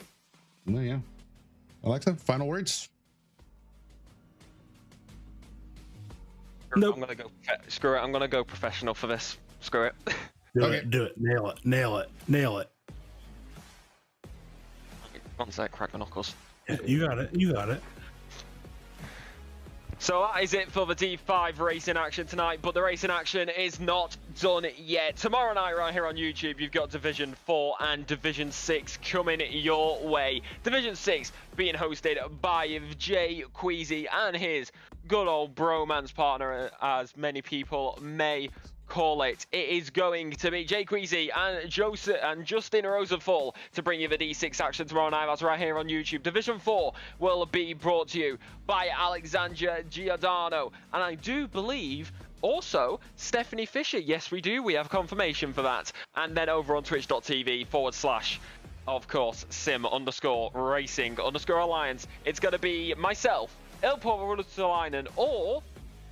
Oh, yeah. Alexa, final words. Nope. I'm gonna go. Screw it. I'm gonna go professional for this. Screw it. Do Okay. it. Do it. Nail it. Nail it. Nail it. One sec, crack my knuckles. Yeah, you got it. You got it. So that is it for the D5 racing action tonight, but the racing action is not done yet. Tomorrow night right here on YouTube, you've got Division 4 and Division 6 coming your way. Division 6 being hosted by Jay Queasy and his good old bromance partner, as many people may call it. It is going to be Jay Queasy and Joseph and Justin Rosenthal to bring you the D6 action tomorrow night. That's right here on YouTube. Division 4 will be brought to you by Alexandra Giordano, and I do believe also Stephanie Fisher. Yes, we do. We have confirmation for that. And then over on twitch.tv/ of course, sim_racing_alliance. It's going to be myself, Ilpo Ruotsalainen, or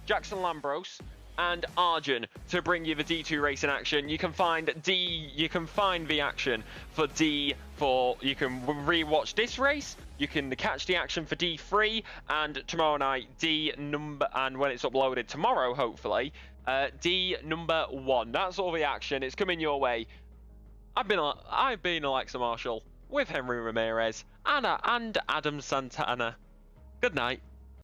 Jackson Lambros and Arjun to bring you the D2 racing action. You can find the action for D4. You can rewatch this race. You can catch the action for D3 and tomorrow night and when it's uploaded tomorrow, hopefully, D number 1. That's all the action. It's coming your way. I've been Alexa Marshall with Henry Ramirez, Anna and Adam Santana. Good night.